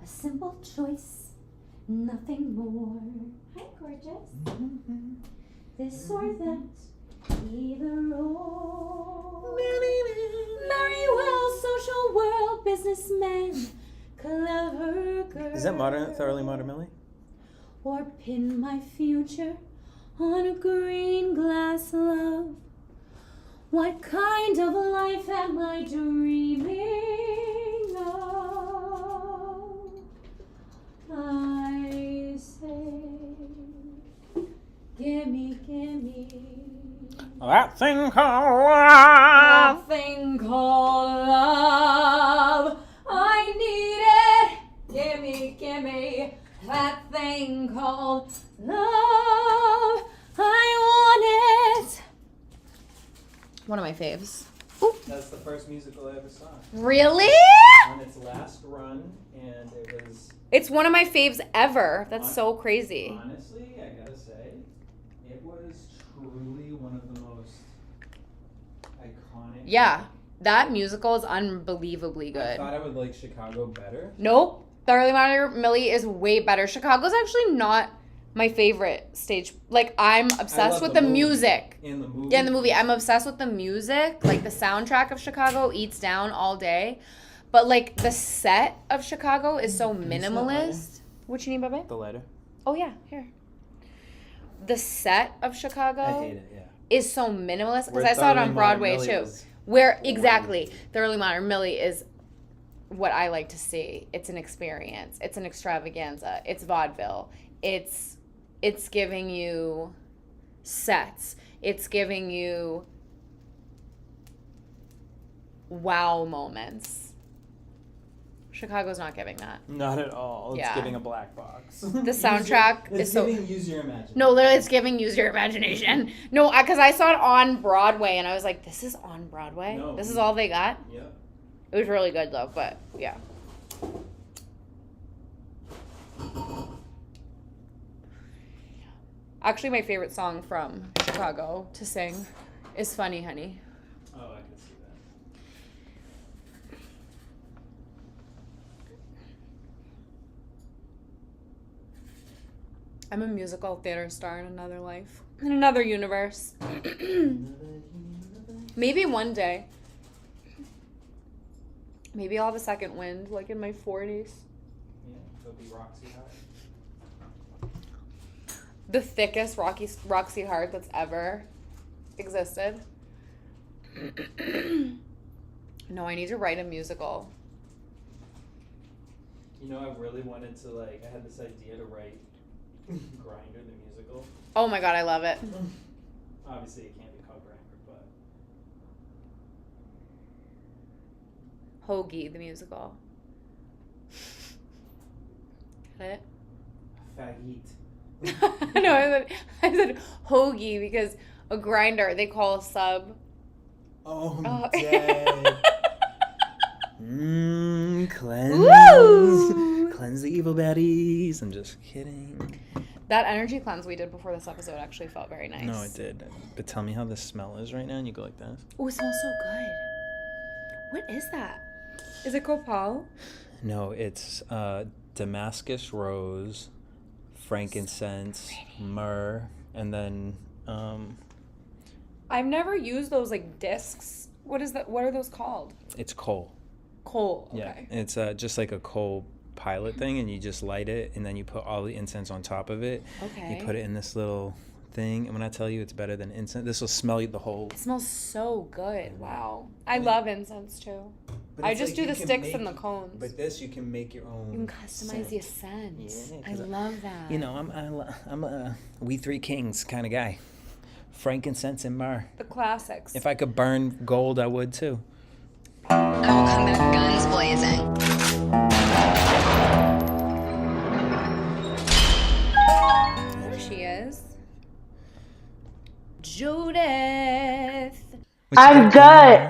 simple choice, nothing more. Hi, gorgeous. This or that, either or. Marry well, social world, businessman, clever girl. Is that modern, thoroughly modern Millie? Or pin my future on a green glass love. What kind of life am I dreaming of? I say, gimme, gimme. That thing called love. That thing called love. I need it. Gimme, gimme. That thing called love. I want it. One of my faves. Ooh. That's the first musical I ever saw. Really? On its last run, and it was... It's one of my faves ever. That's so crazy. Honestly, I gotta say, it was truly one of the most iconic... Yeah, that musical is unbelievably good. I thought I would like Chicago better. Nope. Thoroughly Modern Millie is way better. Chicago's actually not my favorite stage. Like, I'm obsessed with the music. In the movie? Yeah, in the movie. I'm obsessed with the music. Like, the soundtrack of Chicago eats down all day. But, like, the set of Chicago is so minimalist. What you need, baby? The lighter. Oh, yeah. Here. The set of Chicago I hate it, yeah. is so minimalist. Because Where I saw it Thoroughly on Broadway, Modern too. Millie was Where, exactly. Thoroughly Modern Millie is what I like to see. It's an experience. It's an extravaganza. It's vaudeville. It's giving you sets. It's giving you wow moments. Chicago's not giving that. Not at all. It's Yeah. giving a black box. The soundtrack It's is so... giving use your imagination. No, literally, it's giving use your imagination. No, because I saw it on Broadway, and I was like, this is on Broadway? No. This is all they got? Yep. It was really good, though, but yeah. Actually, my favorite song from Chicago to sing is Funny Honey. Oh, I can see that. I'm a musical theater star in another life. In another universe. Maybe one day. Maybe I'll have a second wind, like in my 40s. Yeah, it'll be Roxy High. The thickest Roxy Heart that's ever existed. No, I need to write a musical. You know, I really wanted to, like, I had this idea to write Grinder the musical. Oh my god, I love it. Obviously, it can't be called Grinder, but... Hoagie the musical. Got it? Faggot. No, I said hoagie because a grinder they call a sub. Oh, Oh. dead. Cleanse. Woo! Cleanse the evil baddies. I'm just kidding. That energy cleanse we did before this episode actually felt very nice. No, it did. But tell me how the smell is right now, and you go like this. Oh, it smells so good. What is that? Is it copal? No, it's Damascus rose, frankincense, myrrh, and then I've never used those like discs. What is that? What are those called? it's coal. Coal. Yeah, Okay. it's just like a coal pilot thing, and you just light it, and then you put all the incense on top of it. Okay. You put it in this little thing, and when I tell you it's better than incense, this will smell you the whole. It smells so good. Wow. I love incense too. But I it's just like do you the can sticks make- and the cones. But this, you can make your own. You can customize the scent. Yeah, I 'cause love that. You know, I'm a We Three Kings kind of guy. Frankincense and myrrh. The classics. If I could burn gold, I would too. I will come back guns blazing. There she is. Judith. I'm good.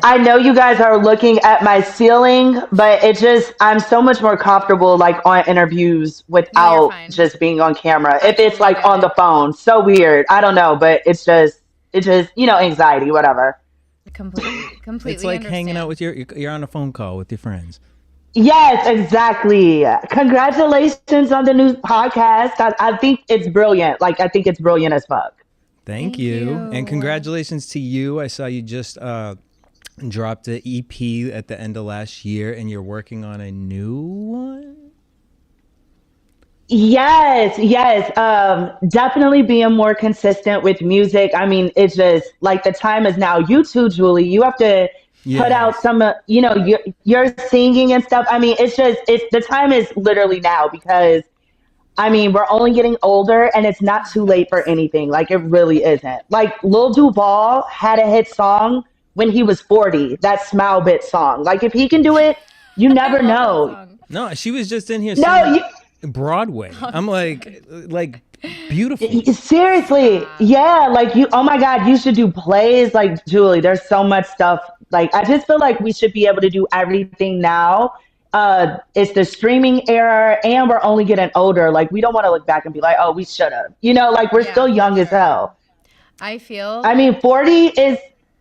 I know you guys are looking at my ceiling, but it just, I'm so much more comfortable like on interviews without fine. just being on camera. If it's totally like get on it. the phone, so weird. I don't know, but it's just, anxiety, whatever. Completely It's like hanging out with you're on a phone call with your friends. Yes, exactly. Congratulations on the new podcast. I think it's brilliant. Like, I think it's brilliant as fuck. Thank Thank you. And you. congratulations to you. I saw you just dropped an EP at the end of last year and you're working on a new one. Yes, yes. Definitely being more consistent with music. I mean, it's just like the time is now. You too, Julie. You have to put out Yes. some, your singing and stuff. I mean, it's the time is literally now because I mean, we're only getting older and it's not too late for Facts. anything. Like, it really isn't. Like, Lil Duval had a hit song when he was 40, that Smile Bit song. Like, if he can do it, you I never love that know. song. No, she was just in here No, singing Broadway. I'm I'm like beautiful. seriously. Stop. Yeah, like oh my God, you should do plays. Like, Julie, there's so much stuff. Like, I just feel like we should be able to do everything now. It's the streaming era and we're only getting older. Like, we don't want to look back and be like, oh, we should have. Like, we're Yeah, still for young as sure. hell. I feel I like mean, 40 is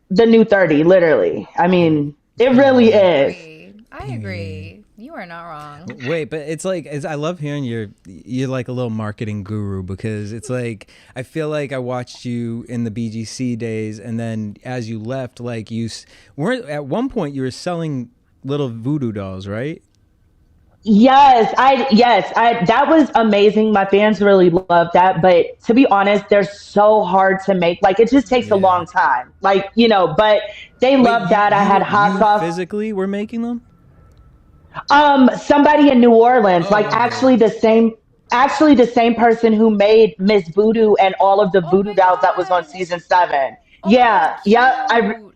the new 30, literally. I mean, it really I Period. is. agree. I Period. agree. You are not wrong. Wait, but it's like I love hearing you're like a little marketing guru because it's like I feel like I watched you in the BGC days and then as you left like weren't at one point you were selling little voodoo dolls, right? Yes, I that was amazing. My fans really loved that. But to be honest, they're so hard to make. Like, it just takes a Yeah. long time. Like, but they Wait, loved that. I had hot you sauce. physically were making them? Somebody in New Orleans, like, Oh, okay. actually the same person who made Miss Voodoo and all of the Oh voodoo my dolls that was on god. season 7. Oh my god, Yeah, yeah. cute.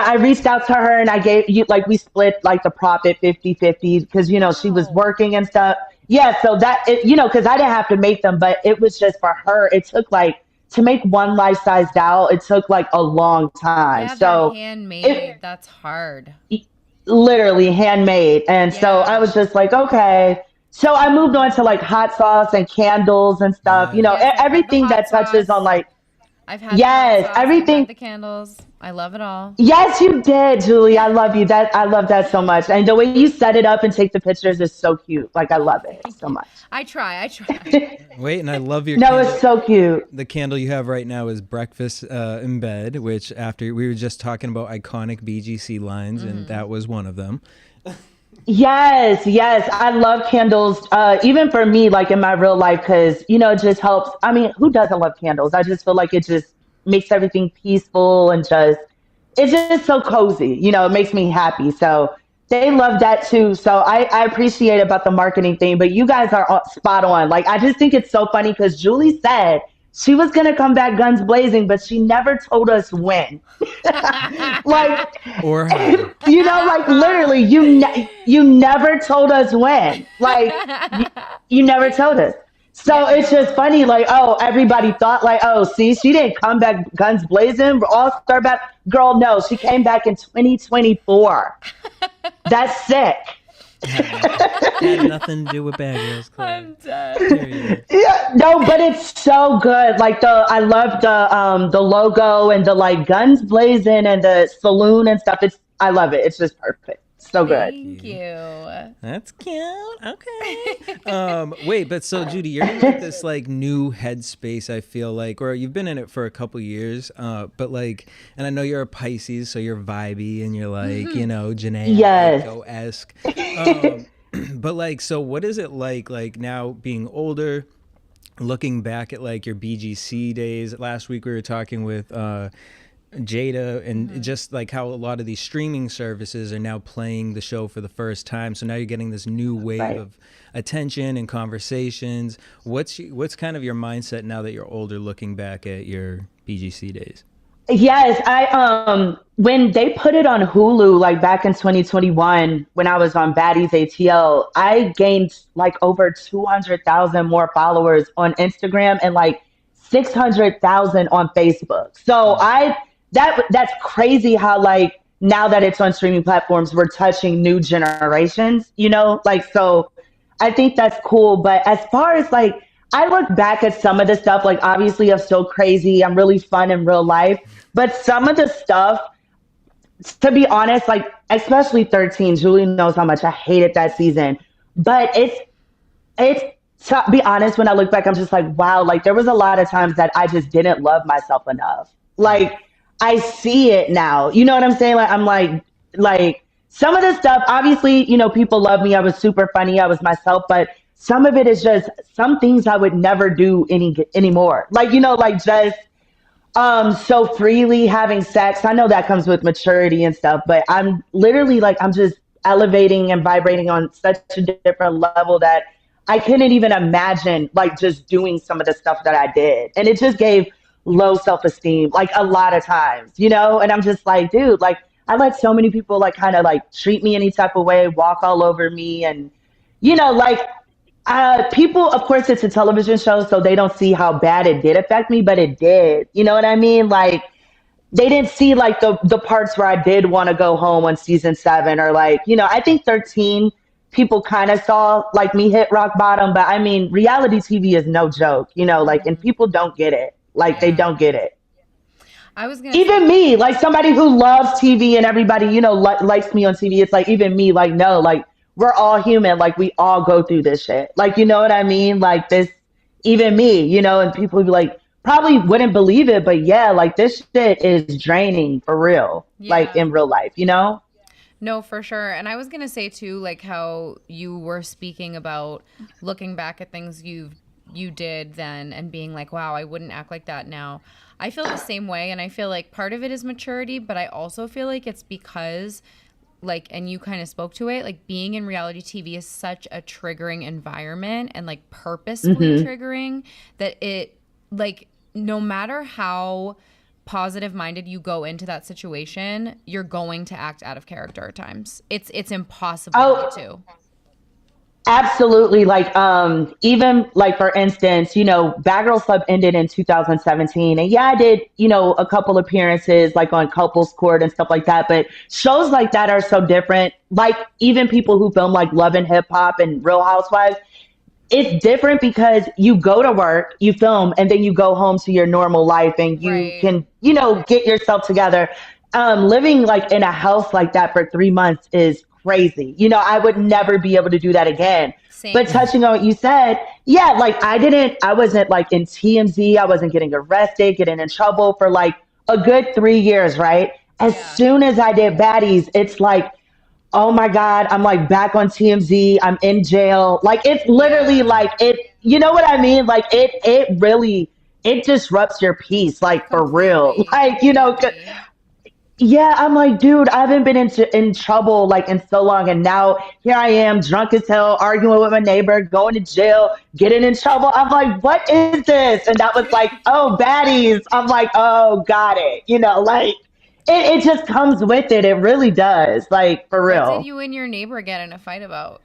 I reached out to her and I gave you, like, we split like the profit 50-50 because she was Wow. working and stuff. Yeah, so because I didn't have to make them, but it was just for her. It took like to make one life size doll. It took like a long time. Yeah, they're So it handmade. That's hard. literally handmade, and so I Yeah. was just like, okay. So I moved on to like hot sauce and candles and stuff. Yes, I've had the Everything hot that touches on sauce. like I've had the hot yes, sauce. I've had everything. the candles. I love it all. Yes, you did, Julie. I love you. I love that so much. And the way you set it up and take the pictures is so cute. Like, I Oh, love it thank so you. much. I try. I try. Wait, and I love your No, it's candle. so cute. The candle you have right now is breakfast in bed, which after we were just talking about iconic BGC lines, and that was one of them. Yes, yes. I love candles. Even for me, like in my real life, because it just helps. I mean, who doesn't love candles? I just feel like it just makes everything peaceful and just it's just so cozy. It makes me happy. So they love that too. So I appreciate about the marketing thing, but you guys are spot on. Like, I just think it's so funny because Julie said she was gonna come back guns blazing, but she never told us when. Like, Or how? like, literally, you never told us when. Like, you never told us. So Yeah, it's just no. funny, like, oh, everybody thought, like, oh, see, she didn't come back guns blazing, all star back. Girl, no, she came back in 2024. That's sick. Had nothing to do with Bad Girls Club. I'm dead. Period. Yeah, no, but it's so good. Like, I love the logo and the like guns blazing and the saloon and stuff. I love it. It's just perfect. So good. Thank you. That's cute. Okay. Wait, but so Judy, you're in like this like new headspace, I feel like, or you've been in it for a couple years. But like, and I know you're a Pisces, so you're vibey and you're like, Janae Yes. esque. Um, but like, so what is it like now being older, looking back at like your BGC days? Last week we were talking with Jada and just like how a lot of these streaming services are now playing the show for the first time. So now you're getting this new wave Right. of attention and conversations. What's kind of your mindset now that you're older, looking back at your BGC days? Yes, I when they put it on Hulu like back in 2021 when I was on Baddies ATL, I gained like over 200,000 more followers on Instagram and like 600,000 on Facebook. So that's crazy how like now that it's on streaming platforms we're touching new generations, Like, so I think that's cool, but as far as like I look back at some of the stuff, like obviously I'm still crazy. I'm really fun in real life. But some of the stuff, to be honest, like especially 13, Julie knows how much I hated that season. But it's to be honest, when I look back, I'm just like, wow, like there was a lot of times that I just didn't love myself enough. Like I see it now. You know what I'm saying? Like I'm like some of the stuff, obviously, people love me. I was super funny. I was myself, but some of it is just some things I would never do anymore. Like, like just so freely having sex. I know that comes with maturity and stuff, but I'm literally like I'm just elevating and vibrating on such a different level that I couldn't even imagine like just doing some of the stuff that I did. And it just gave low self-esteem like a lot of times, and I'm just like, dude, like I let so many people like kind of like treat me any type of way, walk all over me. And, like people, of course, it's a television show, so they don't see how bad it did affect me, but it did. You know what I mean? Like they didn't see like the parts where I did want to go home on season 7 or like, I think 13 people kind of saw like me hit rock bottom, but I mean, reality TV is no joke, like, and people don't get it. Like they don't get it. I was gonna even me, like somebody who loves TV and everybody, likes me on TV. It's like even me, like no, like we're all human. Like we all go through this shit. Like you know what I mean? Like this, even me, and people would be like probably wouldn't believe it, but yeah, like this shit is draining for real. Yeah. Like in real life, No, for sure. And I was going to say too, like how you were speaking about looking back at things you did then and being like, wow, I wouldn't act like that now. I feel the same way. And I feel like part of it is maturity, but I also feel like it's because like, and you kind of spoke to it, like being in reality TV is such a triggering environment and like purposefully triggering that it like, no matter how positive minded you go into that situation, you're going to act out of character at times. It's impossible not to. Absolutely. Like, even like, for instance, Bad Girls Club ended in 2017. And yeah, I did, a couple appearances like on Couples Court and stuff like that. But shows like that are so different. Like even people who film like Love and Hip Hop and Real Housewives, it's different because you go to work, you film, and then you go home to your normal life and you can, get yourself together. Living like in a house like that for 3 months is crazy. I would never be able to do that again. Same. But touching on what you said, yeah, like I wasn't like in TMZ. I wasn't getting arrested, getting in trouble for like a good 3 years, right? As soon as I did Baddies, it's like, oh my God, I'm like back on TMZ. I'm in jail. Like it's literally like it, you know what I mean? Like it really, it disrupts your peace, like for real. Like, yeah, I'm like, dude, I haven't been in trouble like in so long. And now here I am drunk as hell, arguing with my neighbor, going to jail, getting in trouble. I'm like, what is this? And that was like, oh, Baddies. I'm like, oh, got it. Like it just comes with it. It really does. Like for real. What did you and your neighbor get in a fight about?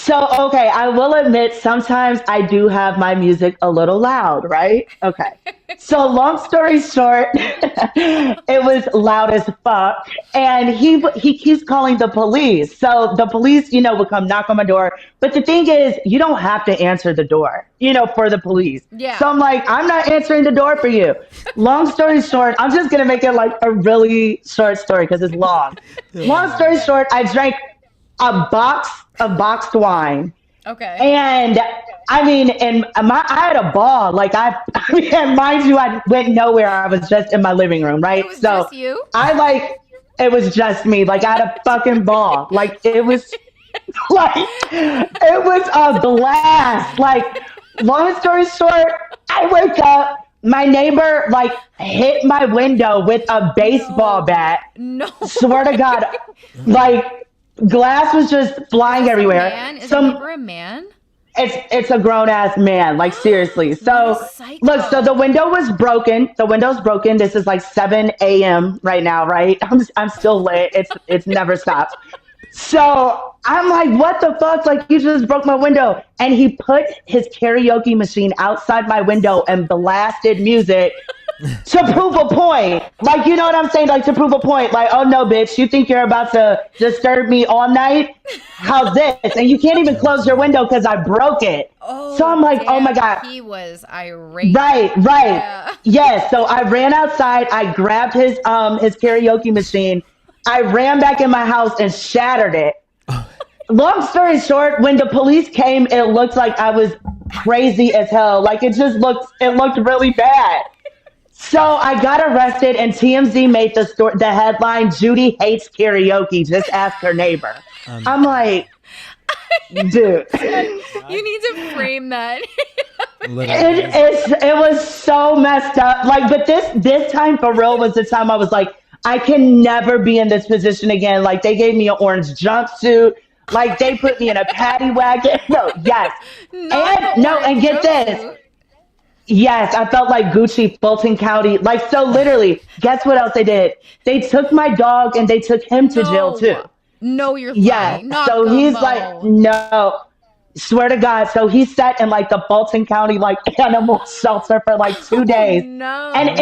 Okay, I will admit sometimes I do have my music a little loud, right? Okay. So long story short, it was loud as fuck. And he keeps calling the police. So the police, would come knock on my door. But the thing is, you don't have to answer the door, for the police. Yeah. So I'm like, I'm not answering the door for you. Long story short, I'm just going to make it like a really short story because it's long. Long story short, I drank a box of boxed wine. Okay. And I mean, I had a ball. Like and mind you, I went nowhere. I was just in my living room, right? It was just you? It was just me. Like I had a fucking ball. Like it was it was a blast. Like long story short, I wake up. My neighbor like hit my window with a baseball bat. No. Swear to God. Like glass was just flying everywhere. Is a neighbor a man? It's a grown ass man, like seriously. So look, so the window was broken. The window's broken. This is like 7 a.m. right now, right? I'm still lit. It's never stopped. So I'm like, what the fuck? Like you just broke my window. And he put his karaoke machine outside my window and blasted music to prove a point. Like, you know what I'm saying? Like to prove a point. Like, oh no, bitch, you think you're about to disturb me all night? How's this? And you can't even close your window because I broke it. Oh, So I'm like, oh my God. He was irate. Right. Yeah. Yes. So I ran outside. I grabbed his karaoke machine. I ran back in my house and shattered it. Long story short, when the police came, it looked like I was crazy as hell. Like it looked really bad. So I got arrested, and TMZ made the headline, "Judi hates karaoke. Just ask her neighbor." I'm like, dude. You need to frame that. It was so messed up. Like, but this time for real was the time I was like, I can never be in this position again. Like, they gave me an orange jumpsuit. Like, they put me in a paddy wagon. No, yes. And get this. Yes, I felt like Gucci, Fulton County. Like, so literally, guess what else they did? They took my dog and they took him to jail too. No, you're lying. Yeah. Not So Gumbo. he's like, no. Swear to God. So he sat in like the Fulton County like animal shelter for like 2 days. No. And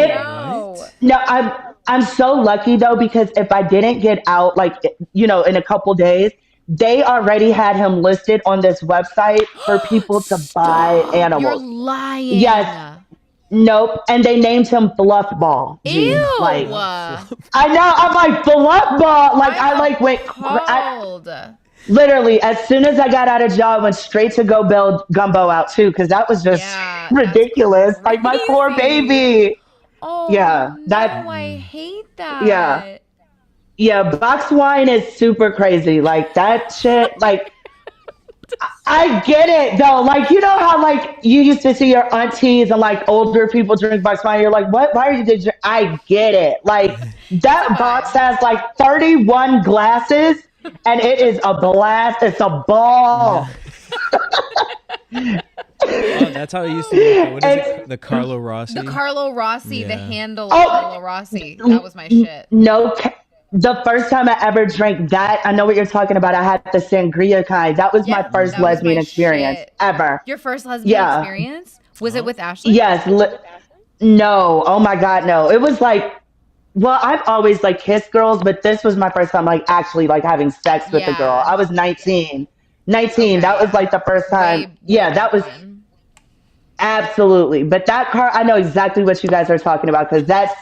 I'm so lucky though, because if I didn't get out, like, in a couple days, they already had him listed on this website for people to buy animals. You're lying. Yes. Nope. And they named him Fluffball. Ew. Like, I know. I'm like, Fluffball. Like, I like went cold. Literally, as soon as I got out of jail, I went straight to go build Gumbo out too, because that was just ridiculous. Like, my poor baby. Oh, yeah, I hate that. Yeah, box wine is super crazy. Like, that shit, like, I get it though. Like, you know how like you used to see your aunties and like older people drink box wine. You're like, what? Why are you drink? I get it. Like, that box has like 31 glasses, and it is a blast. It's a ball. Oh, that's how it used to be. What is it? The Carlo Rossi? The Carlo Rossi, the handle Oh, of Carlo Rossi. That was my shit. No, the first time I ever drank that, I know what you're talking about. I had the sangria kind. That was my first lesbian experience ever. Your first lesbian experience? Was it with Ashley? Yes. No. Oh my God, no. It was like, well, I've always like kissed girls, but this was my first time like actually like having sex with a girl. I was 19. Okay, that was like the first time. That was absolutely. But that car, I know exactly what you guys are talking about, because that's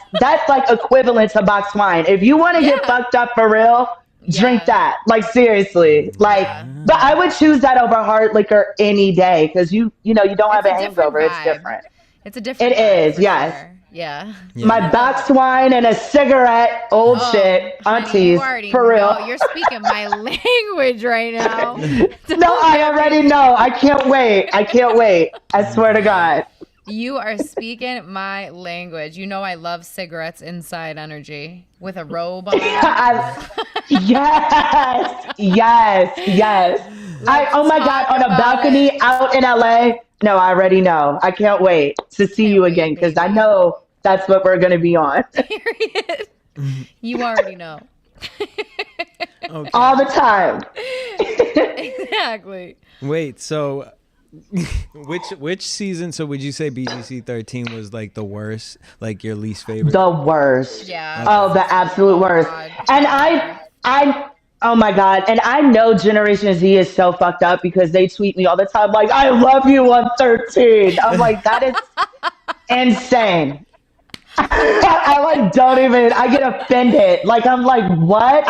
like equivalent to box wine. If you want to get fucked up for real, drink that. Like, seriously. Like, but I would choose that over hard liquor any day, because you don't have a hangover. It's different. It's a different. It is. Yes. Sure. Yeah. My box wine and a cigarette, shit, aunties, for real. You're speaking my language right now. No, I already know. I can't wait. I swear to God. You are speaking my language. You know I love cigarettes inside energy with a robe on. Yes. Oh my God, on a balcony out in LA. No, I already know. I can't wait to see you again, because I know that's what we're going to be on. Period. You already know. Okay. All the time. Exactly. Wait, so which season, so would you say BGC 13 was like the worst, like your least favorite? The worst. Yeah. Okay. Oh, the absolute worst. And I oh my God. And I know Generation Z is so fucked up, because they tweet me all the time like, I love you on 13. I'm like, that is insane. I like don't even, I get offended. Like, I'm like, what?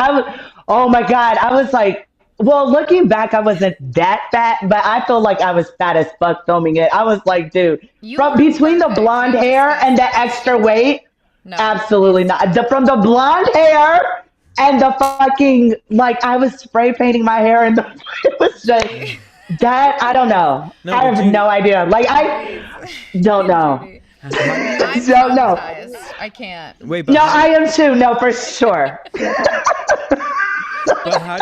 Oh my God. I was like, well, looking back, I wasn't that fat, but I feel like I was fat as fuck filming it. I was like, dude, from between the blonde hair and the extra weight, absolutely not. From the blonde hair and the fucking, like, I was spray painting my hair, and it was just that. I don't know. I have no idea. Like, I don't know. I'm don't know. I can't. Wait, but I am too. No, for sure. But how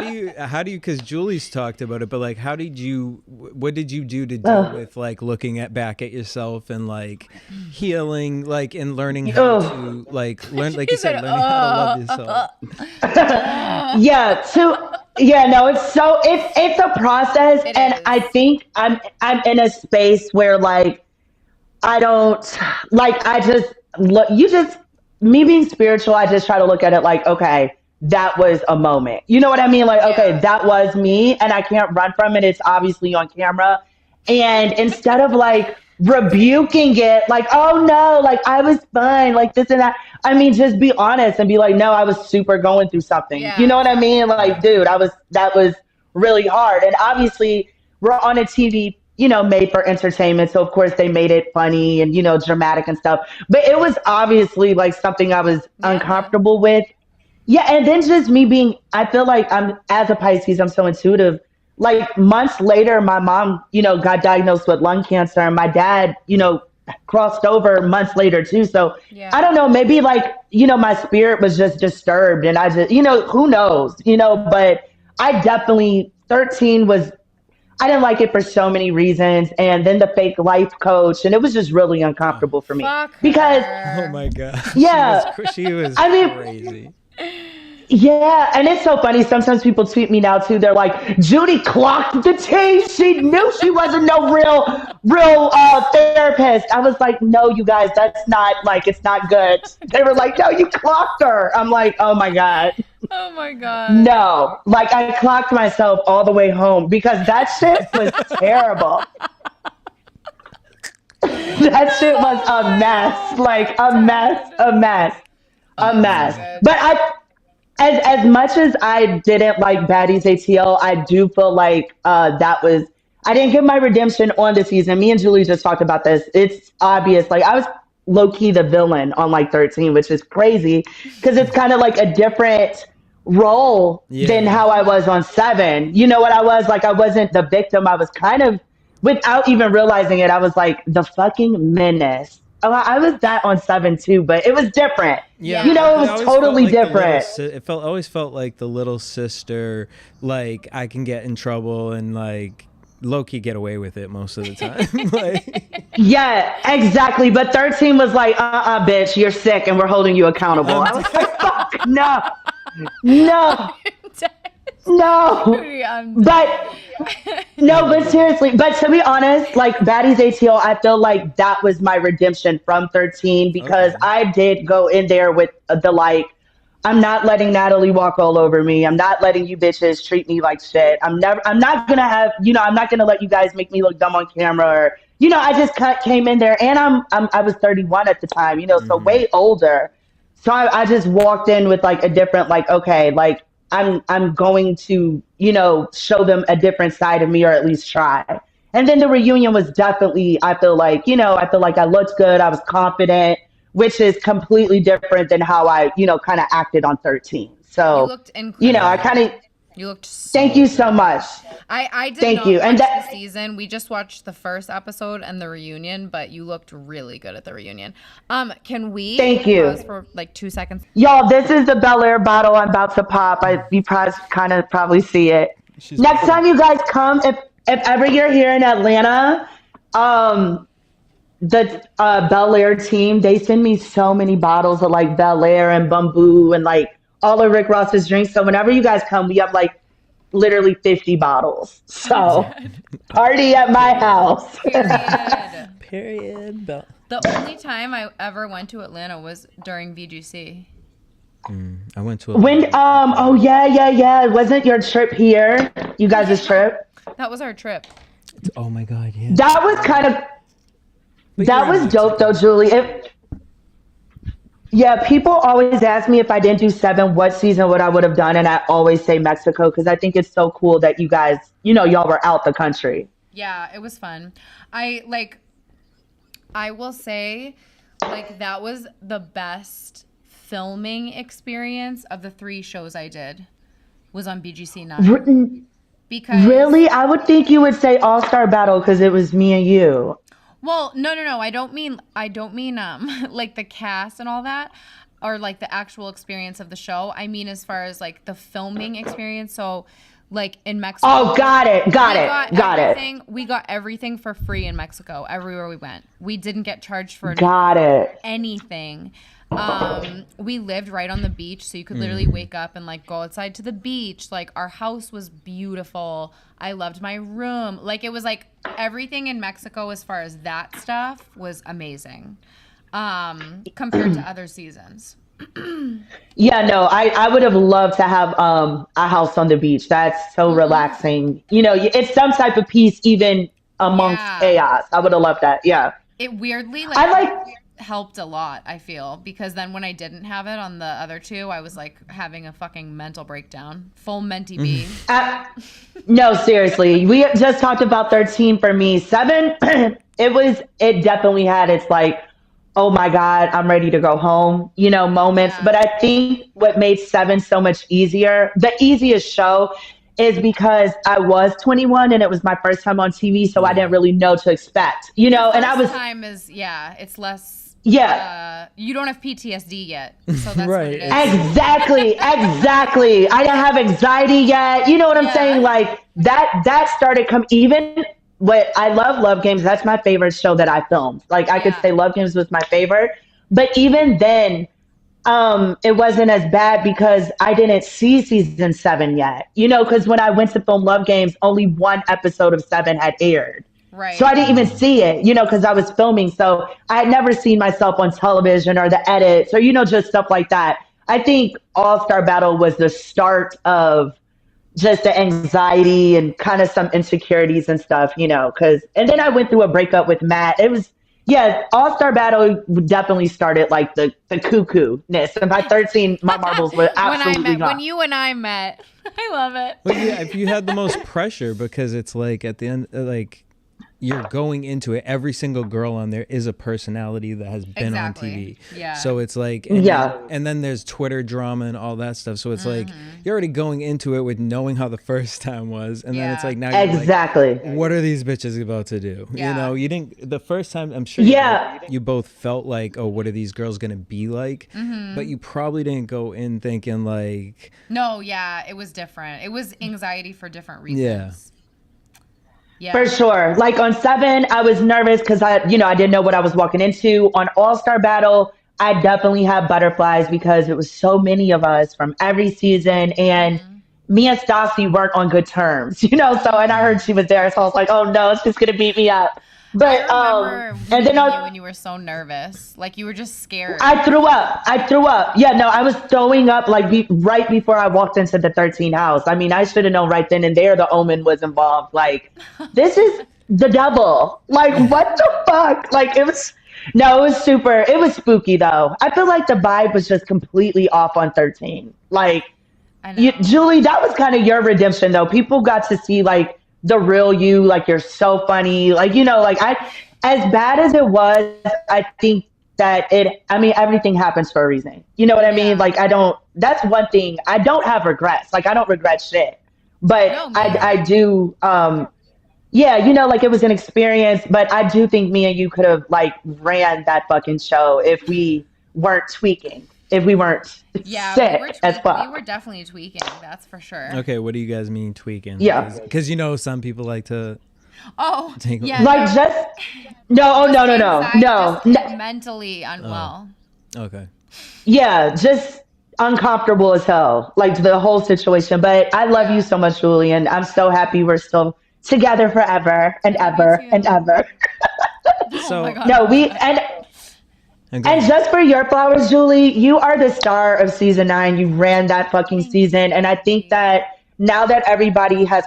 do you, because Julie's talked about it, but like, what did you do to deal with like looking back at yourself and like healing, like, and learning how to like learn, like you said, learning how to love yourself? It's a process. I think I'm in a space where like, I don't like, me being spiritual, I just try to look at it like, okay, that was a moment. You know what I mean? Like, okay, that was me, and I can't run from it. It's obviously on camera. And instead of like rebuking it, like, oh no, like I was fine, like this and that. I mean, just be honest and be like, no, I was super going through something. You Yeah, know what I mean? exactly. Like, dude, that was really hard. And obviously, we're on a TV, made for entertainment. So of course they made it funny and, dramatic and stuff. But it was obviously like something I was Yeah. uncomfortable with. Yeah, and then just me being, I feel like I'm, as a Pisces, I'm so intuitive. Like months later, my mom, got diagnosed with lung cancer, and my dad, crossed over months later too. So I Yeah. don't know, maybe like, my spirit was just disturbed, and I just, who knows, but I definitely, 13 was, I didn't like it for so many reasons. And then the fake life coach, and it was just really uncomfortable for me Fuck because, Oh her. my god, yeah, she was I mean, crazy. yeah, and it's so funny. Sometimes people tweet me now too. They're like, "Judi clocked the T. She knew she wasn't no real therapist." I was like, "No, you guys, that's not like it's not good." They were like, "No, you clocked her." I'm like, "Oh my god, Oh my god. no!" Like I clocked myself all the way home because that shit was terrible. That shit was Oh a my mess, god, like a I'm mess, dead. a mess, a Oh, so mess. good. But as much as I didn't like Baddies ATL, I do feel like that was I didn't get my redemption on the season. Me and Julie just talked about this. It's obvious. Like I was low key the villain on like 13, which is crazy because it's kind of like a different role than Yeah. how I was on 7. You know what I was like? I wasn't the victim. I was kind of without even realizing it. I was like the fucking menace. Oh, I was that on 7 too, but it was different. Yeah, Yeah. It but I was always felt totally like the little. different. It felt always felt like the little sister. Like I can get in trouble and like low key get away with it most of the time. Like Yeah, exactly. But 13 was like, bitch, you're sick and we're holding you accountable. I'm I was like, fuck, no, no, no. Dude, I'm But no, but seriously, but to be honest, like Baddies ATL, I feel like that was my redemption from 13 because okay. I did go in there with the like, I'm not letting Natalie walk all over me. I'm not letting you bitches treat me like shit. I'm not gonna have, I'm not gonna let you guys make me look dumb on camera or, I just came in there and I was 31 at the time, so Hmm. way older. So I just walked in with like a different, like, okay, like I'm going to, show them a different side of me or at least try. And then the reunion was definitely, I feel like, I feel like I looked good. I was confident, which is completely different than how I, kind of acted on 13. You So, looked I Yeah. incredible. kind of You looked thank so you so good. much. I did Thank not you. And watch the that, season. We just watched the first episode and the reunion, but you looked really good at the reunion. Can we thank you. pause for like 2 seconds? Y'all, this is the Bel Air bottle I'm about to pop. You probably see it. She's Next popping. time you guys come, if ever you're here in Atlanta, um, the Bel Air team, they send me so many bottles of like Bel Air and Bamboo and like all of Rick Ross's drinks. So whenever you guys come, we have like literally 50 bottles. I'm So dead. party at my house. Period. Period. Bell. The only time I ever went to Atlanta was during VGC. I went to a. When oh yeah. Wasn't your trip here? You guys' trip? That was our trip. Oh my god, yeah. That was kind of But that you're in was dope though, Mexico. Julie. Yeah, people always ask me if I didn't do 7, what season would I would have done, and I always say Mexico because I think it's so cool that you guys, y'all were out the country. Yeah, it was fun. I will say, like, that was the best filming experience of the 3 shows I did was on BGC 9 R- because Really, I would think you would say All Star Battle because it was me and you. well, no. I don't mean like the cast and all that or like the actual experience of the show. I mean as far as like the filming experience. So like in Mexico. Oh, got it. We got it. everything. We got everything for free in Mexico everywhere we went. We didn't get charged for Got it. anything. We lived right on the beach, so you could literally wake up and like go outside to the beach. Like our house was beautiful. I loved my room. Like it was like everything in Mexico as far as that stuff was amazing. Compared to other seasons. Yeah, no, I would have loved to have a house on the beach. That's so relaxing. It's some type of peace even amongst Yeah. chaos. I would have loved that. Yeah. It weirdly helped a lot, I feel, because then when I didn't have it on the other two, I was like having a fucking mental breakdown. Full Menti B. No, seriously. We just talked about 13 for me. 7, it definitely had its like, oh my God, I'm ready to go home, moments. Yeah. But I think what made 7 so much easier, the easiest show, is because I was 21 and it was my first time on TV, so I didn't really know to expect, and I was. Time is it's less. Yeah. You don't have PTSD yet, so that's what it is. Exactly. I didn't have anxiety yet. You know what I'm saying? Like that started even what I love Games. That's my favorite show that I filmed. Like I could say Love Games was my favorite, but even then, it wasn't as bad because I didn't see season 7 yet. Because when I went to film Love Games, only one episode of 7 had aired. Right. So I didn't even see it, because I was filming. So I had never seen myself on television or the edits or, just stuff like that. I think All-Star Battle was the start of just the anxiety and kind of some insecurities and stuff, and then I went through a breakup with Matt. It was, All-Star Battle definitely started like the cuckoo-ness. And by 13, my marbles were absolutely gone. When you and I met, I love it. Well, yeah, if you had the most pressure because it's like at the end, like you're going into it. Every single girl on there is a personality that has been on TV. Yeah. So it's like, and then there's Twitter drama and all that stuff. So it's like you're already going into it with knowing how the first time was, and then it's like now you're like, what are these bitches about to do? Yeah. You didn't the first time. I'm sure. You both felt like, oh, what are these girls gonna be like? But you probably didn't go in thinking like. No, it was different. It was anxiety for different reasons. Yeah. For sure. Like on 7, I was nervous because I didn't know what I was walking into. On All-Star Battle, I definitely had butterflies because it was so many of us from every season, and me and Stassi weren't on good terms, So, and I heard she was there, so I was like, oh no, it's just gonna beat me up. But I remember and then you when you were so nervous, like you were just scared. I threw up. Yeah, no, I was throwing up like right before I walked into the 13 house. I mean, I should have known right then and there the omen was involved. Like, this is the devil. Like, what the fuck? Like, it was super. It was spooky though. I feel like the vibe was just completely off on 13. Like, Julie, that was kind of your redemption though. People got to see like the real you, like you're so funny, like as bad as it was, I think that everything happens for a reason, you know what I mean? Like that's one thing, I don't have regrets, like I don't regret shit, but I do like it was an experience, but I do think me and you could have like ran that fucking show if we weren't tweaking. If we weren't sick as fuck. We were definitely tweaking, that's for sure. Okay, what do you guys mean tweaking? Yeah. Because some people like to... Like just... No. Just mentally unwell. Okay. Yeah, just uncomfortable as hell. Like the whole situation. But I love you so much, Julian. I'm so happy we're still together forever and ever and ever. So, oh my God. No, and just for your flowers, Julie, you are the star of season 9. You ran that fucking season. And I think that now that everybody has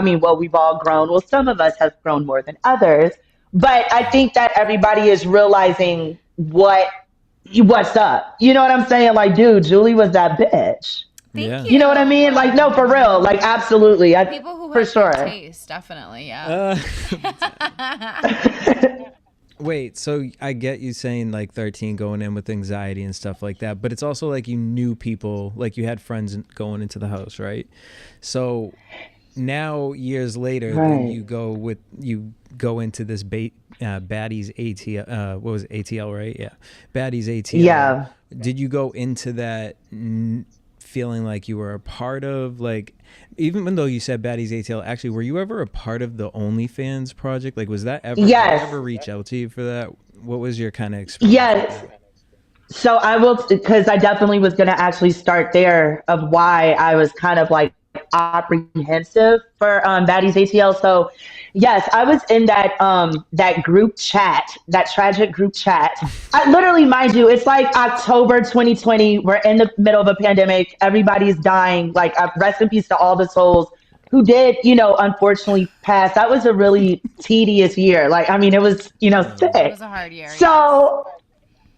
we've all grown. Well, some of us have grown more than others. But I think that everybody is realizing what's up. You know what I'm saying? Like, dude, Julie was that bitch. Thank you. You know what I mean? Like, no, for real. Like, absolutely. People who for have sure. good taste, definitely, yeah. Wait, so I get you saying like 13 going in with anxiety and stuff like that, but it's also like you knew people, like you had friends going into the house, right? So now years later, then you go into this Baddies ATL. What was it, ATL, right? Yeah, Baddies ATL. Yeah. Did you go into that feeling like you were a part of, like, even though you said Baddies ATL, actually, were you ever a part of the OnlyFans project? Like, was that ever? Yes. Did I ever reach out to you for that? What was your kind of experience? Yes. So I will, because I definitely was going to actually start there of why I was kind of like apprehensive for Baddies ATL. So yes, I was in that group chat, that tragic group chat. I literally, mind you, it's like October 2020. We're in the middle of a pandemic. Everybody's dying. Like, rest in peace to all the souls who did, unfortunately pass. That was a really tedious year. Like, I mean, it was, It sick. was a hard year. So,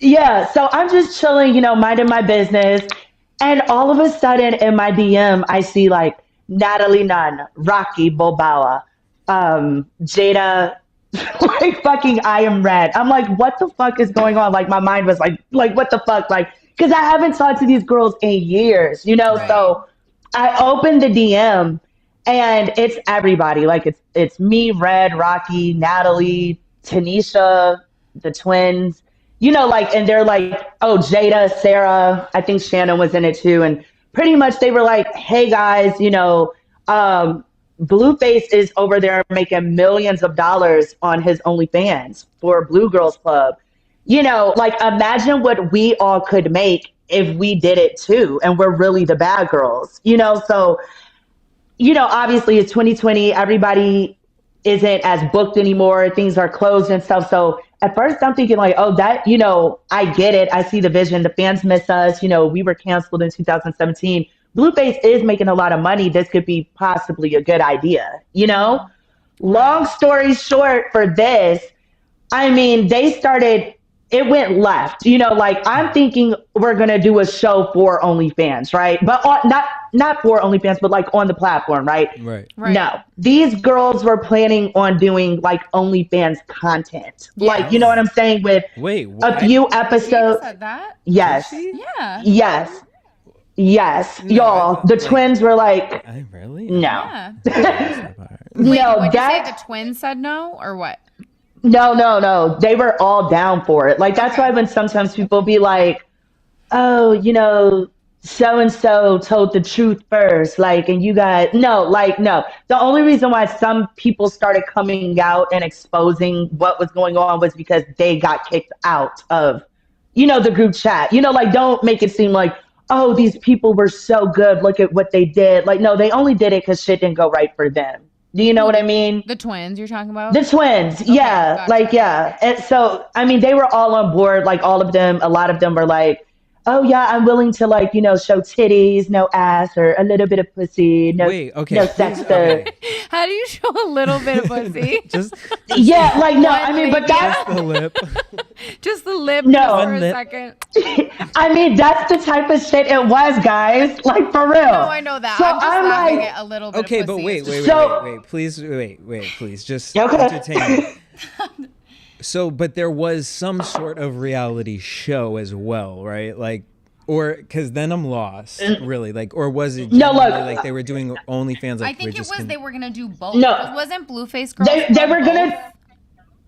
yeah, so I'm just chilling, minding my business. And all of a sudden in my DM, I see like Natalie Nunn, Rocky Bobawa, Jada, like fucking I Am Red. I'm like, what the fuck is going on? Like my mind was like what the fuck? Like, because I haven't talked to these girls in years, Right. So I opened the DM and it's everybody. Like it's me, Red, Rocky, Natalie, Tanisha, the twins, like, and they're like, oh, Jada, Sarah, I think Shannon was in it too. And pretty much they were like, hey guys, Blueface is over there making millions of dollars on his OnlyFans for Blue Girls Club. Like imagine what we all could make if we did it too. And we're really the bad girls, So, obviously it's 2020. Everybody isn't as booked anymore. Things are closed and stuff. So at first I'm thinking like, oh, that, I get it. I see the vision. The fans miss us. We were canceled in 2017. Blueface is making a lot of money. This could be possibly a good idea, Long story short for this, I mean, it went left, like I'm thinking we're going to do a show for OnlyFans, right? But not for OnlyFans, but like on the platform, right? Right. No, these girls were planning on doing like OnlyFans content. Yes. Like, you know what I'm saying? With a few episodes. Said that? Yes. Yeah. Yes. No, Y'all, the twins were like, I really? no. Yeah. No, Wait, would you say that the twins said no or what? No. They were all down for it. Like, that's why when sometimes people be like, oh, so-and-so told the truth first. Like, and you guys, no. The only reason why some people started coming out and exposing what was going on was because they got kicked out of, the group chat. Like, don't make it seem like, oh, these people were so good. Look at what they did. Like, no, they only did it because shit didn't go right for them. Do you know what I mean? The twins you're talking about? The twins, Okay, yeah. gotcha. Like, yeah. And so, I mean, they were all on board. Like, all of them, a lot of them were like, oh, yeah, I'm willing to, like, show titties, no ass, or a little bit of pussy, no, no sex. How do you show a little bit of pussy? Just Yeah, like, no, I mean, but that's, the lip. Just the lip No. just for One a lip. second. I mean, that's the type of shit it was, guys. Like, for real. No, I know that. So I'm just I'm laughing like, at a little bit Okay, of but pussy. wait, please, just Okay. entertain me. So, but there was some sort of reality show as well, right? Like, or because then I'm lost, really. Like, or was it No, look. like they were doing OnlyFans? Like, I think it was they were gonna do both. No. 'Cause wasn't Blueface Girls they Club were gonna, both?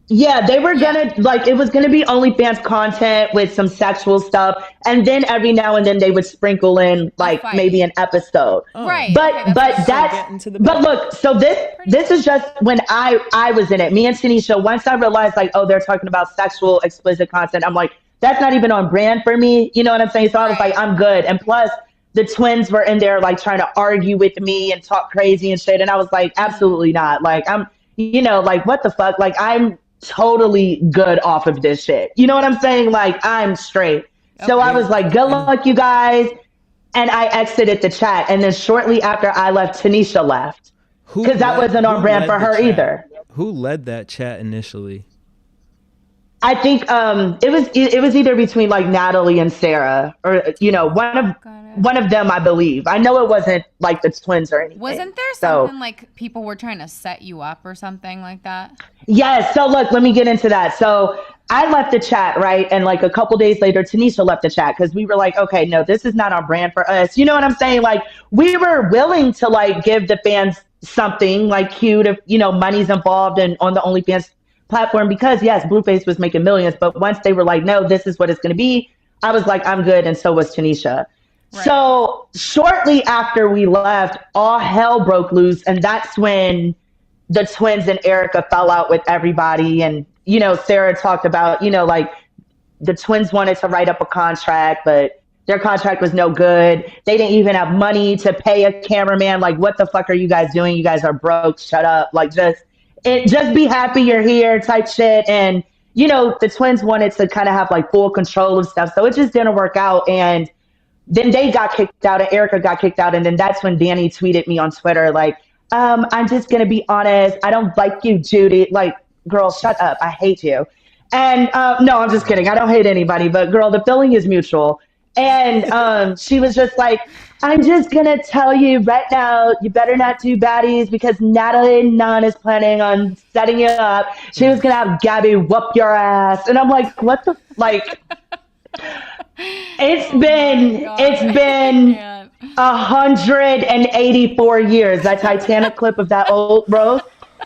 yeah, they were gonna, like, it was gonna be OnlyFans content with some sexual stuff. And then every now and then they would sprinkle in, like, fight. maybe an episode. Right. But okay, but what- get into the but bag. look, so this is just when I was in it. Me and Tanisha, once I realized like, oh, they're talking about sexual explicit content, I'm like, that's not even on brand for me. You know what I'm saying? So I was Right. like, I'm good. And plus the twins were in there like trying to argue with me and talk crazy and shit. And I was like, absolutely not. Like I'm, like what the fuck? Like I'm totally good off of this shit. You know what I'm saying? Like I'm straight. So I was like, good luck, you guys. And I exited the chat. And then shortly after I left, Tanisha left. Because that wasn't on brand for her either. Who led that chat initially? I think it was either between like Natalie and Sarah, or one of them, I believe. I know it wasn't like the twins or anything. Wasn't there So- something like people were trying to set you up or something like that? Yes. So look, let me get into that. So I left the chat, right? And like a couple days later, Tanisha left the chat because we were like, okay, no, this is not on brand for us. You know what I'm saying? Like we were willing to like give the fans something like cute if, money's involved and on the OnlyFans platform because yes, Blueface was making millions. But once they were like, no, this is what it's going to be, I was like, I'm good. And so was Tanisha. Right. So shortly after we left, all hell broke loose. And that's when the twins and Erica fell out with everybody. And, Sarah talked about, like the twins wanted to write up a contract, but their contract was no good. They didn't even have money to pay a cameraman. Like, what the fuck are you guys doing? You guys are broke. Shut up. Like, just be happy you're here type shit. And, the twins wanted to kind of have like full control of stuff. So it just didn't work out. And then they got kicked out and Erica got kicked out. And then that's when Danny tweeted me on Twitter, like, I'm just gonna be honest. I don't like you, Judi. Like, girl, shut up. I hate you. And no, I'm just kidding. I don't hate anybody, but girl, the feeling is mutual. And she was just like, I'm just gonna tell you right now, you better not do baddies because Natalie Nunn is planning on setting you up. She was gonna have Gabby whoop your ass. And I'm like, what the like it's been 184 years. That Titanic clip of that old Rose.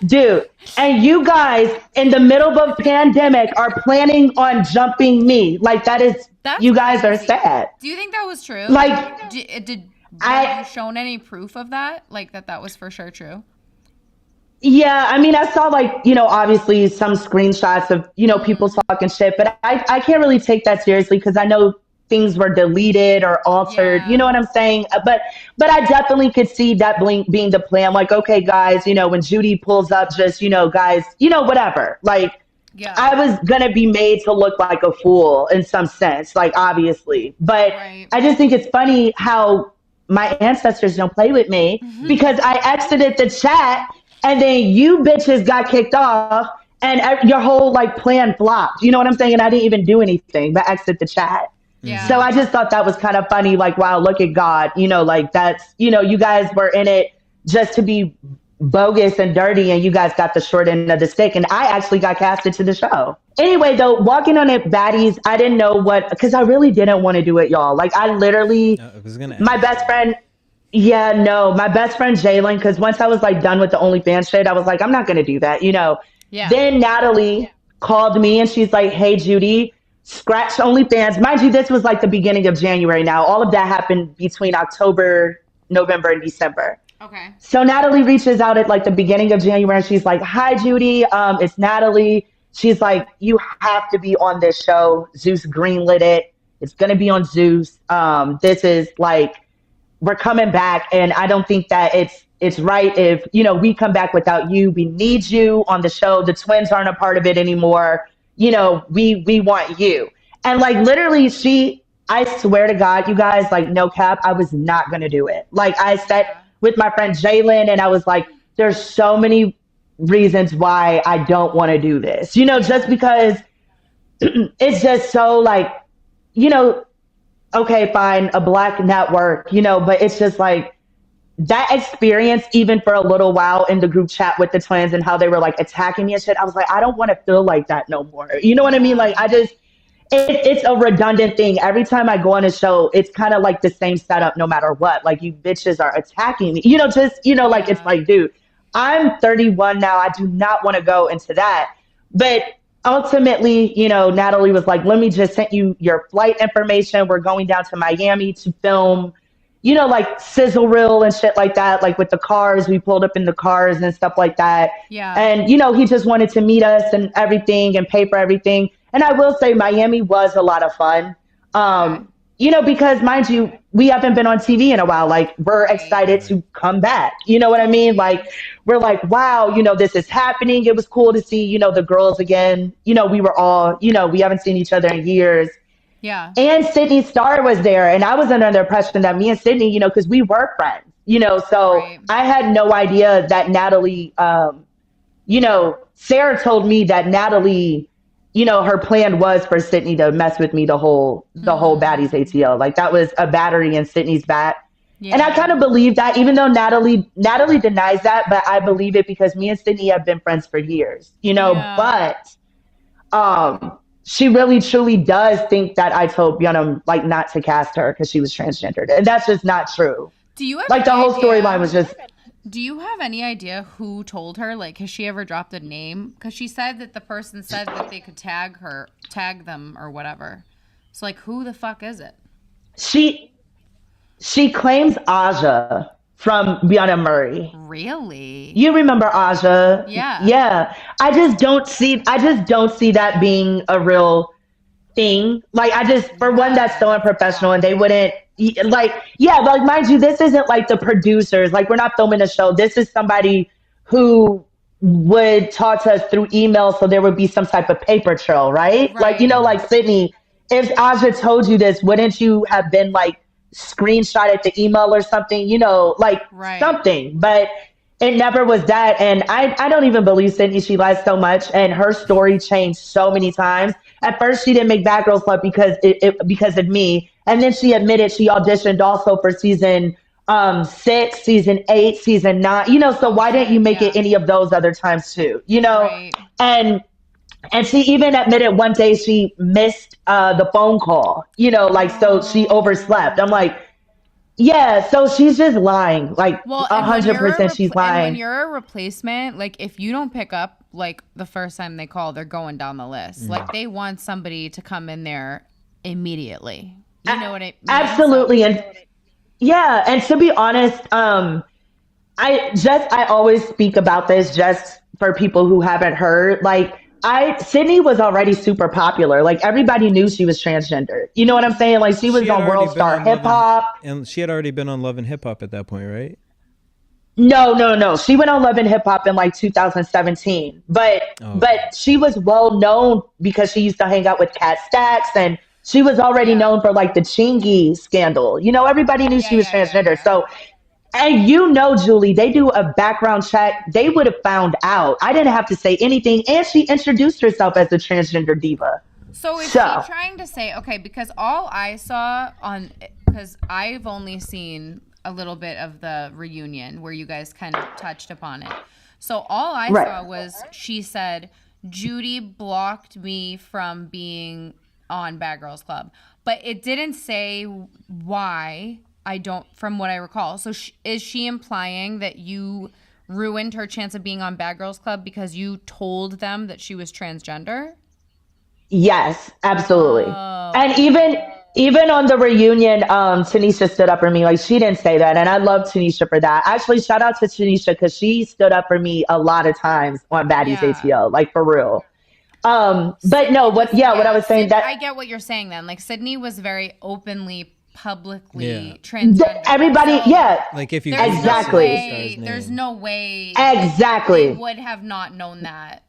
Dude, and you guys in the middle of a pandemic are planning on jumping me. Like That's you guys crazy. are sad. Do you think that was true? Like, have you shown any proof of that? Like that was for sure true? yeah, I mean, I saw like, obviously some screenshots of, people talking shit, but I can't really take that seriously because I know things were deleted or altered. Yeah. You know what I'm saying? But I definitely could see that being the plan. Like, okay, guys, when Judi pulls up, just, guys, whatever. Like, Yeah. I was going to be made to look like a fool in some sense, like, obviously. But Right. I just think it's funny how my ancestors don't play with me because I exited the chat and then you bitches got kicked off and your whole like plan flopped. You know what I'm saying? And I didn't even do anything but exit the chat. Yeah. So I just thought that was kind of funny. Like, wow, look at God. Like that's, you guys were in it just to be bogus and dirty and you guys got the short end of the stick. And I actually got casted to the show. Anyway, though, walking on it, baddies, I didn't know because I really didn't want to do it, y'all. Like, I literally, my best friend, my best friend Jalen, because once I was like done with the OnlyFans shit, I was like, I'm not going to do that, Yeah. Then Natalie called me and she's like, hey, Judi, scratch OnlyFans. Mind you, this was like the beginning of January now. All of that happened between October, November, and December. Okay. So Natalie reaches out at like the beginning of January and she's like, hi, Judi, it's Natalie. She's like, you have to be on this show. Zeus greenlit it. It's going to be on Zeus. This is like, we're coming back. And I don't think that it's right if, we come back without you. We need you on the show. The twins aren't a part of it anymore. We want you. And like, literally I swear to God, you guys, like, no cap, I was not going to do it. Like I said with my friend Jalen and I was like, there's so many reasons why I don't want to do this, just because it's just so like, okay, fine, a Black network, but it's just like that experience, even for a little while in the group chat with the twins and how they were like attacking me and shit. I was like, I don't want to feel like that no more. You know what I mean? Like, it's a redundant thing. Every time I go on a show, it's kind of like the same setup no matter what. Like, you bitches are attacking me, like, it's like, dude, I'm 31 now. I do not want to go into that. But ultimately, Natalie was like, let me just send you your flight information. We're going down to Miami to film, like sizzle reel and shit like that. Like with the cars, we pulled up in the cars and stuff like that. Yeah. And, he just wanted to meet us and everything and pay for everything. And I will say Miami was a lot of fun. Because mind you, we haven't been on TV in a while. Like, we're excited to come back. You know what I mean? Like, we're like, wow, this is happening. It was cool to see, the girls again. We were all, we haven't seen each other in years. Yeah. And Sydney Starr was there. And I was under the impression that me and Sydney, because we were friends, so Right. I had no idea that Natalie, Sarah told me that Natalie, her plan was for Sydney to mess with me the whole Baddies ATL. Like, that was a battery in Sydney's back. Yeah. And I kind of believe that, even though Natalie denies that, but I believe it because me and Sydney have been friends for years, but she really truly does think that I told Bjornum like not to cast her because she was transgendered. And that's just not true. Do you have like the whole storyline was just... Do you have any idea who told her? Like, has she ever dropped a name? Because she said that the person said that they could tag them or whatever. So, like, who the fuck is it? She claims Aja from Bianna Murray. Really? You remember Aja? Yeah. Yeah. I just don't see that being a real thing. Like, for one, that's so unprofessional, and they wouldn't like, mind you, this isn't like the producers. Like, we're not filming a show. This is somebody who would talk to us through email, so there would be some type of paper trail, right? Like, like Sydney, if Aja told you this, wouldn't you have been like screenshot at the email or something, like something? But it never was that. And I don't even believe Sydney. She lies so much, and her story changed so many times. At first, she didn't make Bad Girls Club because of me, and then she admitted she auditioned also for season 6, season 8, season 9. You know, so why didn't you make it any of those other times too? You know, Right. and she even admitted one day she missed the phone call. You know, like so she overslept. I'm like, yeah, so she's just lying. Like Well, and when 100% she's and when lying. you're a replacement, like if you don't pick up like the first time they call, they're going down the list. Like they want somebody to come in there immediately. You know what I mean? Absolutely. And yeah, and to be honest, I always speak about this just for people who haven't heard. Like Sydney was already super popular. Like everybody knew she was transgender. You know what I'm saying? Like she was had on already World been Star on Hip Hop. And she had already been on Love and Hip Hop at that point, right? No. She went on Love and Hip Hop in like 2017. But she was well known because she used to hang out with Kat Stacks, and she was already known for like the Chingy scandal. You know, everybody knew she was transgender. So, and you know, Julie, they do a background check. They would have found out. I didn't have to say anything. And she introduced herself as a transgender diva. So is she trying to say, okay, because all I saw because I've only seen a little bit of the reunion where you guys kind of touched upon it. So all I saw was she said, Judi blocked me from being on Bad Girls Club. But it didn't say why. I don't, from what I recall. So is she implying that you ruined her chance of being on Bad Girls Club because you told them that she was transgender? Yes, absolutely. Oh. And even on the reunion, Tanisha stood up for me. Like she didn't say that, and I love Tanisha for that. Actually, shout out to Tanisha because she stood up for me a lot of times on Baddies ATL, like for real. But no, what I was saying that I get what you're saying then. Like Sydney was very openly, publicly transgender. Everybody, Like if you there's no way exactly they would have not known that.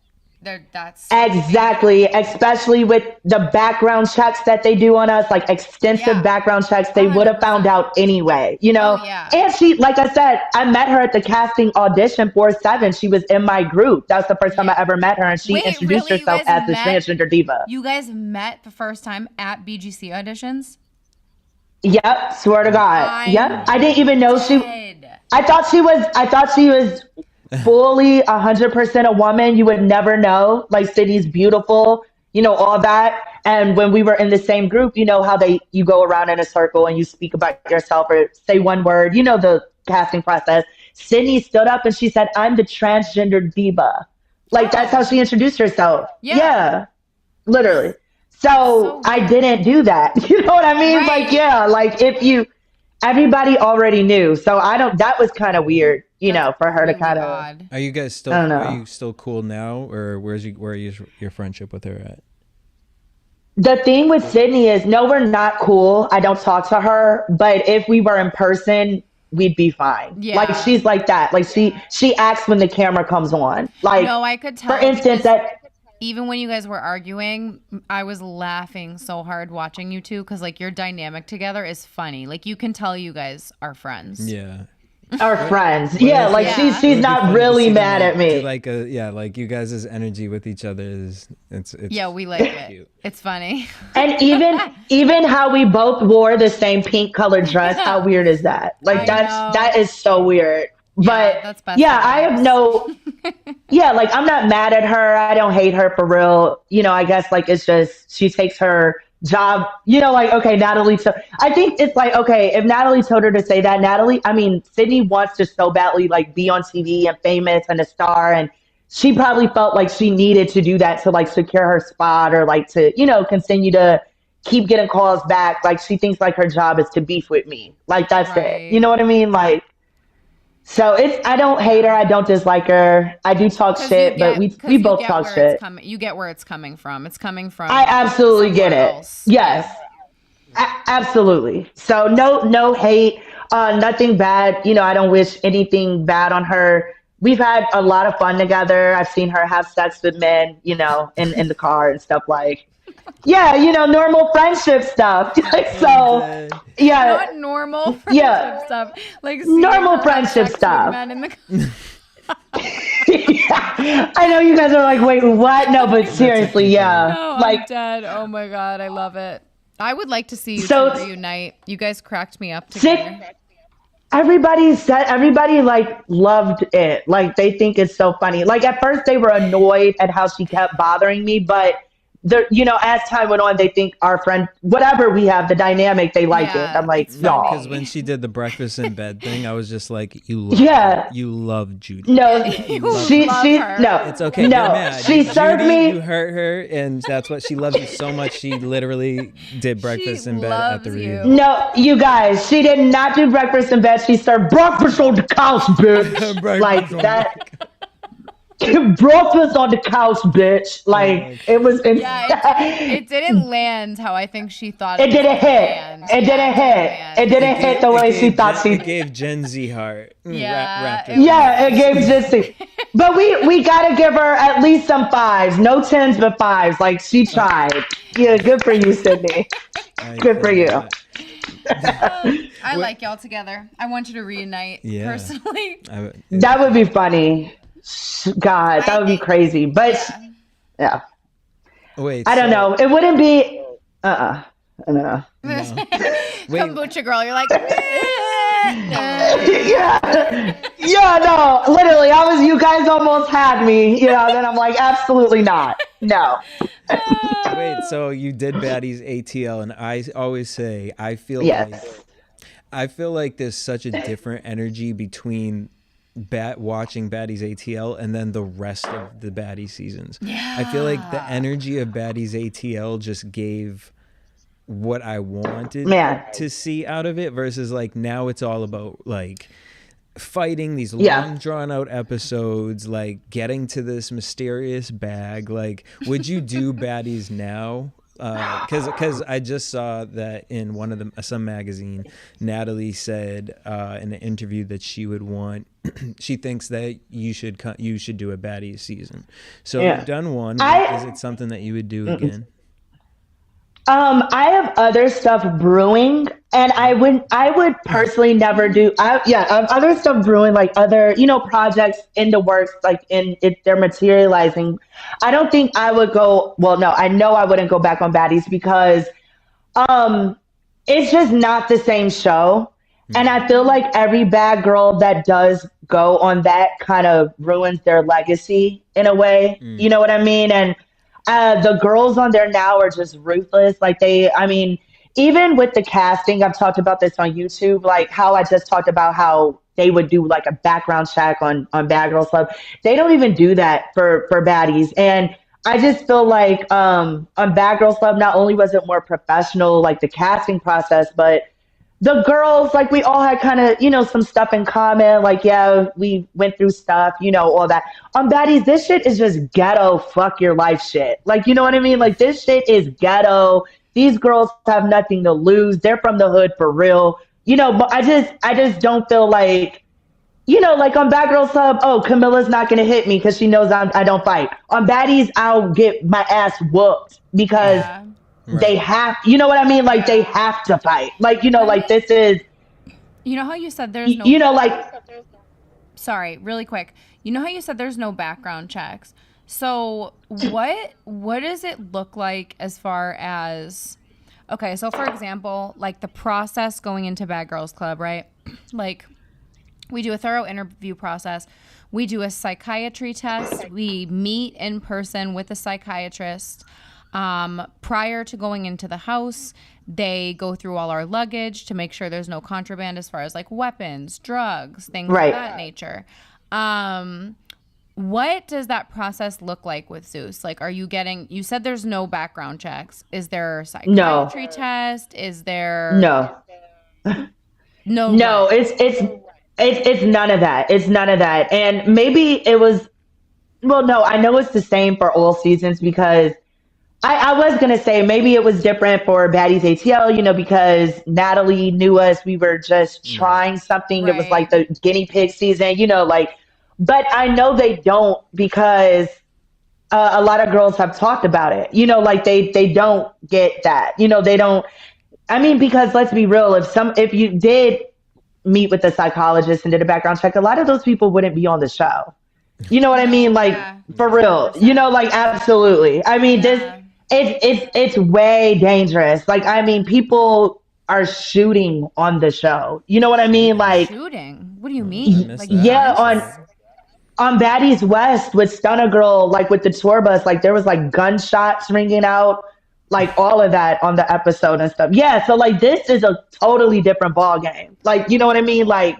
That's exactly, especially with the background checks that they do on us, like extensive background checks, they would have found out anyway, you know. And she, like I said, I met her at the casting audition for 7. She was in my group. That was the first time I ever met her, and she introduced herself as the transgender diva. You guys met the first time at BGC auditions? Yep, swear to God. I didn't even know I thought she was fully 100% a woman. You would never know. Like Sydney's beautiful, you know, all that. And when we were in the same group, you know how you go around in a circle and you speak about yourself or say one word, you know, the casting process. Sydney stood up and she said, I'm the transgender diva. Like that's how she introduced herself. Yeah, literally. So I didn't do that. You know what I mean? Like, like everybody already knew. So that was kind of weird, you know, for her to kind of. Are you guys still, are you still cool now, or where is your friendship with her at? The thing with Sydney is, no, we're not cool. I don't talk to her, but if we were in person, we'd be fine. Yeah. Like she's like that. Like she acts when the camera comes on. Like, no, I could tell. For instance, that. Even when you guys were arguing, I was laughing so hard watching you two because, like, your dynamic together is funny. Like, you can tell you guys are friends. Yeah. Our friends. Like, she's not really mad at me. Like, like you guys' energy with each other is, it's yeah, we like it. Cute. It's funny. And even how we both wore the same pink colored dress, how weird is that? Like, that is so weird. But I have like I'm not mad at her. I don't hate her for real. You know, I guess like it's just she takes her job, you know, like, okay, Natalie. So I think it's like, okay, if Natalie told her to say that, Sydney wants to so badly like be on TV and famous and a star. And she probably felt like she needed to do that to like secure her spot or like to, you know, continue to keep getting calls back. Like she thinks like her job is to beef with me. Like that's it. You know what I mean? Like, so I don't hate her. I don't dislike her. I do talk shit, but we both talk shit. You get where it's coming from. It's coming from. I absolutely get it. Else. Yes, absolutely. So no hate, nothing bad. You know, I don't wish anything bad on her. We've had a lot of fun together. I've seen her have sex with men, you know, in the car and stuff like. Yeah, you know, normal friendship stuff. So, yeah. Not normal friendship stuff. Like normal friendship stuff. I know you guys are like, wait, what? No, but seriously, yeah. No, Like, I'm dead. Oh my God, I love it. I would like to see you So- two reunite. You guys cracked me up Sick. together. Everybody like loved it. Like they think it's so funny. Like at first they were annoyed at how she kept bothering me, but as time went on, they think our friend, whatever we have, the dynamic, they like Yeah, it. I'm like, it's no. Because when she did the breakfast in bed thing, I was just like, you love Yeah. you love Judi. No, she love her. no. It's okay. No, You're mad. she Judy, served me. You hurt her, and that's what she loves you so much. She literally did breakfast in bed at the loves you. reunion. No, you guys, she did not do breakfast in bed. She served breakfast on the couch, bitch. Breakfast Like on that. Breakfast on the couch, bitch. Like it was. Yeah, it didn't land how I think she thought It didn't was gonna hit. land. It didn't hit. It didn't hit the way she thought she. It gave Gen Z heart. Yeah, Wrapped it it. was- Yeah, it gave Jissy. But we gotta give her at least some fives. No tens, but fives. Like she tried. Yeah, good for you, Sydney. Good for you. I like y'all together. I want you to reunite Yeah. personally. That would be funny. God, that would be crazy. But yeah, Wait. I don't know. It wouldn't be. I don't know. Wait. Kombucha girl, you're like, Yeah, no, literally, you guys almost had me, then I'm like, absolutely not. No. Wait, so you did Baddies ATL, and I always say I feel Yes. like there's such a different energy between watching Baddies ATL and then the rest of the Baddies seasons. Yeah. I feel like the energy of Baddies ATL just gave what I wanted to see out of it versus like now it's all about like fighting these long drawn out episodes, like getting to this mysterious bag. Like, would you do Baddies now? Because I just saw that in one of some magazine, Natalie said in an interview that she would want, she thinks that you should do a Baddies season. So you've done one. Is it something that you would do again? I have other stuff brewing, and I would personally never do. Other stuff brewing, like other projects in the works, like if they're materializing. I don't think I would go. Well, no, I know I wouldn't go back on Baddies because, it's just not the same show, and I feel like every bad girl that does go on that kind of ruins their legacy in a way. You know what I mean? And the girls on there now are just ruthless. Like even with the casting, I've talked about this on YouTube, like how I just talked about how they would do like a background check on Bad Girls Club. They don't even do that for Baddies. And I just feel like on Bad Girls Club, not only was it more professional, like the casting process, but the girls, like we all had kind of, some stuff in common. Like, yeah, we went through stuff, all that. On Baddies, this shit is just ghetto, fuck your life shit. Like, you know what I mean? Like, this shit is ghetto. These girls have nothing to lose. They're from the hood for real. But I just don't feel like, like on Bad Girls Club, oh, Camilla's not going to hit me because she knows I don't fight. On Baddies, I'll get my ass whooped because they have, you know what I mean? Like, they have to fight. Like, like this is. You know how you said there's no. Sorry, really quick. You know how you said there's no background checks? So what does it look like as far as, okay, so for example, like the process going into Bad Girls Club, right? Like we do a thorough interview process. We do a psychiatry test. We meet in person with a psychiatrist. Prior to going into the house, they go through all our luggage to make sure there's no contraband as far as like weapons, drugs, things of that nature. What does that process look like with Zeus? Like, you said there's no background checks. Is there a psychiatry test? Is there? No, it's none of that. It's none of that. And maybe it was, well, no, I know it's the same for all seasons because I was going to say maybe it was different for Baddies ATL, because Natalie knew us. We were just trying something. It was like the guinea pig season, but I know they don't because a lot of girls have talked about it, like they don't get that, they don't. I mean, because let's be real, if you did meet with a psychologist and did a background check, a lot of those people wouldn't be on the show. You know what I mean? Like Yeah. for real. You know, like absolutely. I mean, this Yeah. it's way dangerous. Like I mean, people are shooting on the show. You know what I mean? Like Shooting. What do you I mean? missed Like that. yeah, guns? on Baddies West with Stunner Girl, like with the tour bus, like there was like gunshots ringing out, like all of that on the episode and stuff. Yeah, so like this is a totally different ball game. Like you know what I mean? Like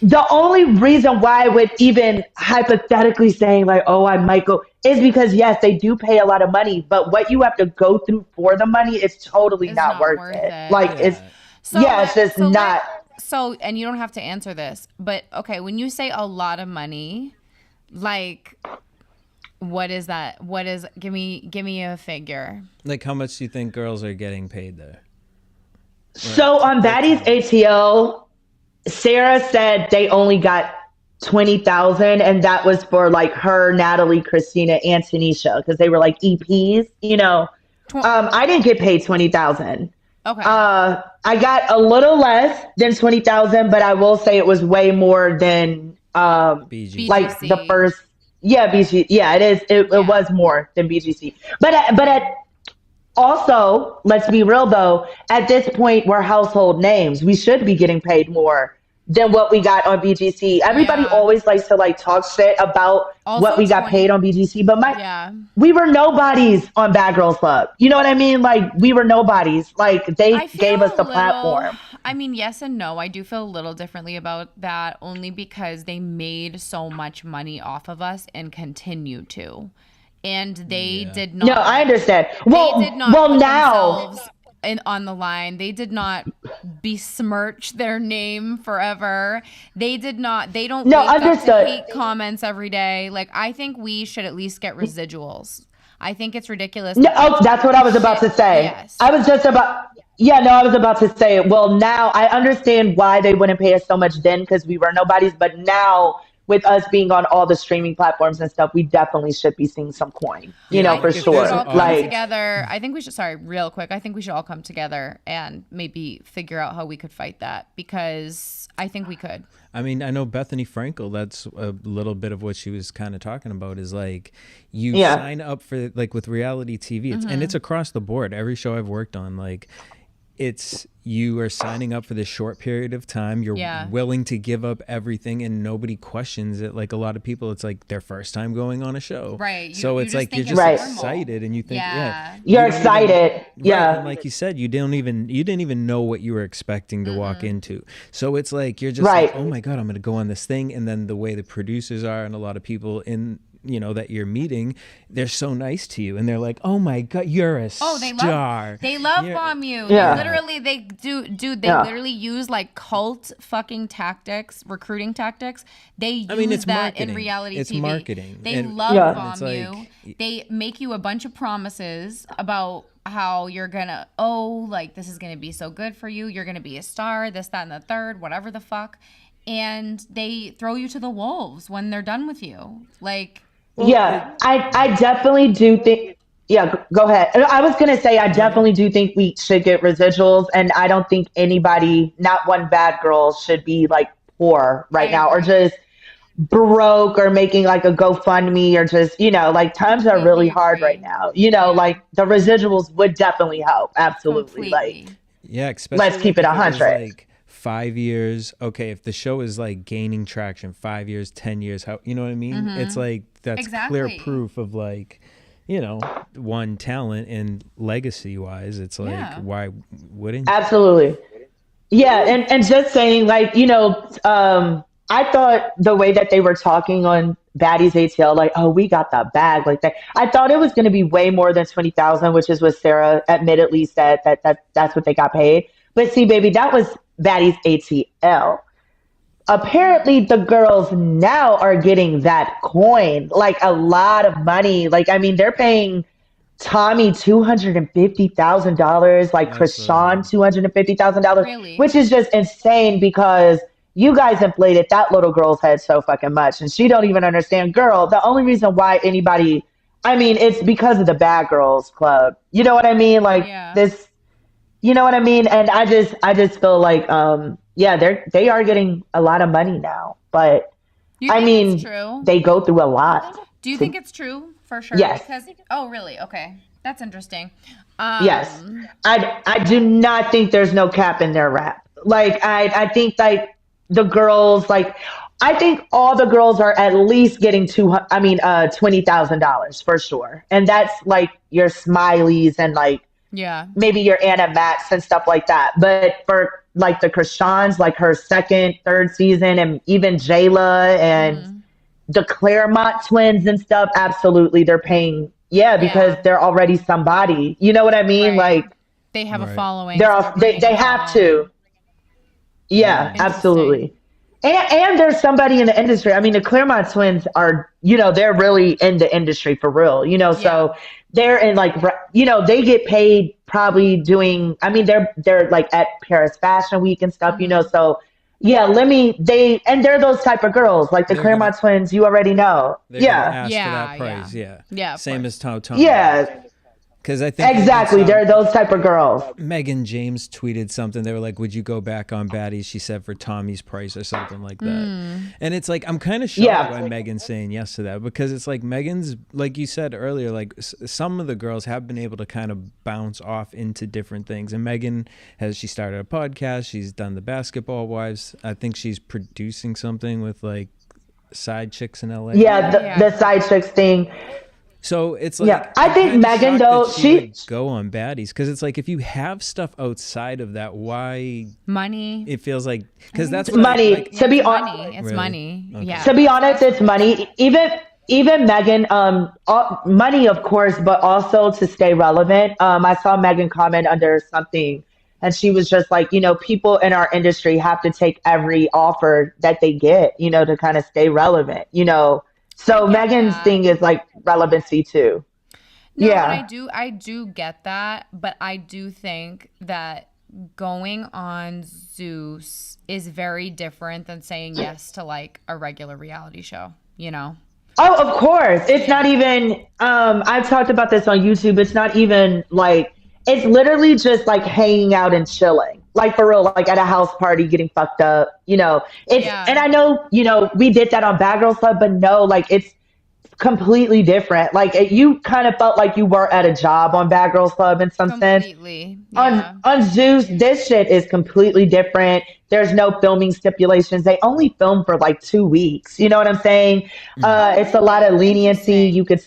the only reason why I would even hypothetically saying like, oh, I might go is because yes, they do pay a lot of money, but what you have to go through for the money is totally It's not not worth worth it. it. Like it's Yeah. So yeah, it's just not. So, and you don't have to answer this, but okay, when you say a lot of money, like, what is that? What is? Give me a figure. Like, how much do you think girls are getting paid there? So on Baddies ATL, Sarah said they only got 20,000, and that was for like her, Natalie, Christina, and Tanisha because they were like EPs. You know, I didn't get paid 20,000. Okay. I got a little less than 20,000, but I will say it was way more than BG. like the BGC. first. Yeah, BG. Yeah, it is. It was more than BGC, but at also, let's be real though, at this point, we're household names. We should be getting paid more than what we got on BGC. Everybody Yeah. always likes to like talk shit about Also, what we got 20 paid on BGC, but Yeah. we were nobodies on Bad Girls Club. You know what I mean? Like we were nobodies. Like they I feel gave us a the little- platform. I mean, yes and no. I do feel a little differently about that only because they made so much money off of us and continue to. And they did not. No, I understand. Well, They did not well put now. themselves on the line. They did not besmirch their name forever. They did not. They don't No, wake up to understood. hate comments every day. Like, I think we should at least get residuals. I think it's ridiculous. No, oh, that's what I was about to say. Yes. I was just about. Yeah, no, I was about to say. Well, now I understand why they wouldn't pay us so much then because we were nobodies. But now, with us being on all the streaming platforms and stuff, we definitely should be seeing some coin. You know, I for think we sure. should all come Like, together. I think we should. Sorry, real quick. I think we should all come together and maybe figure out how we could fight that because I think we could. I mean, I know Bethany Frankel, that's a little bit of what she was kind of talking about is like you sign up for like with reality TV and it's across the board. Every show I've worked on, like it's you are signing up for this short period of time. You're willing to give up everything and nobody questions it. Like a lot of people, it's like their first time going on a show. Right. So You it's just like think you're just it's normal. excited and you think, Yeah. you're You don't excited. Right, Yeah. and like you said, you didn't even know what you were expecting to walk into. So it's like you're just like, oh my God, I'm gonna go on this thing. And then the way the producers are and a lot of people in that you're meeting, they're so nice to you and they're like, oh my God, you're a star. They love bomb you. Yeah. They literally literally use like cult fucking tactics, recruiting tactics. They use it's that marketing. in reality It's TV. marketing. They And- love Yeah. bomb It's like- you. They make you a bunch of promises about how you're gonna this is gonna be so good for you. You're gonna be a star, this, that, and the third, whatever the fuck. And they throw you to the wolves when they're done with you. Like I definitely do think. Yeah, go ahead. I was gonna say I definitely do think we should get residuals, and I don't think anybody, not one bad girl, should be like poor right now or just broke or making like a GoFundMe or just like times are really hard right now. Like the residuals would definitely help. Absolutely. Like yeah, especially let's keep it if was 100. like 5 years. Okay, if the show is like gaining traction, 5 years, 10 years, how you know what I mean? It's like that's clear proof of like one talent and legacy wise. It's like why wouldn't you? Absolutely. Yeah, and just saying like I thought the way that they were talking on Baddies ATL, like, oh, we got the bag, like that. I thought it was going to be way more than 20,000, which is what Sarah admittedly said that's what they got paid. But see, baby, that was Baddies ATL. Apparently, the girls now are getting that coin, like a lot of money. Like, I mean, they're paying Tommy $250,000, like Krishan $250,000, Really? which is just insane because you guys inflated that little girl's head so fucking much, and she don't even understand. Girl, the only reason why anybody, I mean, it's because of the Bad Girls Club. You know what I mean? Like this, you know what I mean? And I just feel like, they are getting a lot of money now, but Do you I think mean, it's true? they go through a lot. Do you think it's true for sure? Yes. Because really? Okay, that's interesting. Yes. I do not think there's no cap in their rap. Like I think like the girls like I think all the girls are at least getting $20,000 for sure. And that's like your Smileys and like Yeah. maybe your Anna Max and stuff like that. But for like the Krishans, like her second, third season, and even Jayla and the Claremont twins and stuff, absolutely, they're paying. Yeah, because they're already somebody. You know what I mean? Right. Like They have a following. they're so all, bringing they a have following. to. Yeah, Interesting. absolutely. And there's somebody in the industry. I mean, the Claremont twins are, they're really in the industry for real, so they're in like, they get paid probably doing, I mean, they're like at Paris Fashion Week and stuff, so yeah, they're those type of girls, like the Claremont twins, you already know. They're gonna ask Yeah, for that price. Yeah, Same as Tom. Yeah. Because I think Exactly, they're those type of girls. Megan James tweeted something. They were like, "Would you go back on Baddies?" She said for Tommy's price or something like that. And it's like I'm kind of shocked by Megan saying yes to that because it's like Megan's, like you said earlier, like some of the girls have been able to kind of bounce off into different things. And Megan she started a podcast. She's done the Basketball Wives. I think she's producing something with like Side Chicks in LA. Yeah, the Side Chicks thing. So it's like, I think Megan though she would go on Baddies because it's like if you have stuff outside of that, why money? It feels like because that's what money. To be honest, it's Really? money. Okay. Yeah. To be honest, it's money. Even Megan, money of course, but also to stay relevant. I saw Megan comment under something, and she was just like, people in our industry have to take every offer that they get, to kind of stay relevant, So Megan's thing is like relevancy too. No, yeah, and I do get that, but I do think that going on Zeus is very different than saying yes to like a regular reality show, Oh, of course. It's not even, I've talked about this on YouTube. It's not even like, it's literally just like hanging out and chilling. Like for real, like at a house party, getting fucked up, and I know, we did that on Bad Girls Club, but no, like it's completely different. Like you kind of felt like you were at a job on Bad Girls Club in some sense. Completely. Yeah. On Zeus, this shit is completely different. There's no filming stipulations. They only film for like 2 weeks. You know what I'm saying? It's a lot of leniency. You could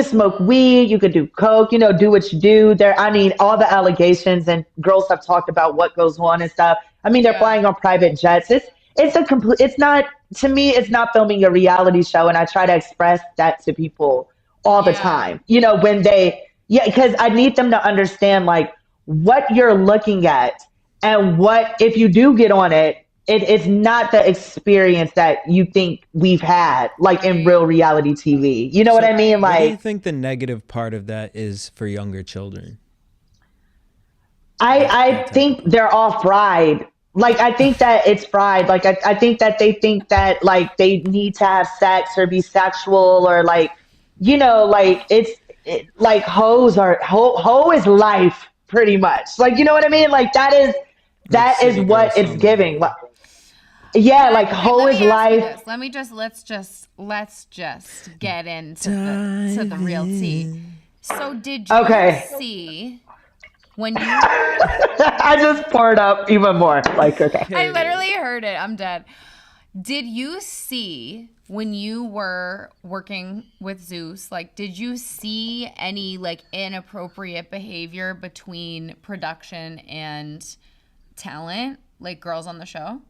smoke weed, you could do coke, do what you do. All the allegations and girls have talked about what goes on and stuff. I mean, they're flying on private jets. It's not, to me, it's not filming a reality show. And I try to express that to people all the time, because I need them to understand like what you're looking at and what, if you do get on it's not the experience that you think we've had, like in real reality TV. You know what I mean? Like, what do you think the negative part of that is for younger children? I think they're all fried. Like, I think that it's fried. Like, I think that they think that like they need to have sex or be sexual or like, like like hoe is life pretty much. Like, you know what I mean? Like that is what it's giving. Yeah, like hoe is life. Let's just get into the real tea. So did you see when you I just poured up even more. Like, okay. I literally heard it. I'm dead. Did you see when you were working with Zeus, like did you see any like inappropriate behavior between production and talent, like girls on the show?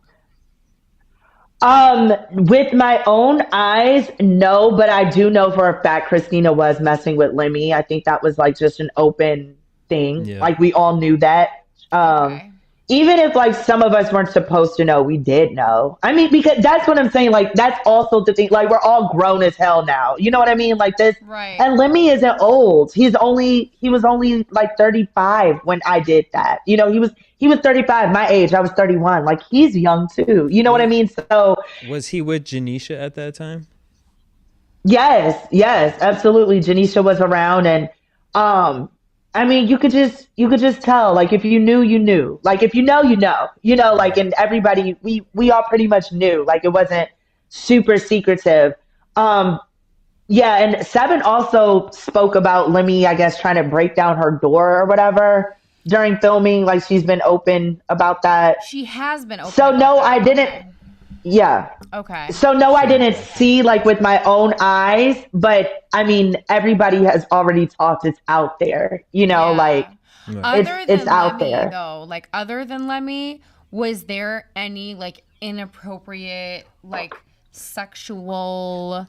With my own eyes, no, but I do know for a fact Christina was messing with Lemmy. I think that was like just an open thing. Yeah. Like we all knew that. Okay. Even if like some of us weren't supposed to know, we did know. I mean, because that's what I'm saying. Like that's also the thing. Like we're all grown as hell now. You know what I mean? Like this. Right. And Lemmy isn't old. He was only like 35 when I did that. He was 35, my age. I was 31. Like he's young too. You know what I mean? So was he with Janisha at that time? Yes, absolutely. Janisha was around, and I mean, you could just tell. Like if you knew, you knew. Like if you know, you know. Like and everybody, we all pretty much knew. Like it wasn't super secretive. Yeah, and Seven also spoke about Lemmy, I guess, trying to break down her door or whatever during filming. Like she's been open about that. She has been open. So about no, that. I didn't. Yeah. Okay. So no, I didn't see like with my own eyes, but I mean, everybody has already talked. It's out there, you know, Yeah. like Other it's than out Lemmy, there. though, like other than Lemmy, was there any like inappropriate, like sexual?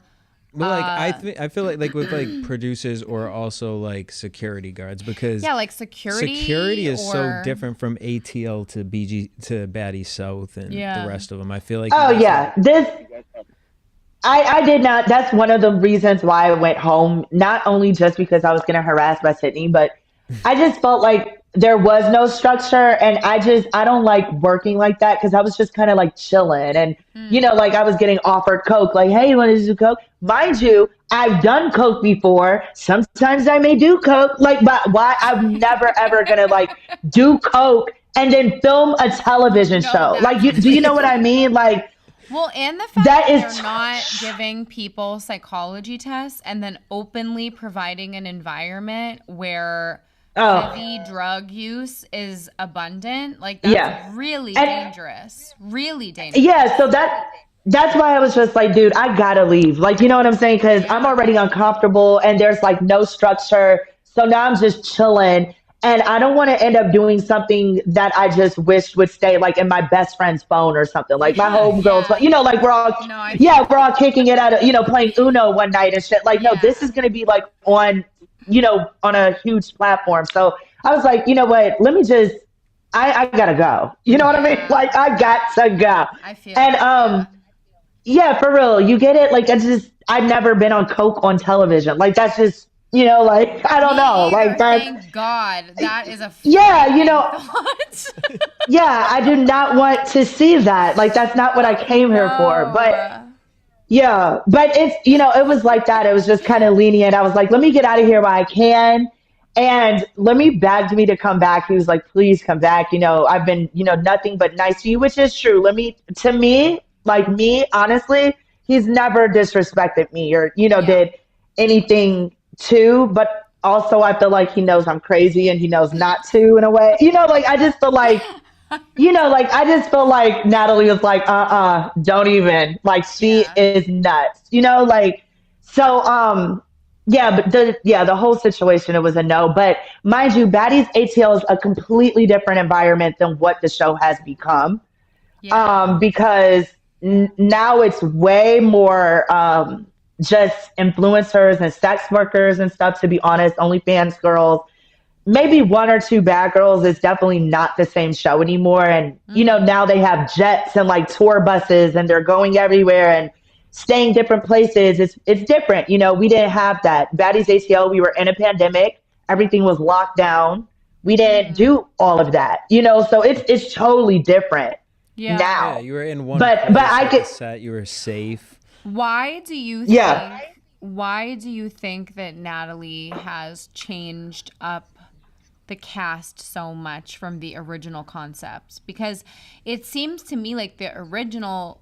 Well, like I feel like with like producers or also like security guards, because Yeah, like security is so or- different from ATL to BG to Baddies South and Yeah. the rest of them. I feel like Oh yeah, this I did not. That's one of the reasons why I went home. Not only just because I was getting harassed by Sydney, but I just felt like there was no structure, and I don't like working like that because I was just kind of like chilling, and you know, like I was getting offered coke, like, hey, you want to do coke? Mind you, I've done coke before. Sometimes I may do coke, like, but why? I'm never ever gonna like do coke and then film a television show. Like, do you know what I mean? Like. Well, and the fact That that is they're not giving people psychology tests and then openly providing an environment where heavy drug use is abundant, like that's really dangerous. Really dangerous. Yeah, so that's why I was just like, dude, I gotta leave. Like, you know what I'm saying? Because I'm already uncomfortable and there's like no structure. So now I'm just chilling. And I don't want to end up doing something that I just wished would stay like in my best friend's phone or something. Like my homegirl's phone. You know, like we're all kicking it out of, you know, playing Uno one night and shit. Like, no, this is gonna be like on, you know, on a huge platform. So I was like, you know what, let me just I gotta go. You know what I mean? Like I got to go. I feel and yeah, for real. You get it? Like I've never been on coke on television. Like that's just, you know, like I don't know. Like that's thank God. That is a yeah, you know, thought. yeah, I do not want to see that. Like that's not what I came here for. But yeah, but it's, you know, it was like that. It was just kind of lenient. I was like, let me get out of here while I can. And Lemmy begged me to come back. He was like, please come back. You know, I've been, you know, nothing but nice to you, which is true. To me, like me, honestly, he's never disrespected me or, you know, did anything to, but also I feel like he knows I'm crazy and he knows not to in a way. You know, like I just feel like, you know, like I just feel like Natalie was like, don't even. Like she is nuts. You know, like so yeah, but the whole situation, it was a no. But mind you, Baddies ATL is a completely different environment than what the show has become. Because now it's way more just influencers and sex workers and stuff, to be honest, OnlyFans girls, maybe one or two bad girls. Is definitely not the same show anymore. And, you know, now they have jets and like tour buses and they're going everywhere and staying different places. It's different. You know, we didn't have that. Baddies ATL, we were in a pandemic. Everything was locked down. We didn't do all of that, you know, so it's totally different now. Yeah, you were in one but place I at could the set, you were safe. Why do you think that Natalie has changed up the cast so much from the original concepts? Because it seems to me like the original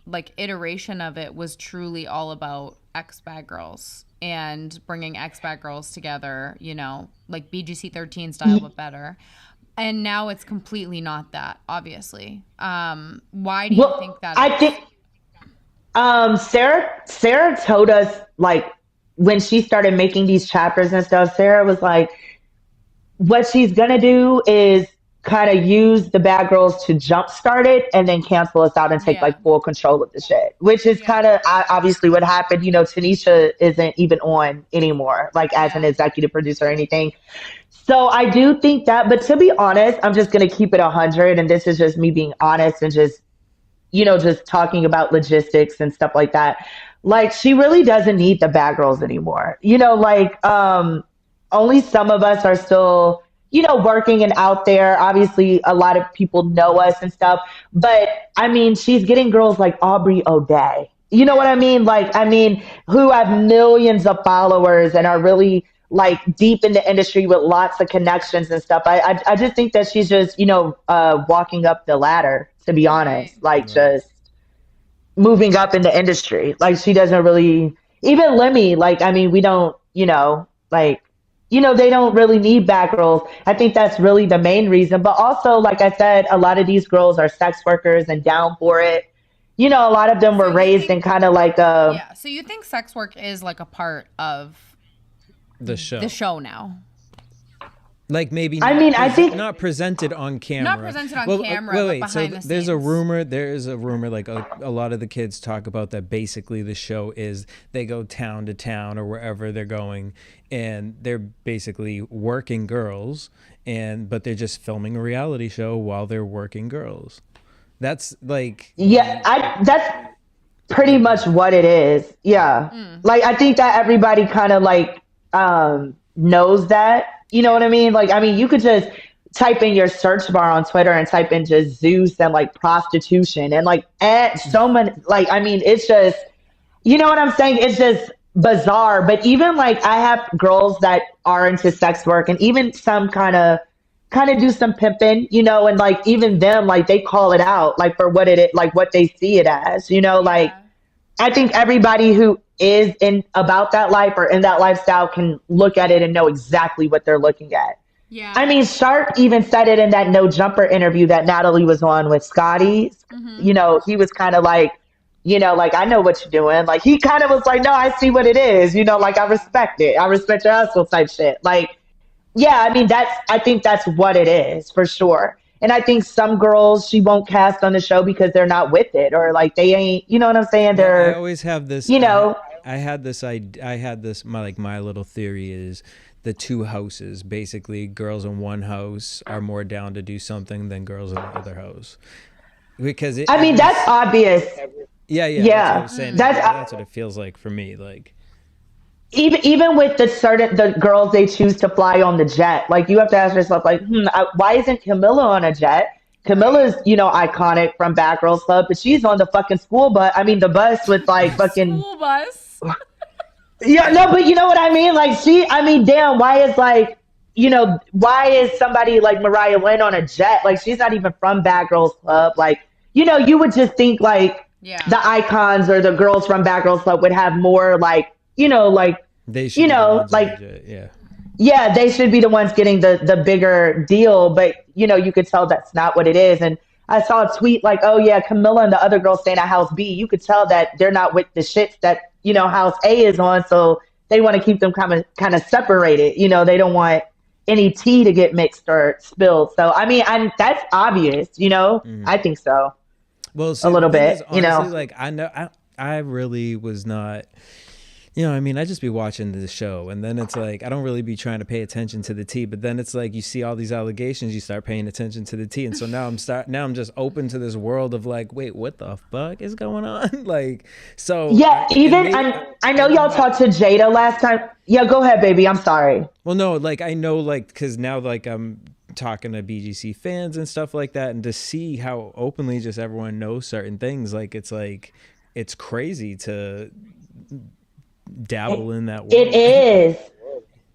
like iteration of it was truly all about ex-bad girls and bringing ex-bad girls together, you know, like BGC 13 style but better. And now it's completely not that, obviously. Why do you think that I think Sarah told us, like, when she started making these chapters and stuff, Sarah was like, what she's gonna do is kind of use the bad girls to jumpstart it and then cancel us out and take like full control of the shit, which is kind of obviously what happened. You know, Tanisha isn't even on anymore, like as an executive producer or anything. So I do think that, but to be honest, I'm just going to keep it 100. And this is just me being honest and just, you know, just talking about logistics and stuff like that. Like, she really doesn't need the bad girls anymore. You know, like, only some of us are still, you know, working and out there. Obviously, a lot of people know us and stuff. But I mean, she's getting girls like Aubrey O'Day. You know what I mean? Like, I mean, who have millions of followers and are really like deep in the industry with lots of connections and stuff. I just think that she's just, you know, walking up the ladder, to be honest. Like, just, moving up in the industry. Like she doesn't really, even Lemmy, like, I mean, we don't, like, they don't really need back roles. I think that's really the main reason. But also, like I said, a lot of these girls are sex workers and down for it. A lot of them were raised in kind of like a. Yeah. So you think sex work is like a part of the show. The show now. Like maybe I think not presented on camera. Not presented on camera, but behind the scenes. There is a rumor like a lot of the kids talk about that basically the show is they go town to town or wherever they're going and they're basically working girls but they're just filming a reality show while they're working girls. That's like that's pretty much what it is. Yeah. Like I think that everybody kind of like knows that. You know what I mean? Like, I mean, you could just type in your search bar on Twitter and type in just Zeus and like prostitution and like add so many, like, I mean, it's just, you know what I'm saying? It's just bizarre. But even like I have girls that are into sex work and even some kind of do some pimping, and like even them, like they call it out like for what it is, like what they see it as, like I think everybody who is in about that life or in that lifestyle can look at it and know exactly what they're looking at. Yeah. I mean, Sharp even said it in that No Jumper interview that Natalie was on with Scotty. He was kind of like, like, I know what you're doing. Like, he kind of was like, no, I see what it is. Like, I respect it. I respect your hustle type shit. Like, yeah, I mean, I think that's what it is for sure. And I think some girls she won't cast on the show because they're not with it or like they ain't, you know what I'm saying? I always have this, I had this, my little theory is the two houses, basically girls in one house are more down to do something than girls in the other house. Because that's obvious. Yeah. That's what I was saying. That's what it feels like for me. Like, even with the girls they choose to fly on the jet, like you have to ask yourself, like, why isn't Camilla on a jet? Camilla's, iconic from Bad Girls Club, but she's on the fucking school bus. I mean, the bus with like fucking school bus. Yeah, no, but you know what I mean? Like damn, why is somebody like Mariah Lynn on a jet? Like she's not even from Bad Girls Club. Like, you would just think like the icons or the girls from Bad Girls Club would have more like, like they should, like, yeah, they should be the ones getting the bigger deal. But you could tell that's not what it is. And I saw a tweet like, oh yeah, Camilla and the other girls staying at House B. You could tell that they're not with the shits that House A is on. So they want to keep them kind of separated. They don't want any tea to get mixed or spilled. So I mean, that's obvious. I think so. Well, a little bit. Honestly, like I really was not. I just be watching the show and then it's like, I don't really be trying to pay attention to the tea, but then it's like, you see all these allegations, you start paying attention to the tea. And so now I'm just open to this world of like, wait, what the fuck is going on? Like, so. Yeah. I know y'all talked to Jada last time. Yeah, go ahead, baby. I'm sorry. Well, no, like, I know, like, cause now like I'm talking to BGC fans and stuff like that. And to see how openly just everyone knows certain things, it's crazy to dabble in that world. It is.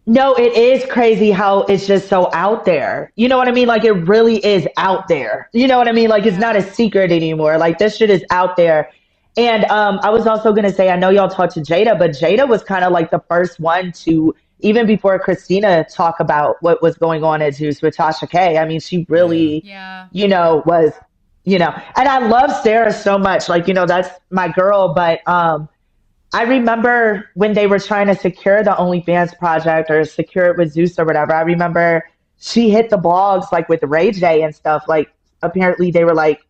No, it is crazy how it's just so out there. You know what I mean? Like it really is out there. You know what I mean? Like it's not a secret anymore. Like this shit is out there. And I was also gonna say, I know y'all talked to Jada, but Jada was kind of like the first one to, even before Christina, talk about what was going on at Zeus with Tasha K. I mean, she really, was, and I love Sarah so much. Like, that's my girl. But I remember when they were trying to secure the OnlyFans project or secure it with Zeus or whatever, I remember she hit the blogs like with Ray J and stuff. Like apparently they were like,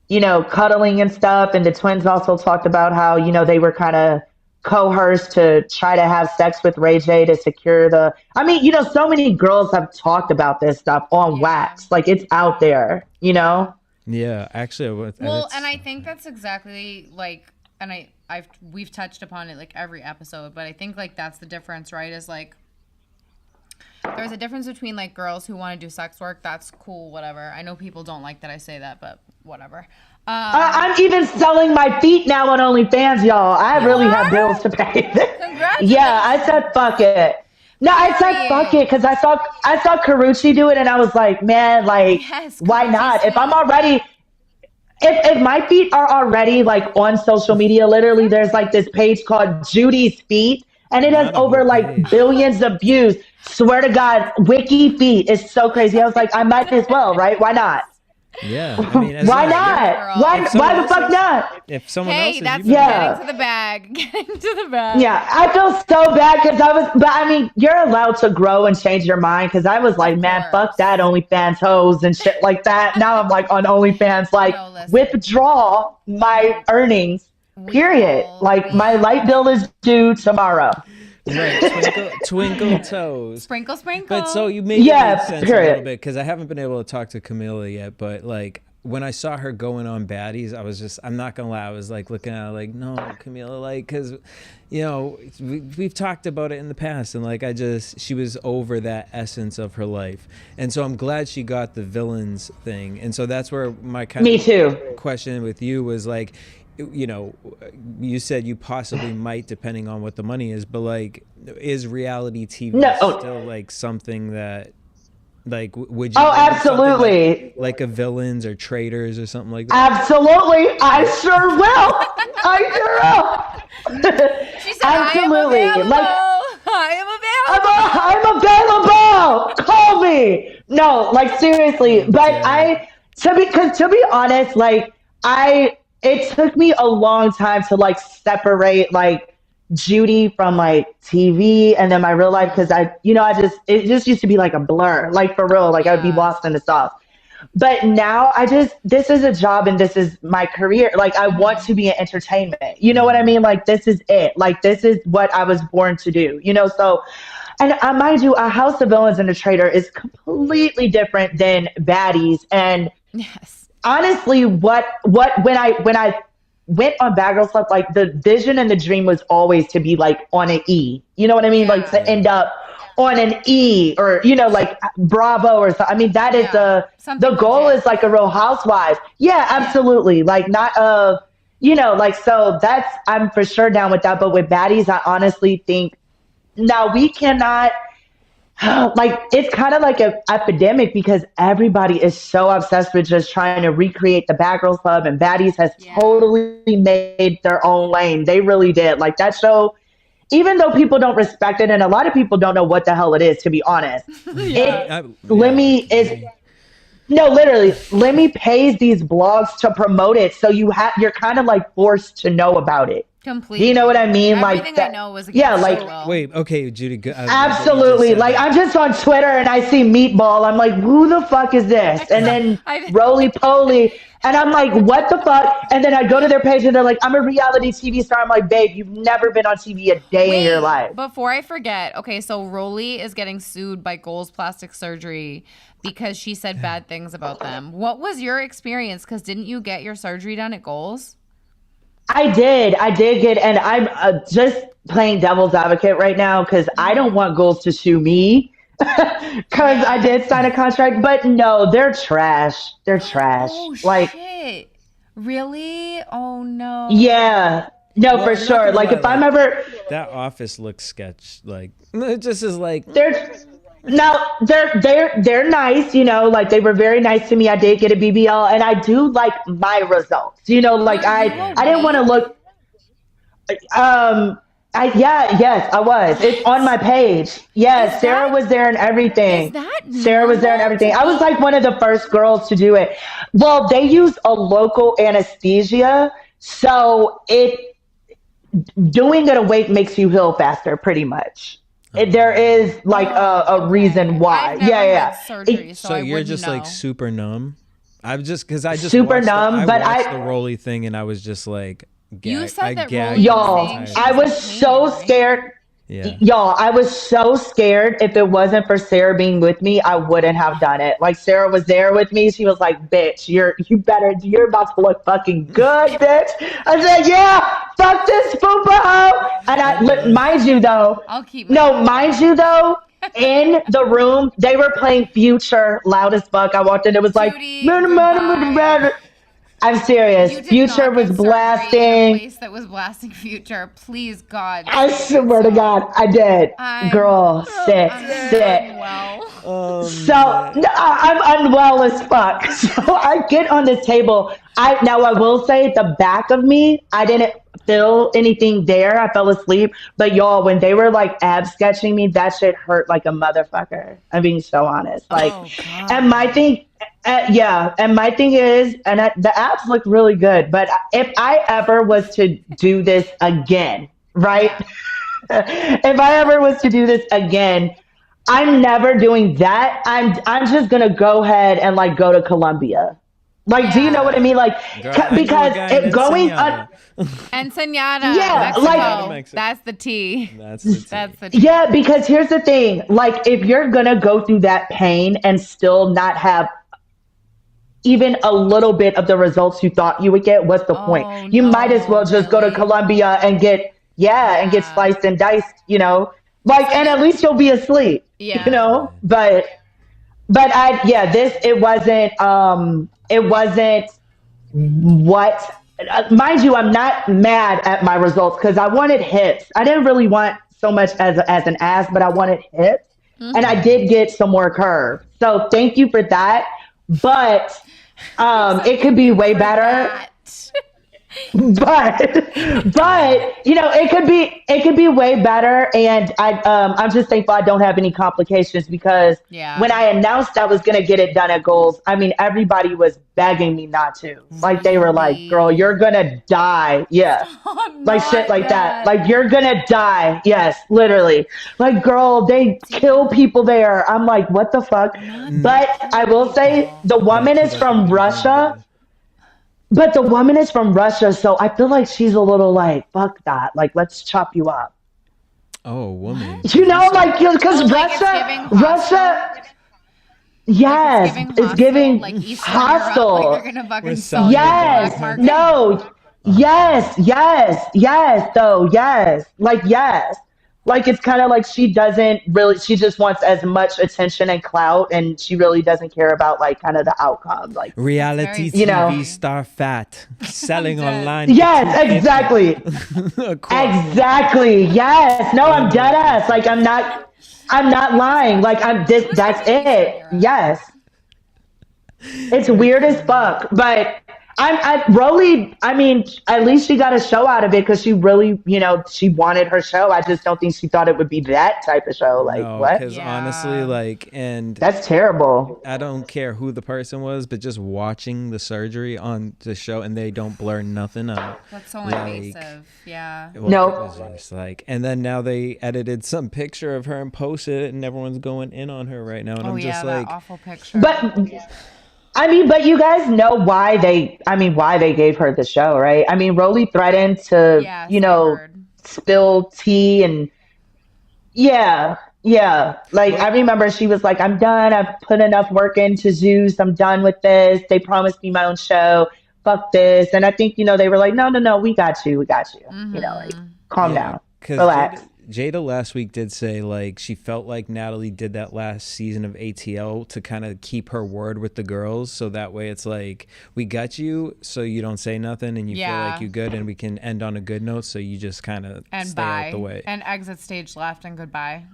cuddling and stuff. And the twins also talked about how, they were kind of coerced to try to have sex with Ray J to secure so many girls have talked about this stuff on wax. Like it's out there, Yeah, actually. And I think that's exactly like, and we've touched upon it like every episode, but I think like that's the difference, right? Is like there's a difference between like girls who want to do sex work. That's cool, whatever. I know people don't like that I say that, but whatever. I'm even selling my feet now on OnlyFans, y'all. I really have bills to pay. Congratulations. Yeah, I said fuck it. No, I said fuck it because I saw Karrueche do it and I was like, man, like, why not? If I'm already if my feet are already like on social media, literally there's like this page called Judy's Feet, and it has Not a over whole like page. billions of views. Swear to God, Wiki Feet is so crazy. I was like, I might as well, right? Why not? Yeah, I mean, as Why long- not? girl. Why? If someone Why the else fuck is- not? If someone else Hey, is that's using Yeah. getting to the bag. Getting to the bag. Yeah, I feel so bad because but I mean, you're allowed to grow and change your mind because I was like, man, course. fuck that OnlyFans hoes and shit like that. Now I'm like on OnlyFans, like, No, listen. withdraw my earnings, period. Like, my light bill is due tomorrow. right, twinkle toes. Sprinkle, sprinkle. But so you made Yeah, it make sense a period. little bit because I haven't been able to talk to Camilla yet. But like when I saw her going on Baddies, I'm not gonna lie, I was like looking at her like, no, Camilla, like, because you know we've talked about it in the past, and like she was over that essence of her life, and so I'm glad she got the villains thing, and so that's where my kind Me of too. question with you was like, you know, you said you possibly might depending on what the money is, but like, is reality TV No. still like something that like would you Oh, do something absolutely. like a villains or traders or something like that? Absolutely. I sure will. I sure will. She said, Absolutely. I am available. Like, I am available. I'm available. Call me. No, like seriously. But to be honest, like it took me a long time to like separate like Judi from like TV and then my real life because it just used to be like a blur, like for real, like I would be lost in the sauce. But now this is a job and this is my career. Like I want to be in entertainment. You know what I mean? Like this is it. Like this is what I was born to do. You know, so and mind you, a House of Villains and a Traitor is completely different than Baddies. And Yes. honestly, when I went on Bad Girls Club, like the vision and the dream was always to be like on an E. You know what I mean? Like to end up on an E or like Bravo or something. I mean, that is the goal legit. is like a Real Housewives. Yeah, absolutely. Like not like so I'm for sure down with that. But with Baddies, I honestly think now we cannot. Like it's kind of like an epidemic because everybody is so obsessed with just trying to recreate the Bad Girls Club, and Baddies has totally made their own lane. They really did. Like that show, even though people don't respect it, and a lot of people don't know what the hell it is, to be honest. Lemmy pays these blogs to promote it, so you're kind of like forced to know about it. Completely. You know what I mean? Everything like that, I know was Wait, okay, Judi. Absolutely. Like I'm just on Twitter and I see Meatball. I'm like, who the fuck is this? And then Roly Poly. And I'm like, what the fuck? And then I go to their page and they're like, I'm a reality TV star. I'm like, babe, you've never been on TV a day in your life. Before I forget, okay, so Roly is getting sued by Goals Plastic Surgery because she said bad things about them. What was your experience? Because didn't you get your surgery done at Goals? I did get, and I'm just playing devil's advocate right now because I don't want Goals to sue me because I did sign a contract. But no, they're trash. They're trash. Oh, like, shit. Really? Oh, no. Yeah. No, Well, for I'm not sure. gonna Like, lie, if I'm ever... that office looks sketch. Like, it just is like... They're nice, like they were very nice to me. I did get a BBL and I do like my results, like I didn't want to look, yes, I was. It's on my page. Yes, Sarah was there and everything. Sarah was there and everything. I was like one of the first girls to do it. Well, they use a local anesthesia, so doing it awake makes you heal faster, pretty much. There is like a reason why. I've never had surgery, so you're just like super numb. I'm just because I just super watched numb, I but watched the Rolly thing and I was just like, you said that gagged. Y'all, I was so scared. Yeah. Y'all, I was so scared. If it wasn't for Sarah being with me, I wouldn't have done it. Like Sarah was there with me. She was like, "Bitch, you're about to look fucking good, bitch." I said, "Yeah, fuck this fupa hoe." And mind you though, in the room they were playing Future loud as fuck. I walked in, it was like, Judi, I'm serious. Future was blasting. A place that was blasting Future. Please, God. I swear to God, I did. Girl, sit. Well. So no, I'm unwell as fuck. So I get on the table. I will say the back of me, I didn't feel anything there. I fell asleep. But y'all, when they were like ab sketching me, that shit hurt like a motherfucker. I'm being so honest. Like, Oh God. and my thing, yeah, and my thing is, the abs look really good. But if I ever was to do this again, right? If I ever was to do this again, I'm never doing that. I'm just gonna go ahead and like go to Colombia. Like, do you know what I mean? Like, Girl, I know a because guy it in going Ensenada. Ensenada, Yeah, Mexico. like- That's the T. That's the tea. That's the T. yeah, because here's the thing. Like, if you're gonna go through that pain and still not have even a little bit of the results you thought you would get, what's the point? You might as well just go to really? Colombia and get and get sliced and diced, you know? Like, and at least you'll be asleep. Yeah. You know? But it wasn't what mind you, I'm not mad at my results because I wanted hips. I didn't really want so much as an ass, but I wanted hips. And I did get some more curve. So thank you for that. But it could be way better. But you know, it could be way better, and I'm just thankful I don't have any complications because when I announced I was gonna get it done at Goals, I mean everybody was begging me not to. Like they were like, "Girl, you're gonna die." Yeah, like shit like that. Like you're gonna die. Yes, literally. Like, girl, they kill people there. I'm like, what the fuck? But I will say the woman is from Russia. But the woman is from Russia, so I feel like she's a little like, fuck that. Like, let's chop you up. Oh, woman. You know, like, because like it's giving Russia, yes, it's giving like Eastern hostile. Europe, like they're gonna fucking sell Yes, you black market. no, yes, though, yes, like, yes. Like, it's kind of like she just wants as much attention and clout, and she really doesn't care about, like, kind of the outcome. Like, Reality You know. TV star fat. Selling online. yes, exactly. Exactly. Yes. No, I'm dead ass. Like, I'm not lying. Like, that's it. Yes. It's weird as fuck, but Rolly, I mean, at least she got a show out of it because she really, you know, she wanted her show. I just don't think she thought it would be that type of show. Like, No, what? because honestly, like, and That's terrible. I don't care who the person was, but just watching the surgery on the show and they don't blur nothing out. That's so Like, invasive. Yeah. Well, Nope. it was just like, and then now they edited some picture of her and posted it, and everyone's going in on her right now, and I'm just that like, awful picture. But I mean, but you guys know why they gave her the show, right? I mean, Rolly threatened to, Yes, you I know, heard. spill tea and yeah. Like, I remember she was like, I'm done. I've put enough work into Zeus. I'm done with this. They promised me my own show. Fuck this. And I think, you know, they were like, no, we got you. You know, like, calm down. Relax. Jada last week did say, like, she felt like Natalie did that last season of ATL to kind of keep her word with the girls, so that way it's like, we got you, so you don't say nothing, and you feel like you're good, and we can end on a good note, so you just kind of stay out the way. And exit stage left and goodbye.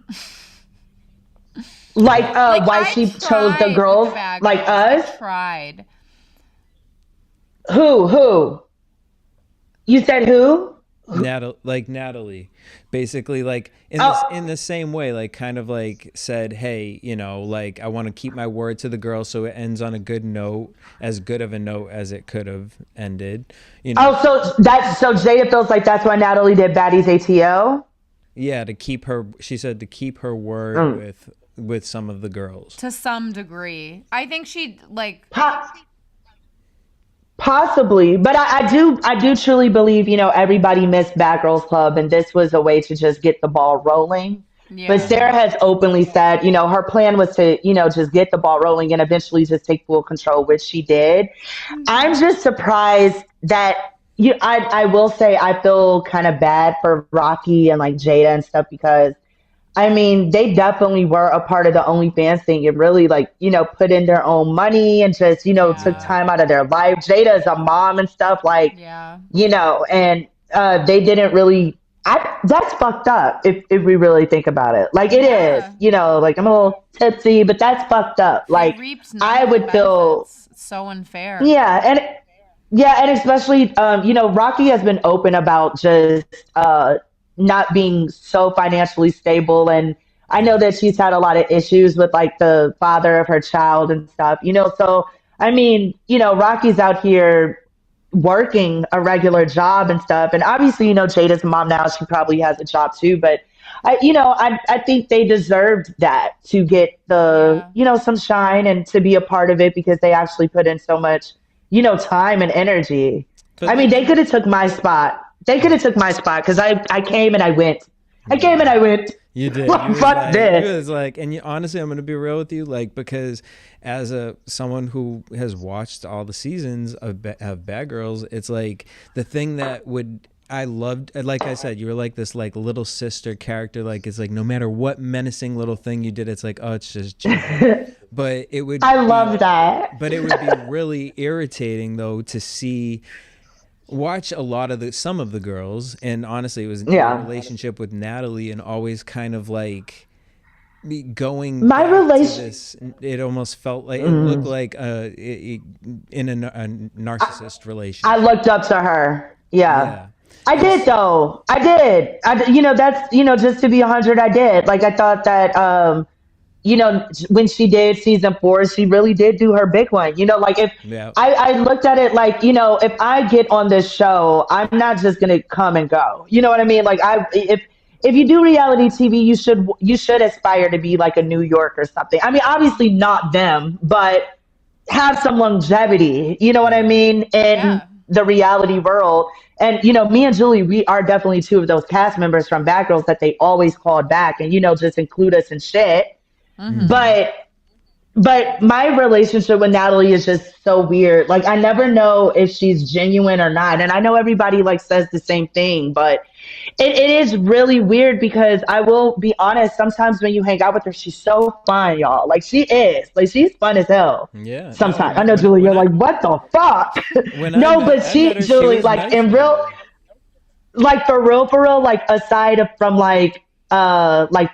Like, why I she chose tried the with girls the bad like girls. us? I tried. Who? You said who? Natalie, basically, like, in the same way, like, kind of like said, hey, you know, like, I want to keep my word to the girls, so it ends on a good note, as good of a note as it could have ended. You know? Oh, so Jada feels like that's why Natalie did Baddies ATL. Yeah, to keep her. She said to keep her word with some of the girls. To some degree. I think she, like... Possibly, but I do truly believe, you know, everybody missed Bad Girls Club, and this was a way to just get the ball rolling. Yeah. But Sarah has openly said, you know, her plan was to, you know, just get the ball rolling and eventually just take full control, which she did. I'm just surprised that I will say I feel kind of bad for Rocky and like Jada and stuff because I mean, they definitely were a part of the OnlyFans thing and really, like, you know, put in their own money and just, you know, took time out of their life. Jada is a mom and stuff, like, you know, and they didn't really That's fucked up if we really think about it. Like it is, Yeah. like I'm a little tipsy, but that's fucked up. He Like reaps I none of the would feel, benefits. It's so unfair. yeah, and especially, Rocky has been open about just not being so financially stable, and I know that she's had a lot of issues with like the father of her child and stuff. So I mean, Rocky's out here working a regular job and stuff. And obviously, Jada's mom now, she probably has a job too. But I think they deserved that to get the, Yeah. some shine and to be a part of it because they actually put in so much, time and energy. But I mean, they could have took my spot. They could have took my spot because I came and I went. I came and I went. You did. Fuck this. You was like, and honestly, I'm gonna be real with you, like, because as someone who has watched all the seasons of Bad Girls, it's like the thing that I loved, like I said, you were like this like little sister character. Like it's like no matter what menacing little thing you did, it's like, oh, it's just Judi. But it would. I love that. But it would be really irritating though to watch a lot of some of the girls, and honestly it was in a relationship with Natalie and always kind of like going My back to relation this, it almost felt like it looked like in a narcissist relationship. I looked up to her. Yeah. I did though. I did. That's, just to be 100, I did. Like I thought that when she did season 4, she really did do her big one. Like if I looked at it like, if I get on this show, I'm not just gonna come and go. You know what I mean? Like if you do reality TV, you should aspire to be like a New York or something. I mean, obviously not them, but have some longevity. You know what I mean? In the reality world. And me and Julie, we are definitely two of those cast members from Bad Girls that they always called back and just include us in shit. Mm-hmm. But my relationship with Natalie is just so weird. Like I never know if she's genuine or not. And I know everybody like says the same thing, but it is really weird because I will be honest, sometimes when you hang out with her, she's so fun, y'all. Like she is. Like she's fun as hell. Yeah. Sometimes. I know, Julie, you're like, what the fuck? But Julie, like nice in real, like for real, like aside from like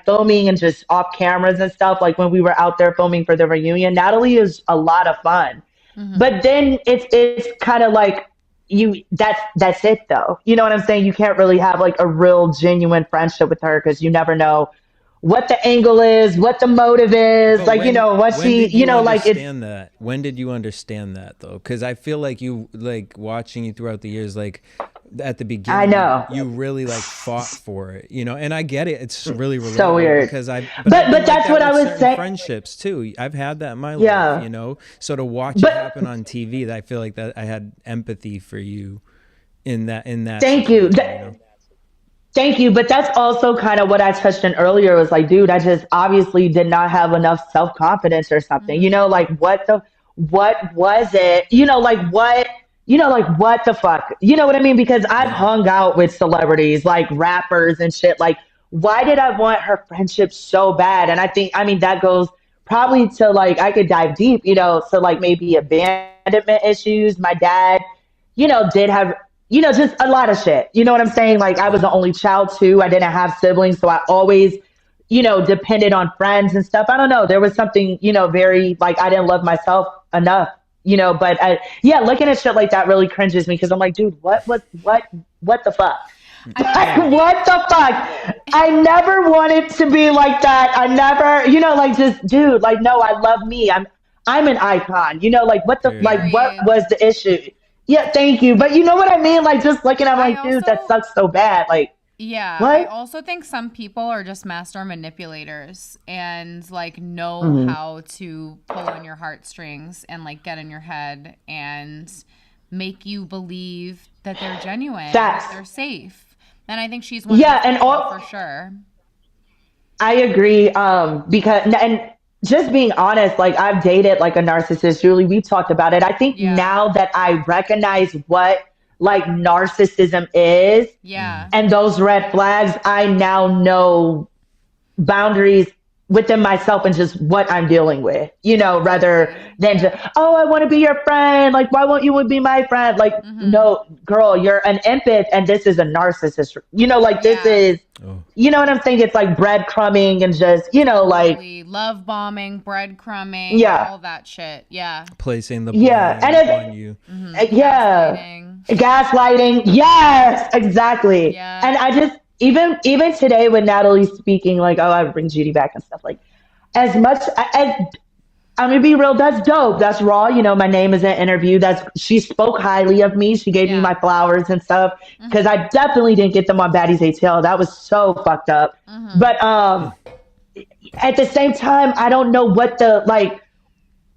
filming and just off cameras and stuff, like when we were out there filming for the reunion, Natalie is a lot of fun. Mm-hmm. But then it's kind of like that's it though. You know what I'm saying? You can't really have like a real genuine friendship with her because you never know what the angle is, what the motive is, but like what she, like it's. That? When did you understand that though? Because I feel like you like watching you throughout the years, like at the beginning, I know you really like fought for it, and I get it. It's really relatable so weird because but that's like what I was saying. Friendships too. I've had that in my life, So to watch it happen on TV, I feel like that I had empathy for you in that. Thank you. Thank you. But that's also kind of what I touched on earlier was like, dude, I just obviously did not have enough self-confidence or something, like what was it? What the fuck? You know what I mean? Because I've hung out with celebrities like rappers and shit. Like, why did I want her friendship so bad? And I mean, that goes probably to like, I could dive deep, so like maybe abandonment issues. My dad, did have, just a lot of shit. You know what I'm saying? Like I was the only child too. I didn't have siblings. So I always, depended on friends and stuff. I don't know. There was something, very like, I didn't love myself enough. But looking at shit like that really cringes me because I'm like, dude, what the fuck? What the fuck? I never wanted to be like that. I never, like just, dude, like, no, I love me. I'm an icon, like what the, like, what was the issue? Yeah, thank you. But you know what I mean? Like just looking at like, dude, that sucks so bad. Like, yeah, what? I also think some people are just master manipulators and like know how to pull on your heartstrings and like get in your head and make you believe that they're genuine, that they're safe. And I think she's one of those people for sure. I agree. Because and just being honest, like I've dated like a narcissist, Julie. We've talked about it. I think now that I recognize what like narcissism is, and those red flags, I now know boundaries within myself and just what I'm dealing with, rather than just, oh, I want to be your friend. Like, why won't you be my friend? Like, no, girl, you're an empath and this is a narcissist. This is, you know what I'm saying? It's like breadcrumbing and just, like love bombing, breadcrumbing, all that shit. Yeah. Placing the blame on you. Gaslighting. Yes, exactly. Yeah. And I just, even today when Natalie's speaking, like, oh, I bring Judi back and stuff, like, as much as I'm gonna be real, that's dope. That's raw. My name is an interview. She spoke highly of me. She gave me my flowers and stuff because I definitely didn't get them on Baddies ATL. That was so fucked up. But at the same time, I don't know what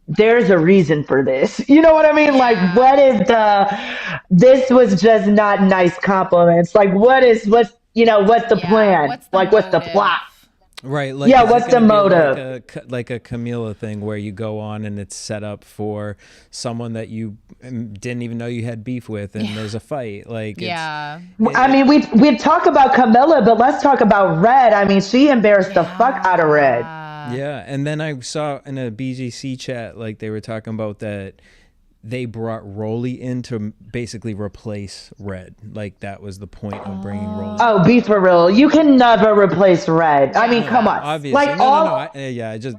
there's a reason for this. You know what I mean? Like, what is this was just not nice compliments. Like, what's the plan? What's the plot? Right. Like, what's the motive? Like a Camila thing where you go on and it's set up for someone that you didn't even know you had beef with and there's a fight. Like, I mean, we talk about Camila, but let's talk about Red. I mean, she embarrassed the fuck out of Red. Yeah. And then I saw in a BGC chat, like, they were talking about that they brought Rolly in to basically replace Red. Like, that was the point of bringing Rolly. Oh, be for real. You can never replace Red. I mean, come on. Obviously. Like,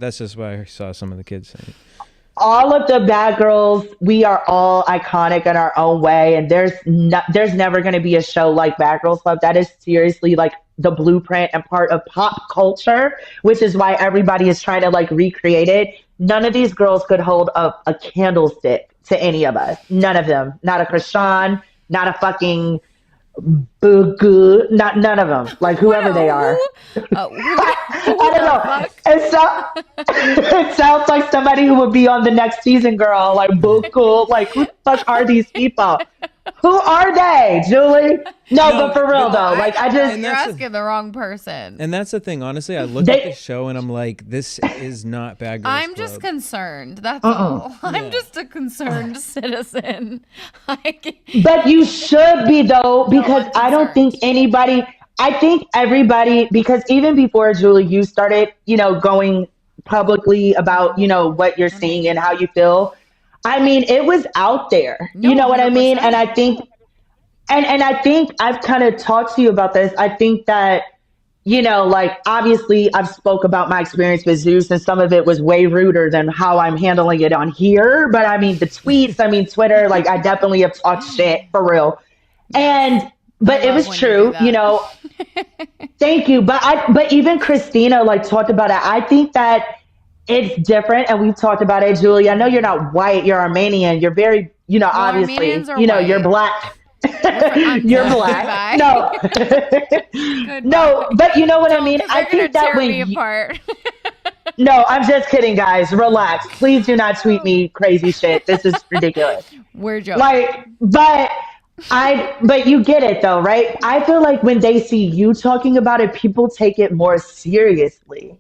that's just why I saw some of the kids saying. All of the bad girls, we are all iconic in our own way. And there's never going to be a show like Bad Girls Club. That is seriously like the blueprint and part of pop culture, which is why everybody is trying to like recreate it. None of these girls could hold up a candlestick to any of us. None of them. Not a Krishan, not a fucking Boo-Goo, none of them. Like, whoever they are. I don't know. It sounds like somebody who would be on the next season, girl. Like, Boo-Goo. Like, who the fuck are these people? Who are they, Julie? No, but for real though, like, you're asking the wrong person. And that's the thing. Honestly, I look at the show and I'm like, this is not Bad Girls I'm Club. just concerned. That's all. I'm just a concerned citizen. But you should be though, because I don't think anybody. I think everybody, because even before Julie, you started, going publicly about, what you're seeing and how you feel. I mean, it was out there. You know what I mean? And I think, and I think I've kind of talked to you about this. I think that, like, obviously I've spoke about my experience with Zeus and some of it was way ruder than how I'm handling it on here. But I mean, the tweets, Twitter, like, I definitely have talked shit for real. But it was true, Thank you. But even Christina, like, talked about it. I think that it's different, and we've talked about it, Julie. I know you're not white, you're Armenian. You're very, obviously, you're black. You're black. No. No, but you know what I mean? I think that when apart. No, I'm just kidding, guys. Relax. Please do not tweet me crazy shit. This is ridiculous. We're joking. Like, but you get it though, right? I feel like when they see you talking about it, people take it more seriously.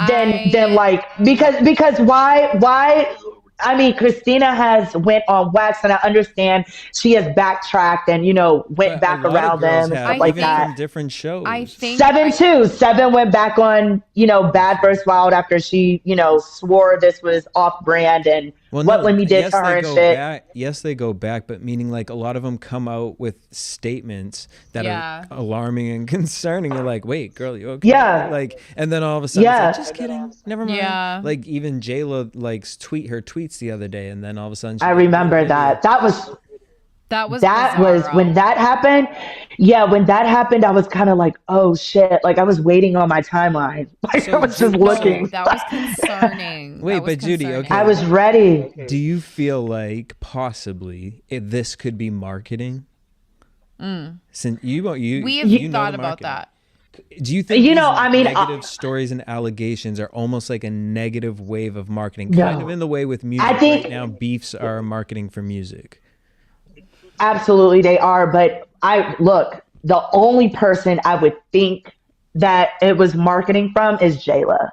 Then like, because why I mean, Christina has went on wax, and I understand she has backtracked and went back around them and stuff like that. From different shows. I think Seven went back on Bad vs. Wild after she swore this was off brand and what Lemmy did to her and shit. Yes, they go back, but meaning like a lot of them come out with statements that are alarming and concerning. You're like, wait, girl, you okay? Yeah. Like, and then all of a sudden, it's like, just kidding, never mind. Yeah. Like even J-Lo likes her tweets the other day, and then all of a sudden, I remember that. That was when that happened. Yeah, when that happened, I was kind of like, oh shit! Like I was waiting on my timeline. Like I was just looking. That was concerning. Wait, but Judi, okay. I was ready. Do you feel like possibly this could be marketing? Since we've thought about that. Do you think negative stories and allegations are almost like a negative wave of marketing, kind of in the way with music right now? Beefs are marketing for music. Absolutely, they are. But the only person I would think that it was marketing from is Jayla.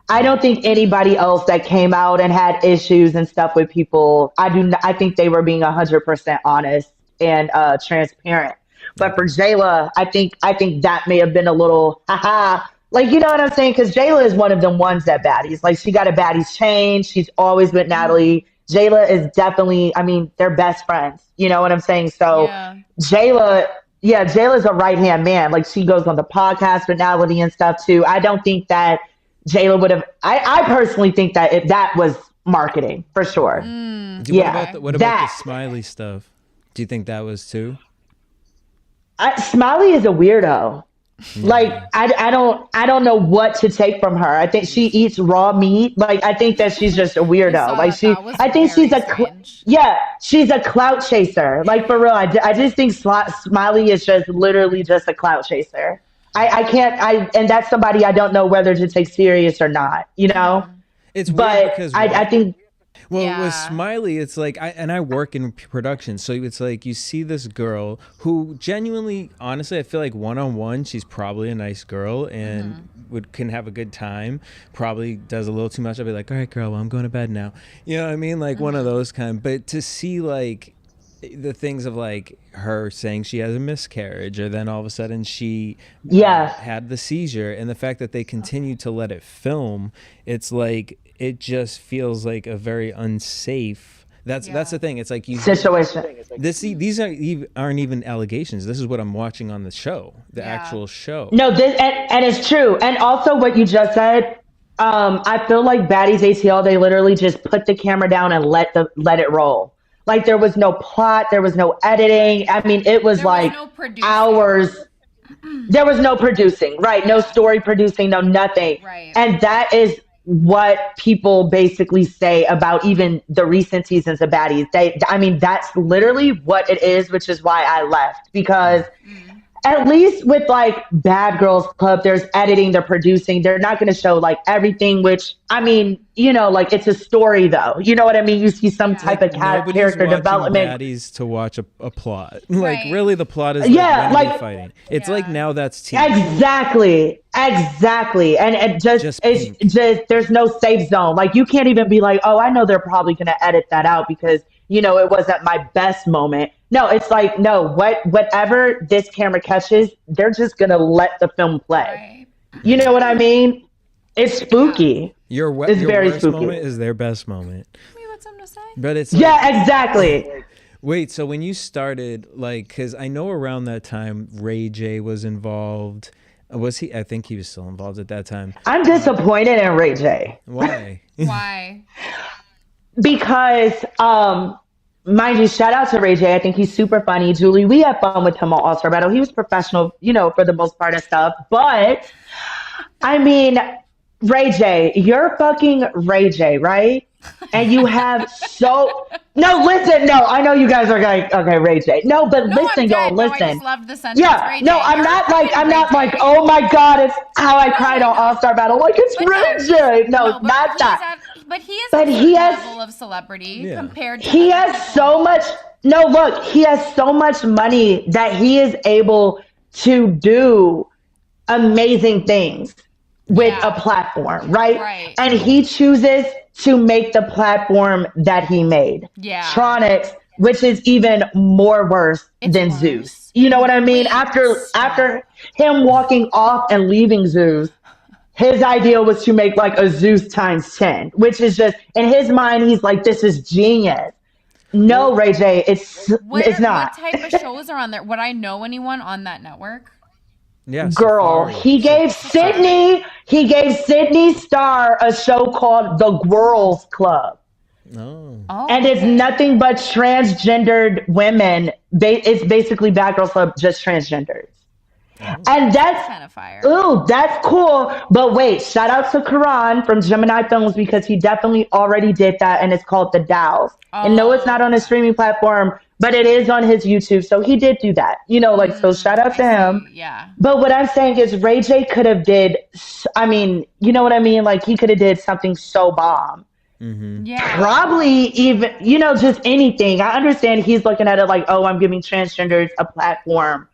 I don't think anybody else that came out and had issues and stuff with people. I think they were being 100% honest and transparent. But for Jayla, I think that may have been a little Like, you know what I'm saying? Because Jayla is one of them ones that baddies. Like, she got a baddies chain. She's always with Natalie. Jayla is definitely, I mean, they're best friends. You know what I'm saying? So Jayla's a right-hand man. Like, she goes on the podcast with Natalie and stuff, too. I don't think that Jayla would have, I personally think that that was marketing, for sure. What about the Smiley stuff? Do you think that was, too? Smiley is a weirdo. Like, I don't know what to take from her. I think she eats raw meat. Like, I think that she's just a weirdo. Like, I think she's she's a clout chaser. Like, for real, I just think Smiley is just literally just a clout chaser. And that's somebody I don't know whether to take serious or not, you know? It's weird because I think. Well, with Smiley, it's like, I work in production, so it's like you see this girl who genuinely, honestly, I feel like one-on-one, she's probably a nice girl and can have a good time, probably does a little too much. I'll be like, all right, girl, well, I'm going to bed now. You know what I mean? Like one of those kind. But to see like the things of like her saying she has a miscarriage, or then all of a sudden she had the seizure, and the fact that they continue to let it film, it's like, it just feels like a very unsafe. That's the thing. It's like situation. These aren't even allegations. This is what I'm watching on the show, the actual show. No, and it's true. And also what you just said, I feel like Baddies ATL, they literally just put the camera down and let it roll. Like, there was no plot, there was no editing. I mean, it was hours. There was no producing, right? No story producing, no nothing. Right. And that is what people basically say about even the recent seasons of Baddies. I mean, that's literally what it is, which is why I left. Because at least with like Bad Girls Club, there's editing, they're producing. They're not going to show like everything, which, I mean, you know, like, it's a story though. You know what I mean? You see some type of character development. Baddies to watch a plot. Like, really, the plot is like fighting. It's like, now that's TV. Exactly. And it's just there's no safe zone. Like, you can't even be like, oh, I know they're probably going to edit that out because, you know, it wasn't my best moment. No, it's like, no, whatever this camera catches, they're just going to let the film play. Right. You know what I mean? It's spooky. Your very worst spooky. moment is their best moment. We got something to say. But it's like, exactly. Wait, so when you started, like, because I know around that time Ray J was involved. Was he? I think he was still involved at that time. I'm disappointed in Ray J. Why? Why? Because, mind you, shout out to Ray J. I think he's super funny. Julie, we had fun with him on All Star Battle. He was professional, you know, for the most part of stuff. But, I mean, Ray J, you're fucking Ray J, right? And you have I know you guys are like, okay, Ray J. No, but listen, y'all, listen. No, I just loved the sentence, Ray J. I'm not like, oh my God, it's how I cried on All Star Battle. Like, it's Ray J. No, not that. But he is a level of celebrity compared to he has so much. No, look, he has so much money that he is able to do amazing things with a platform, right? And he chooses to make the platform that he made. Tronics, which is even more worse than Zeus. You know what I mean? After him walking off and leaving Zeus, his idea was to make like a Zeus times 10, which is just, in his mind, he's like, this is genius. No, Ray J, it's not. What type of shows are on there? Would I know anyone on that network? Yeah, girl, he gave Sydney Star a show called The Girls Club. Oh. And it's nothing but transgendered women. It's basically Bad Girls Club, just transgendered. And that's kind of fire. Ooh, that's cool. But wait, shout out to Karan from Gemini Films, because he definitely already did that, and it's called The Dolls. And no, it's not on a streaming platform, but it is on his YouTube. So he did do that. You know, like, so shout out to him. Yeah. But what I'm saying is Ray J could have did, I mean, you know what I mean? Like, he could have did something so bomb. Mm-hmm. Yeah. Probably even, you know, just anything. I understand he's looking at it like, oh, I'm giving transgenders a platform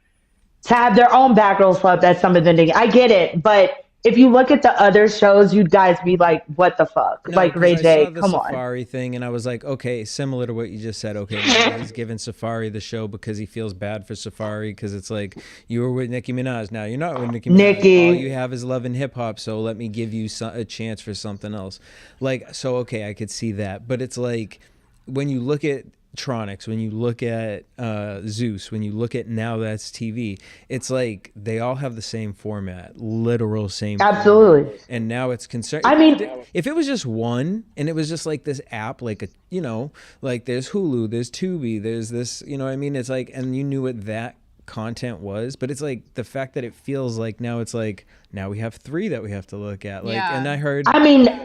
to have their own Bad Girls Club. That's some of the thing. I get it, but if you look at the other shows, you'd guys be like, what the fuck? No, Like, 'cause Ray I J, saw the come on. Safari thing, and I was like, okay, similar to what you just said. Okay, now he's giving Safari the show because he feels bad for Safari because it's like you were with Nicki Minaj, now you're not with Nicki Minaj. Nicki. All you have is love and hip hop, so let me give you a chance for something else. Like, so okay, I could see that, but it's like when you look at Tronics, when you look at Zeus, when you look at Now That's TV, it's like they all have the same format, literal same Absolutely. format. And now it's concerned. I mean, if it was just one and it was just like this app, like a, you know, like there's Hulu, there's Tubi, there's this, you know what I mean? It's like, and you knew what that content was, but it's like the fact that it feels like now it's like, now we have 3 that we have to look at. Like, Yeah. and I heard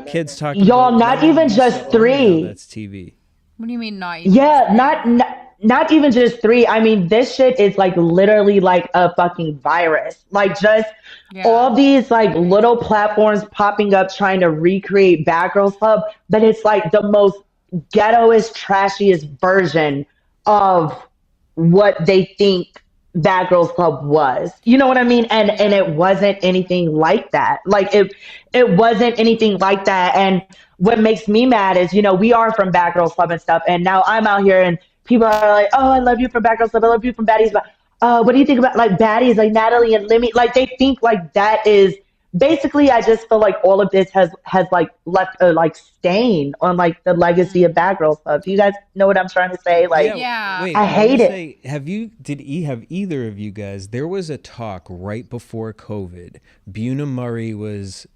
kids talking y'all, about not even just 3. Now That's TV. What do you mean not even? Yeah, not even just 3. I mean, this shit is like literally like a fucking virus. Like just all these like little platforms popping up trying to recreate Bad Girls Club, but it's like the most ghettoest, trashiest version of what they think Bad Girls Club was. You know what I mean? And it wasn't anything like that. Like it wasn't anything like that. And what makes me mad is, you know, we are from Bad Girls Club and stuff, and now I'm out here and people are like, oh, I love you from Bad Girls Club, I love you from Baddies, but what do you think about like Baddies, like Natalie and Lemmy? Like they think like that is basically, I just feel like all of this has like left a like stain on like the legacy of Bad Girls Club. Do you guys know what I'm trying to say? Like, Yeah. Wait, I hate it. Say, have either of you guys? There was a talk right before COVID. Buna Murray was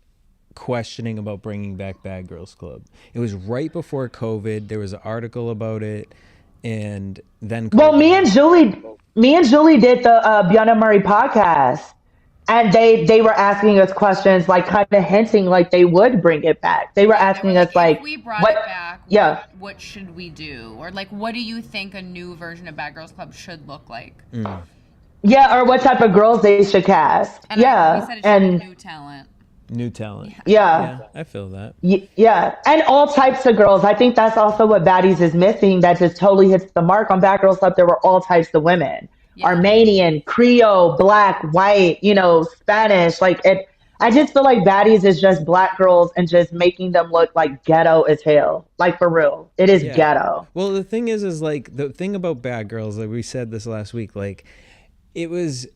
questioning about bringing back Bad Girls Club. It was right before COVID. There was an article about it, and then well, me and Julie did the Beyonce Murray podcast, and they were asking us questions, like kind of hinting like they would bring it back. They were asking us like, if we brought what? it back, Yeah. what should we do? Or like, what do you think a new version of Bad Girls Club should look like? Yeah, or what type of girls they should cast. And Yeah, we said it should be new talent. New talent. Yeah. I feel that. Yeah, and all types of girls. I think that's also what Baddies is missing. That just totally hits the mark on Bad Girls Club. There were all types of women: Armenian, Creole, Black, White, you know, Spanish. Like it. I just feel like Baddies is just Black girls and just making them look like ghetto as hell. Like for real, it is ghetto. Well, the thing is like the thing about Bad Girls, like we said this last week, like it was.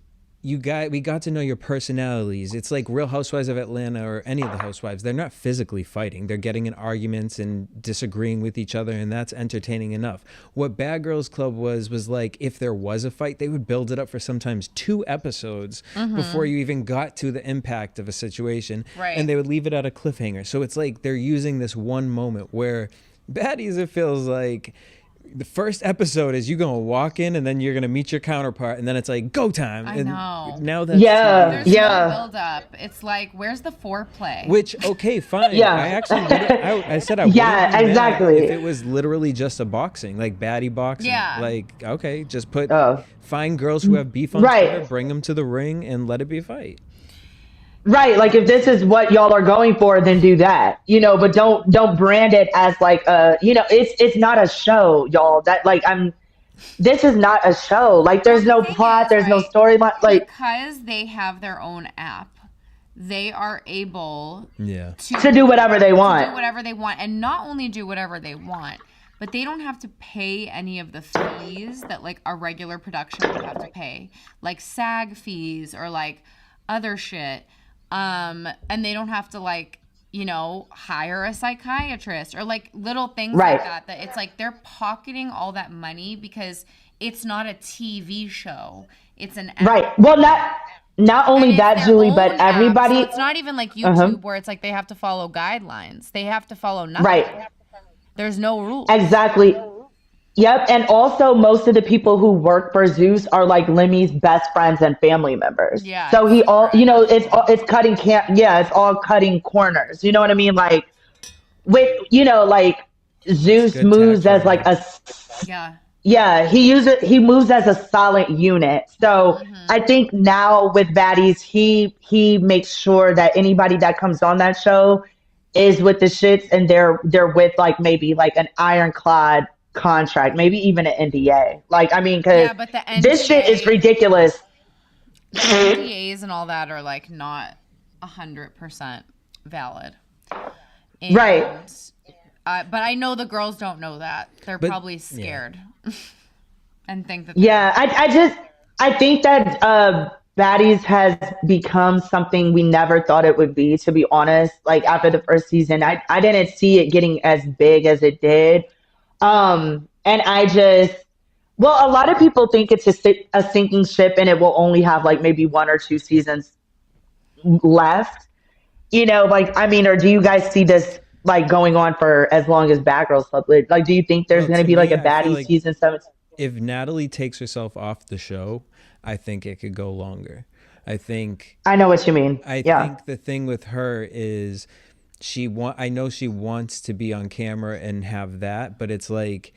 We got to know your personalities. It's like Real Housewives of Atlanta or any of the housewives. They're not physically fighting. They're getting in arguments and disagreeing with each other, and that's entertaining enough. What Bad Girls Club was like, if there was a fight, they would build it up for sometimes 2 episodes before you even got to the impact of a situation. Right. And they would leave it at a cliffhanger. So it's like they're using this one moment where Baddies, it feels like the first episode is you gonna walk in and then you're gonna meet your counterpart and then it's like go time. I and know. Now that's There's no build up. It's like, where's the foreplay? which okay, fine. Yeah. I actually I said I wouldn't Yeah, be mad exactly. if it was literally just a boxing, like baddie boxing. Yeah. Like okay, just put Oh. find girls who have beef on Right. Twitter, bring them to the ring and let it be a fight. Right, like if this is what y'all are going for, then do that, you know. But don't brand it as like you know, it's not a show, y'all. That like this is not a show. Like there's no plot, there's no storyline. Like because they have their own app, they are able to do whatever they want. do whatever they want, and not only do whatever they want, but they don't have to pay any of the fees that like a regular production would have to pay, like SAG fees or like other shit. And they don't have to like, you know, hire a psychiatrist or like little things like that. That it's like they're pocketing all that money because it's not a TV show. It's an app. Right. Well, not only that, Julie, but everybody. So it's not even like YouTube where it's like they have to follow guidelines. They have to follow nothing. Right. There's no rules. Exactly. Yep, and also most of the people who work for Zeus are like Lemmy's best friends and family members. Yeah. So he all, you know, it's cutting it's all cutting corners. You know what I mean? Like with, you know, like Zeus moves as like a he moves as a solid unit. So I think now with Baddies, he makes sure that anybody that comes on that show is with the shits and they're with like maybe like an ironclad contract, maybe even an NDA. Like, I mean, because this shit is ridiculous. The NDAs and all that are like not 100% valid. And, Right. But I know the girls don't know that. They're probably scared and think that. I think that Baddies has become something we never thought it would be, to be honest. Like after the first season, I didn't see it getting as big as it did. And well, a lot of people think it's a sinking ship and it will only have like maybe 1 or 2 seasons left. You know, like, I mean, or do you guys see this like going on for as long as Bad Girls Club? Like, do you think there's going to be like a Baddies season 7? If Natalie takes herself off the show, I think it could go longer. I know what you mean. I think the thing with her is I know she wants to be on camera and have that, but it's like,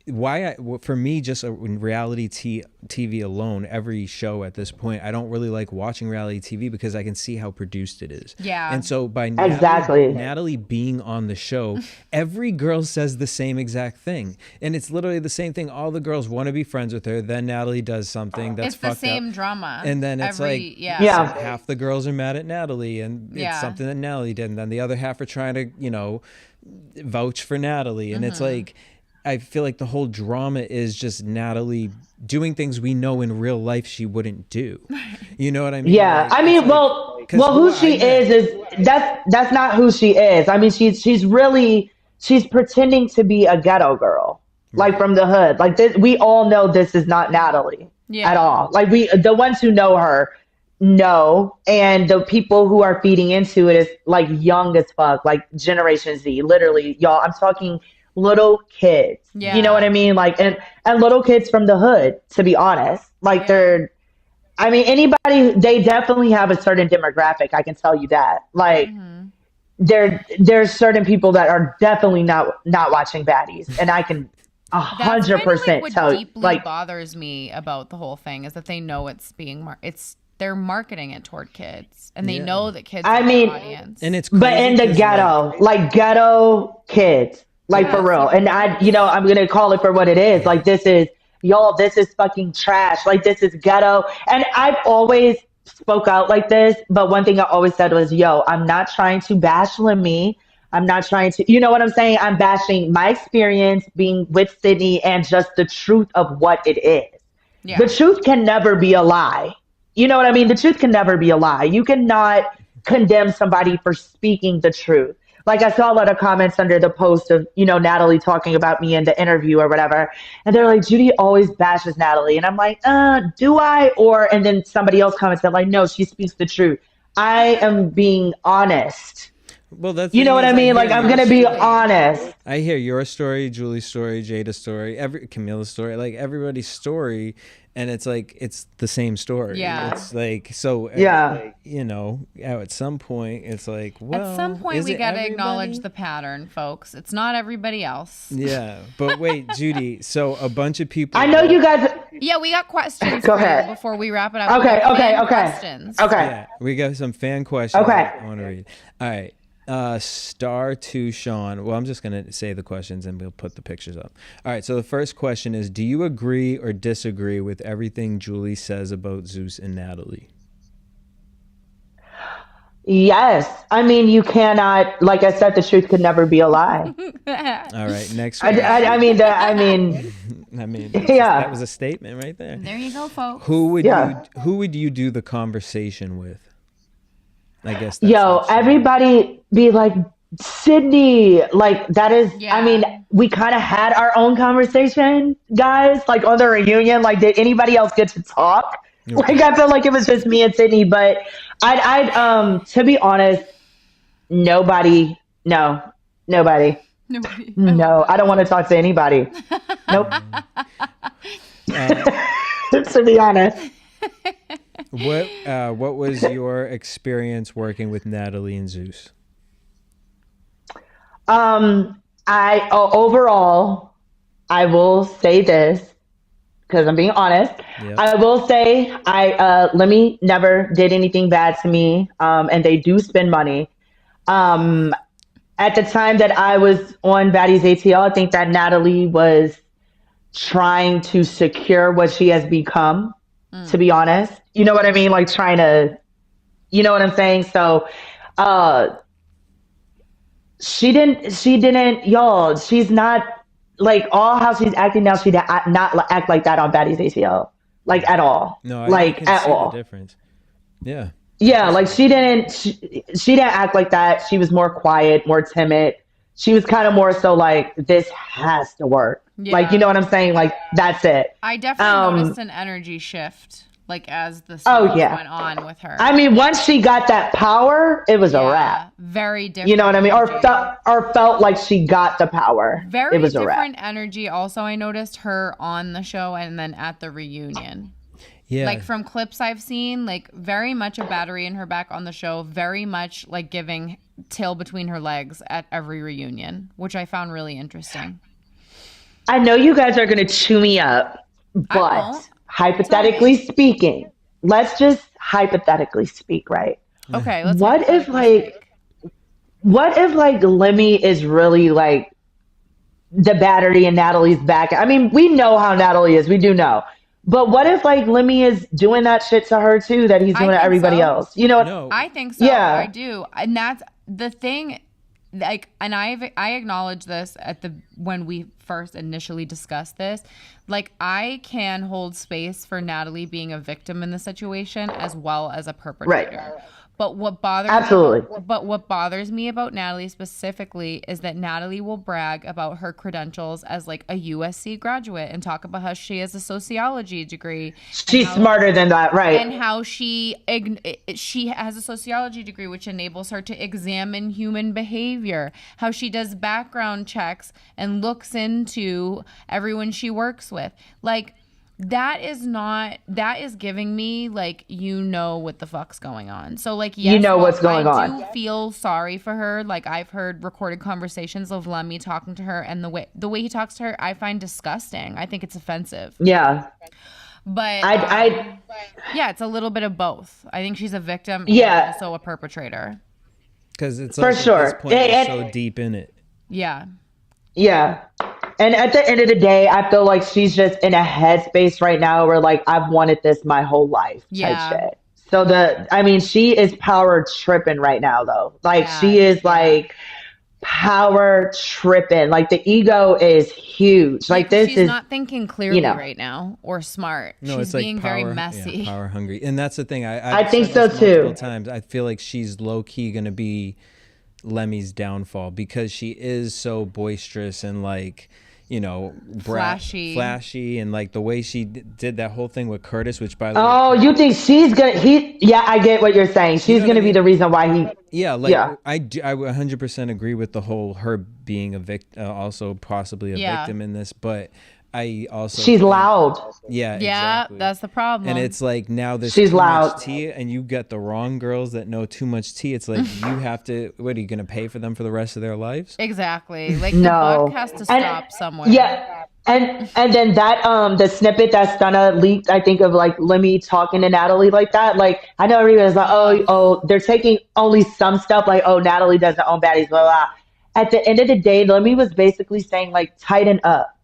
for me, just in reality TV alone, every show at this point, I don't really like watching reality TV because I can see how produced it is. Yeah. And so by Natalie being on the show, every girl says the same exact thing. And it's literally the same thing. All the girls want to be friends with her. Then Natalie does something that's fucked up. It's the same drama. And then it's half the girls are mad at Natalie and it's something that Natalie did. And then the other half are trying to, vouch for Natalie. And it's like, I feel like the whole drama is just Natalie doing things we know in real life she wouldn't do. You know what I mean? Yeah. Like, I mean, who she is that's not who she is. I mean, she's pretending to be a ghetto girl, like from the hood. Like this, we all know this is not Natalie at all. Like the ones who know her know, and the people who are feeding into it is like young as fuck, like Generation Z, literally, y'all. I'm talking little kids, you know what I mean? Like, and little kids from the hood, to be honest. Like they definitely have a certain demographic. I can tell you that. Like there's certain people that are definitely not watching Baddies, and I can 100% tell you. What deeply bothers me about the whole thing is that they know it's being they're marketing it toward kids, and they know that kids are the audience. And it's but in the ghetto, like ghetto kids. Like for real. And I'm going to call it for what it is. Like this is fucking trash. Like this is ghetto. And I've always spoke out like this. But one thing I always said was, I'm not trying to bash Lemmy. I'm not trying to, you know what I'm saying? I'm bashing my experience being with Sydney and just the truth of what it is. Yeah. The truth can never be a lie. You know what I mean? The truth can never be a lie. You cannot condemn somebody for speaking the truth. Like I saw a lot of comments under the post of, Natalie talking about me in the interview or whatever. And they're like, Judi always bashes Natalie. And I'm like, do I? And then somebody else commented like, no, she speaks the truth. I am being honest. Well, that's you know what I mean? Like I'm going to be honest. I hear your story, Julie's story, Jada's story, Camila's story, like everybody's story. And it's like, it's the same story. Yeah. It's like, so, at some point, it's like, well. At some point, we got to acknowledge the pattern, folks. It's not everybody else. Yeah. But wait, Judi, so a bunch of people. I know you guys. Yeah, we got questions Go ahead. before we wrap it up. Okay. Questions. Okay. Yeah, we got some fan questions. Okay. I want to read. All right. Star to Sean. Well, I'm just going to say the questions and we'll put the pictures up. All right. So the first question is, do you agree or disagree with everything Julie says about Zeus and Natalie? Yes. I mean, you cannot, like I said, the truth could never be a lie. All right. Next. I mean, that was a statement right there. There you go, folks. Who would you do the conversation with? I guess. Everybody be like, Sydney, like that is, I mean, we kind of had our own conversation, guys, like on the reunion. Like, did anybody else get to talk? Okay. Like, I felt like it was just me and Sydney, but I'd to be honest, nobody. No, I don't want to talk to anybody. Nope. To be honest. What was your experience working with Natalie and Zeus? Overall, I will say this because I'm being honest. Yep. I will say Lemmy never did anything bad to me, and they do spend money. At the time that I was on Baddies ATL, I think that Natalie was trying to secure what she has become. To be honest, you know what I mean? Like trying to You know what I'm saying? So, uh, y'all, she's not like all how she's acting now. She did not act like that on Baddies ATL, like at all, No, I like can at see all. the difference. Yeah. Yeah, like she didn't act like that. She was more quiet, more timid. She was kind of more so like this has to work. Like, you know what I'm saying? Like that's it. I definitely noticed an energy shift, like as the Oh series yeah. went on with her. I mean, once she got that power, it was a wrap. Very different. You know what I mean? energy. Or felt like she got the power. Very it was a different wrap. energy. Also, I noticed her on the show and then at the reunion. Yeah. Like from clips I've seen, like very much a battery in her back on the show, very much like giving tail between her legs at every reunion, which I found really interesting. I know you guys are going to chew me up, but won't. hypothetically speaking, let's just hypothetically speak, right? Okay, let's What if like Lemmy is really like the battery in Natalie's back? I mean, we know how Natalie is. We do know. But what if like Lemmy is doing that shit to her too that he's doing to everybody else? You know? No. I think so. Yeah. I do. And that's the thing. Like, and I acknowledge this when we first initially discussed this. Like, I can hold space for Natalie being a victim in the situation as well as a perpetrator. Right. But what bothers me about Natalie specifically is that Natalie will brag about her credentials as like a USC graduate and talk about how she has a sociology degree. She's smarter than that, right? And how she has a sociology degree, which enables her to examine human behavior. How she does background checks and looks into everyone she works with. Like, that is giving me like, you know what the fuck's going on. So like, yes, you know what's going on. I do feel sorry for her. Like, I've heard recorded conversations of Lemmy talking to her, and the way he talks to her, I find disgusting. I think it's offensive. Yeah. But yeah, it's a little bit of both. I think she's a victim and also a perpetrator. Because it's for like, sure. at this point, we're so deep in it. Yeah. Yeah. And at the end of the day, I feel like she's just in a headspace right now where like, I've wanted this my whole life type shit. So she is power tripping right now though. Like she is like power tripping. Like the ego is huge. Like this she's is not thinking clearly right now or smart. No, she's it's like being power, very messy. Yeah, power hungry. And that's the thing. I think so too. Multiple times. I feel like she's low key going to be Lemmy's downfall because she is so boisterous and like, you know, flashy, and like the way she did that whole thing with Curtis, which by the way. Oh, you think she's gonna? I get what you're saying. She's gonna be the reason why he. Yeah, like I 100% agree with the whole her being a victim, also possibly a victim in this, but I also she's loud. Yeah, exactly. That's the problem. And it's like now there's she's too loud. much tea, and you get the wrong girls that know too much tea. It's like you have to. What are you gonna pay for them for the rest of their lives? Exactly. Like the buck has to stop somewhere. Yeah. And then that the snippet that Stunna leaked, I think of like Lemmy talking to Natalie like that. Like I know everybody's like, oh, they're taking only some stuff like, oh, Natalie doesn't own Baddies, blah blah. At the end of the day, Lemmy was basically saying like, tighten up.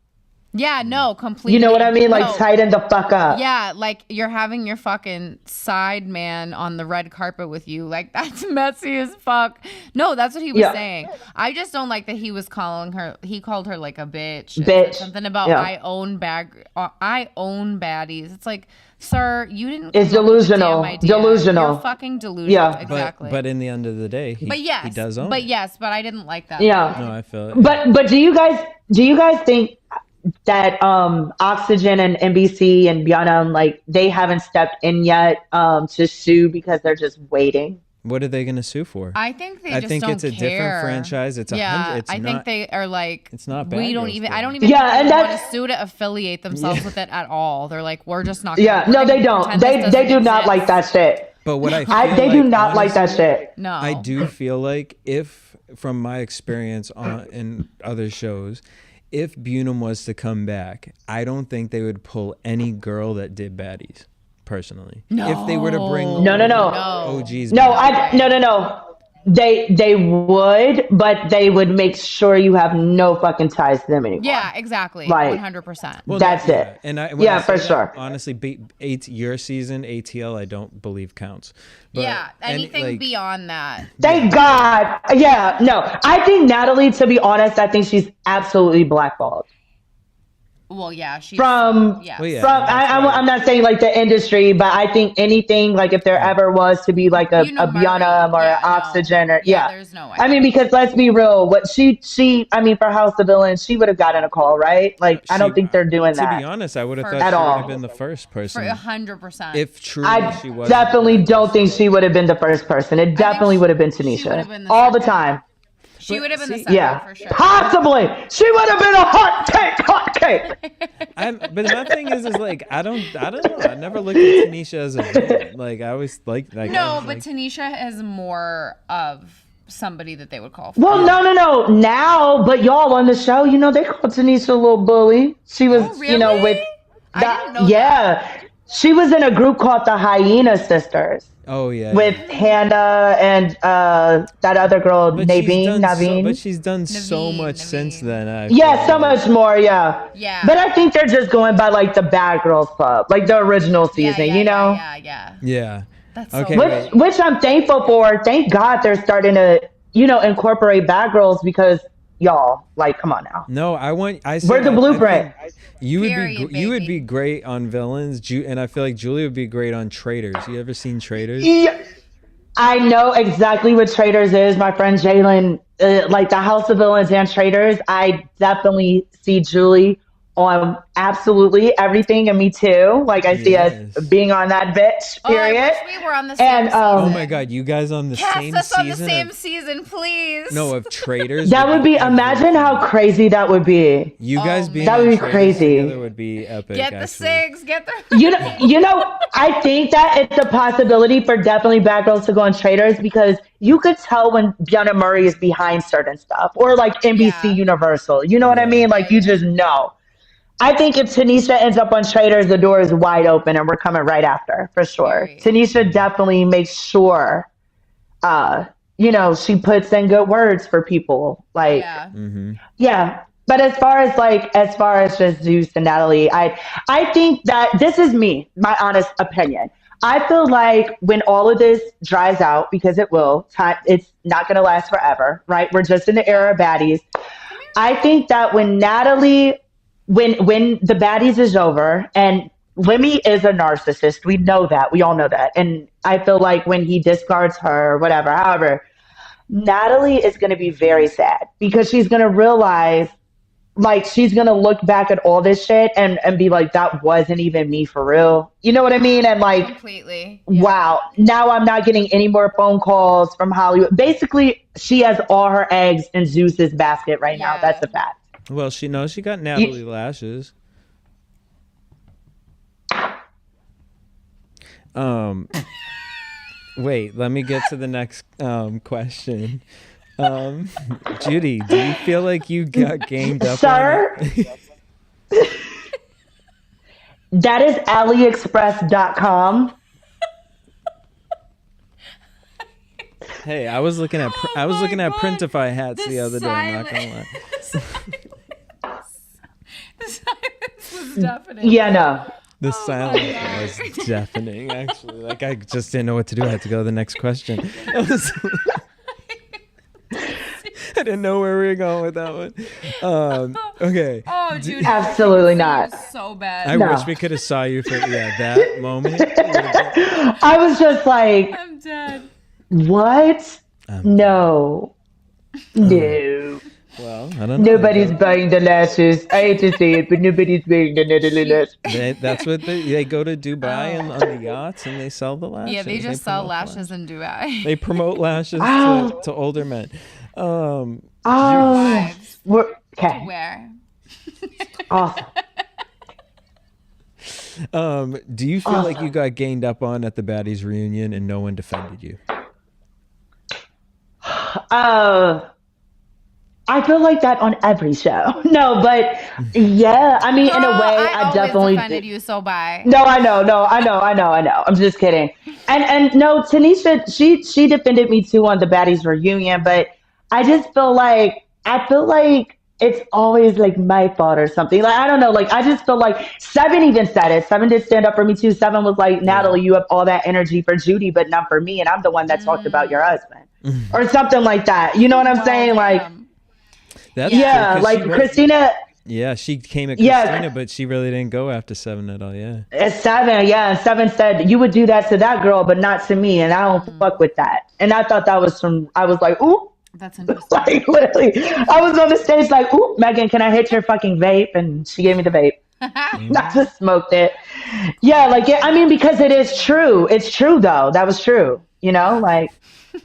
Yeah, no, completely. You know what I mean? Like, tighten the fuck up. Yeah, like you're having your fucking side man on the red carpet with you. Like, that's messy as fuck. No, that's what he was saying. I just don't like that he was calling her, he called her like a bitch. Something about I own baddies. It's like, sir, you didn't. It's delusional. Delusional. You're fucking delusional. Yeah. Exactly. But in the end of the day, he does own. But I didn't like that. Yeah. No, I feel it. But do you guys think that Oxygen and NBC and Beyond, like they haven't stepped in yet to sue because they're just waiting? What are they going to sue for? I think they I just think don't it's a care. different franchise. It's I think they are like, it's not bad. I don't even think they want to sue to affiliate themselves with it at all. They're like, we're just not. No, they don't. They do not like that shit. But what they do not like that shit. No, I do feel like if, from my experience in other shows, if Bunham was to come back, I don't think they would pull any girl that did Baddies. Personally, if they were to bring OGs, no. They would, but they would make sure you have no fucking ties to them anymore. Yeah, exactly. Like, 100%. Well, that's it. And when Yeah, I say for that, sure. honestly, your season ATL, I don't believe counts. But Yeah, anything like, beyond that. Thank God. Yeah, no. I think Natalie, to be honest, I think she's absolutely blackballed. Well, yeah, she's From yeah. Well, yeah. from that's why- I'm not saying like the industry, but I think anything like if there ever was to be like a Murray. Beyonce or Yeah, an no. Oxygen or Yeah, there's no way. I mean, because let's be real, what she I mean, for House of Villains, she would have gotten a call, right? Like I don't think they're doing to that. be honest, I would have For thought At she would all. have been the first person. For 100%. If truly she I was. definitely don't think she would have been the first person. It definitely would have been she would Tanisha have been the all the second. time. She would have been the see- second Yeah, for sure. possibly. She would have been a hot cake. But my thing is like I don't know. I never looked at Tanisha as a villain. Like I always like I No, was but like, Tanisha is more of somebody that they would call. Well, no. Now, but y'all on the show, you know, they called Tanisha a little bully. She was, Oh, you know, really? with I didn't know yeah. She was in a group called the Hyena Sisters oh yeah. with yeah. Hannah and that other girl, But she's Naveen. done Naveen. but she's done so Naveen, much Naveen. since then. I Yeah, feel so like. much more, yeah. Yeah. But I think they're just going by like the Bad Girls Club, like the original season, you know? Yeah. Yeah. That's so Okay. weird. Which I'm thankful for. Thank God they're starting to, you know, incorporate Bad Girls because y'all, like, come on now. No, I said We're the I blueprint. think you would Period, you would baby. be great on villains, and I feel like Julie would be great on traitors. You ever seen Traitors? Yeah, I know exactly what Traders is. My friend Jalen, like the House of Villains and Traders, I definitely see Julie on absolutely everything, and me too. Like I see us Yes. being on that bitch. Oh, I Period. wish we were on the same And, season. Oh my God, you guys on the Cast same us on the season? same of, season, please. no, of Traitors. That would be. Imagine how crazy that would be. you guys Oh, being man. That would on be Traitors crazy. together would be epic. Get the actually. SIGs, get the. You know, I think that it's a possibility for definitely Bad Girls to go on Traders because you could tell when Beyonce Murray is behind certain stuff or like NBC Yeah. Universal. You know what I Yeah. mean? Like you just know. I think if Tanisha ends up on Traders, the door is wide open and we're coming right after for sure. Period. Tanisha definitely makes sure, you know, she puts in good words for people. Like, Yeah. yeah. But as far as just Zeus and Natalie, I think that this is me, my honest opinion. I feel like when all of this dries out, because it will, it's not going to last forever, right? We're just in the era of baddies. I think that when Natalie, when the baddies is over, and Lemmy is a narcissist, we know that, we all know that, and I feel like when he discards her, whatever, however, Natalie is going to be very sad because she's going to realize. Like, she's going to look back at all this shit and be like, that wasn't even me for real. You know what I mean? And like, Completely. Yeah. wow, now I'm not getting any more phone calls from Hollywood. Basically, she has all her eggs in Zeus's basket right now. Yeah. That's a fact. Well, she knows she got Natalie lashes. Wait, let me get to the next question. Judy, do you feel like you got gamed up Sir? on it? That is AliExpress.com. Hey, I was looking at I was my looking at God. Printify hats the other day. I'm not gonna lie. The silence was deafening. Yeah, no. The silence was deafening. Actually, like I just didn't know what to do. I had to go to the next question. I didn't know where we were going with that one. Okay. Oh, Judy. Absolutely not. So bad. I No. wish we could have saw you for that moment. I was just like, I'm dead. what? No. No. Well, I don't know. Nobody's buying the lashes. I hate to say it, but nobody's buying the Natalie lashes. That's what they go to Dubai and on the yachts and they sell the lashes. Yeah, they just sell promote lashes in Dubai. They promote lashes Oh. to older men. Oh, Wives we're, okay, Where? awesome. Do you feel like you got gained up on at the Baddies reunion and no one defended you? I feel like that on every show. No, but yeah, I mean, in a way, I I always definitely defended did. you so by. No, I know, no, I know. I'm just kidding. And no, Tanisha, she defended me too on the Baddies reunion, but I feel like it's always like my fault or something. Like I don't know, like I just feel like Seven even said it. Seven did stand up for me too. Seven was like, Yeah. Natalie, you have all that energy for Judy, but not for me, and I'm the one that talked about your husband. Or something like that. You know what I'm Well, saying? Like, damn. That's yeah, true, 'cause like she Christina. yeah, she came at Yeah, Christina, but she really didn't go after Seven at all. Yeah. Seven, yeah, and Seven said you would do that to that girl, but not to me, and I don't fuck with that. And I thought that was from. I was like, ooh, That's interesting. like literally, I was on the stage like, ooh, Megan, can I hit your fucking vape? And she gave me the vape. I just smoked it. Yeah, like yeah, I mean, because it is true. It's true though. That was true. You know, like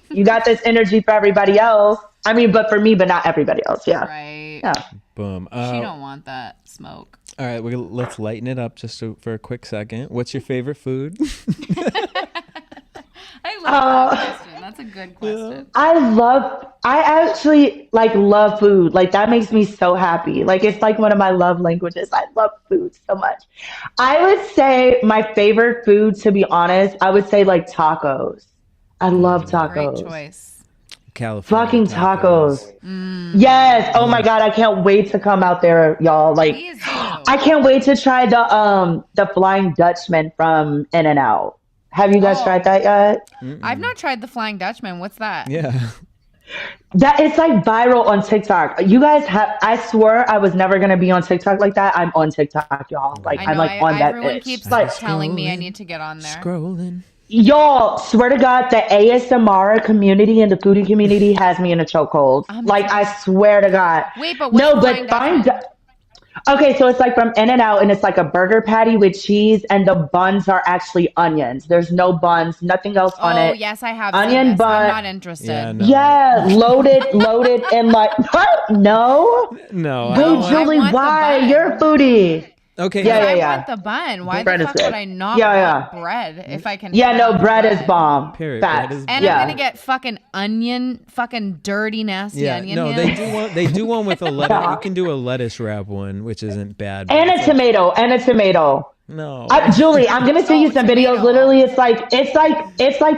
you got this energy for everybody else. I mean, but for me, but not everybody else. Yeah, Right. yeah. Boom. She don't want that smoke. All right, let's lighten it up just for a quick second. What's your favorite food? I love that question. That's a good question. I actually like love food. Like that makes me so happy. Like it's like one of my love languages. I love food so much. I would say my favorite food, to be honest, I would say like tacos. I love Great tacos. choice. California Fucking tacos. Yes. Oh my God. I can't wait to come out there, y'all. Like Please do. I can't wait to try the Flying Dutchman from In and Out. Have you guys Oh. tried that yet? I've not tried the Flying Dutchman. What's that? Yeah. That it's like viral on TikTok. You guys have I swear I was never gonna be on TikTok like that. I'm on TikTok, y'all. Like I I'm know. like on that Everyone bitch. keeps Like telling me I need to get on there. Scrolling. y'all, swear to God, the ASMR community and the foodie community has me in a chokehold. Like I swear to God. Wait, but what's the Flying Fine. Dutchman? Okay, so it's like from In and Out, and it's like a burger patty with cheese, and the buns are actually onions. There's no buns, nothing else on Oh, it. yes, I have Onion seen this. I'm bun. not interested. Yeah, no. Yeah, loaded, and like what? No. No. I Wait, don't want- Julie, want the why? bun. You're a foodie. Okay. Yeah, I yeah. want the bun. Why Bread the is fuck good. would I not Yeah, want bread if I can Yeah, no, have bread is bomb. Period. Facts. Bread is And Yeah. I'm gonna get fucking onion, fucking dirty, nasty Yeah. onion No, hands. they do one with a lettuce. You can do a lettuce wrap one, which isn't bad. but And a it's like- tomato. No. Julie, I'm gonna send you some tomato. videos. Literally, it's like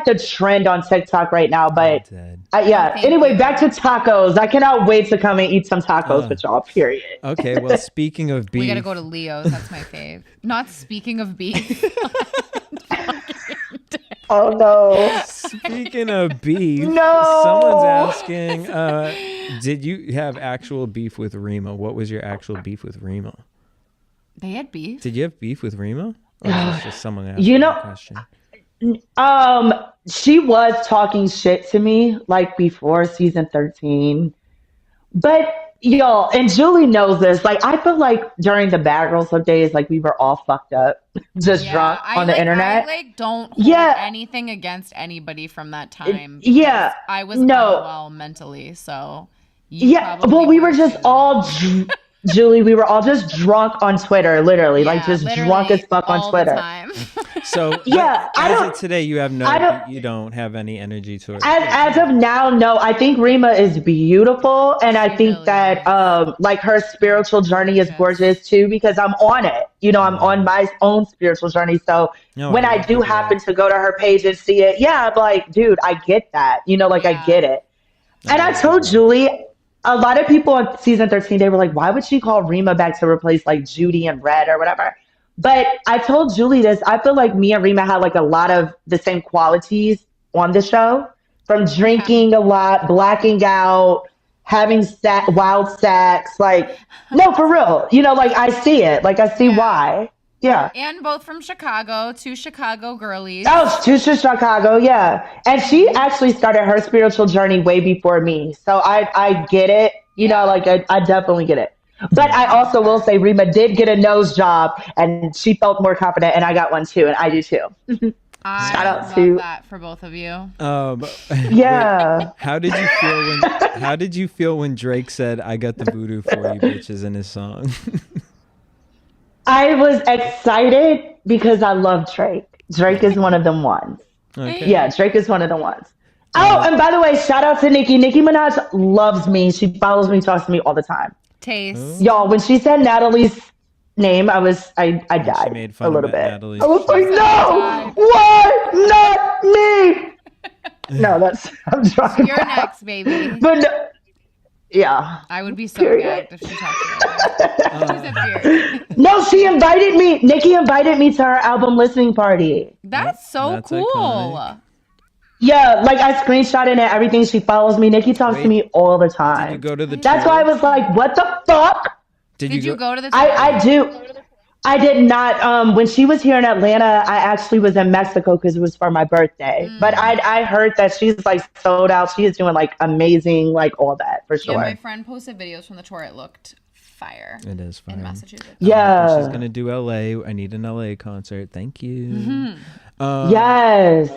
the trend on TikTok right now. But Dead. yeah. thank Anyway, you. back to tacos. I cannot wait to come and eat some tacos with y'all. Period. Okay. Well, speaking of beef, We gotta go to Leo's. That's my fave. Not speaking of beef. Oh no. Speaking of beef, No. someone's asking, did you have actual beef with Rima? What was your actual beef with Rima? They had beef. Did you have beef with Rima? Or was this just someone asking You know- a question? She was talking shit to me like before season 13. But y'all, and Julie knows this. Like I feel like during the Bad Girls Club days, like we were all fucked up, just drunk on the internet. I don't hold Yeah. anything against anybody from that time. Yeah. because I was No. unwell mentally, so you Yeah, probably well, we were were just too. all, Julie, we were all just drunk on Twitter, literally, like Yeah, just literally drunk as fuck on all the Twitter. time. So Yeah, I as don't- of today, you have you don't have any energy towards. As of now, no. I think Rima is beautiful, and I think really that is. like her spiritual journey is gorgeous too. Because I'm on it, you know, I'm on my own spiritual journey. So No, when I I love do it, happen yeah. to go to her page and see it, yeah, I'm like, dude, I get that, you know, like I Yeah. get it. And I told Julie, a lot of people on season 13, they were like, why would she call Rima back to replace like Judi and Red or whatever? But I told Julie this. I feel like me and Rima had like a lot of the same qualities on the show, from drinking a lot, blacking out, having wild sex. Like, no, for real. You know, like I see it. Like I see why. Yeah. And both from Chicago, two Chicago girlies. Oh, to Chicago, yeah. And she actually started her spiritual journey way before me. So I get it. You know, like I definitely get it. But I also will say Rima did get a nose job and she felt more confident, and I got one too, and I do too. I Shout out love to- that for both of you. Yeah. How did you feel when Drake said, "I got the voodoo for you bitches" in his song? I was excited because I love Drake. Drake is one of them ones. Okay. Yeah, Drake is one of the ones. Oh, and by the way, shout out to Nicki. Nicki Minaj loves me. She follows me, talks to me all the time. Taste. Y'all, when she said Natalie's name, I She died made fun a little of bit. Natalie. I was like, no, why not me? No, I'm talking You're next, baby. But no, yeah. I would be so Period. gagged if she talked about it. She said period. No, she invited me. Nikki invited me to her album listening party. That's so That's cool. iconic. Yeah, like I screenshot it and everything. She follows me. Nikki talks to me all the time. Did you go to the That's tour? why I was like, what the fuck? Did you go to the I do. I did not. When she was here in Atlanta, I actually was in Mexico because it was for my birthday. But I heard that she's like sold out. She is doing like amazing, like all that for sure. Yeah, my friend posted videos from the tour. It looked fire. It is fire. In Massachusetts. Yeah. She's gonna do LA. I need an LA concert. Thank you. Yes.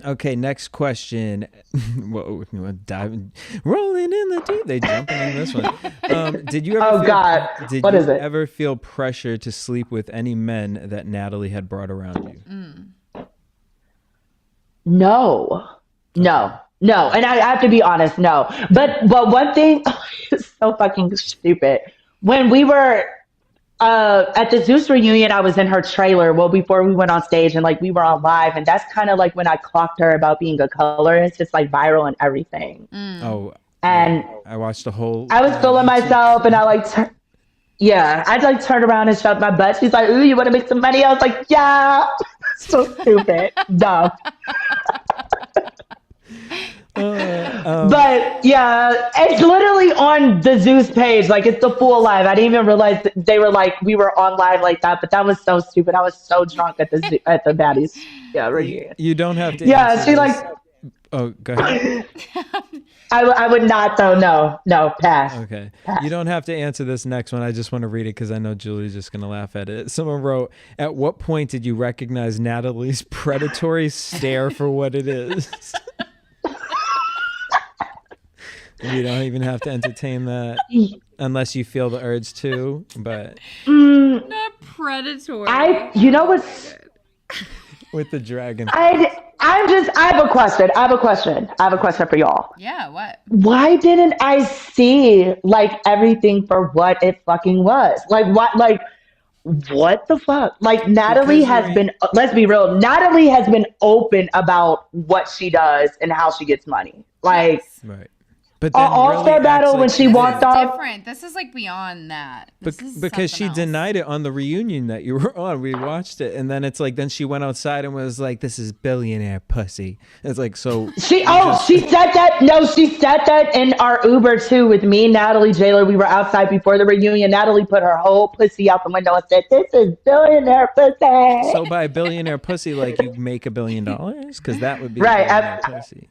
Okay, next question. Whoa, diving, rolling in the deep. They jumping in this one. Did you ever? Oh God. Did What you is it? ever feel pressure to sleep with any men that Natalie had brought around you? No. And I have to be honest, no. But one thing, it's so fucking stupid. When we were at the Zeus reunion, I was in her trailer. Well, before we went on stage and like we were on live, and that's kind of like when I clocked her about being a colorist. It's like viral and everything. Oh, And I watched the whole. I was feeling myself, and I like, I like turned around and shoved my butt. She's like, "Ooh, you want to make some money?" I was like, "Yeah." So stupid, dumb. But yeah, it's literally on the Zeus page. Like it's the full live. I didn't even realize that they were like we were on live like that. But that was so stupid. I was so drunk at the Baddies. Yeah, reunion. You don't have to. Yeah, answer she this. like. Oh, go ahead. I would not though. No, pass. Okay. You don't have to answer this next one. I just want to read it because I know Julie's just going to laugh at it. Someone wrote, "At what point did you recognize Natalie's predatory stare for what it is?" You don't even have to entertain that unless you feel the urge to, but Not predatory. You know what's with the dragon. I have a question. I have a question for y'all. Yeah, what? Why didn't I see like everything for what it fucking was? What the fuck? Like Natalie has been, let's be real, Natalie has been open about what she does and how she gets money. Like Right. But then All-Star Battle when she walked off. Different. This is like beyond that. This is because she something else. denied it on the reunion that you were on. We watched it, and then it's like, then she went outside and was like, "This is billionaire pussy." It's like, so She said that. No, she said that in our Uber too with me, Natalie, Jayler. We were outside before the reunion. Natalie put her whole pussy out the window and said, "This is billionaire pussy." So by billionaire pussy, like you make $1 billion, because that would be Right, billionaire pussy.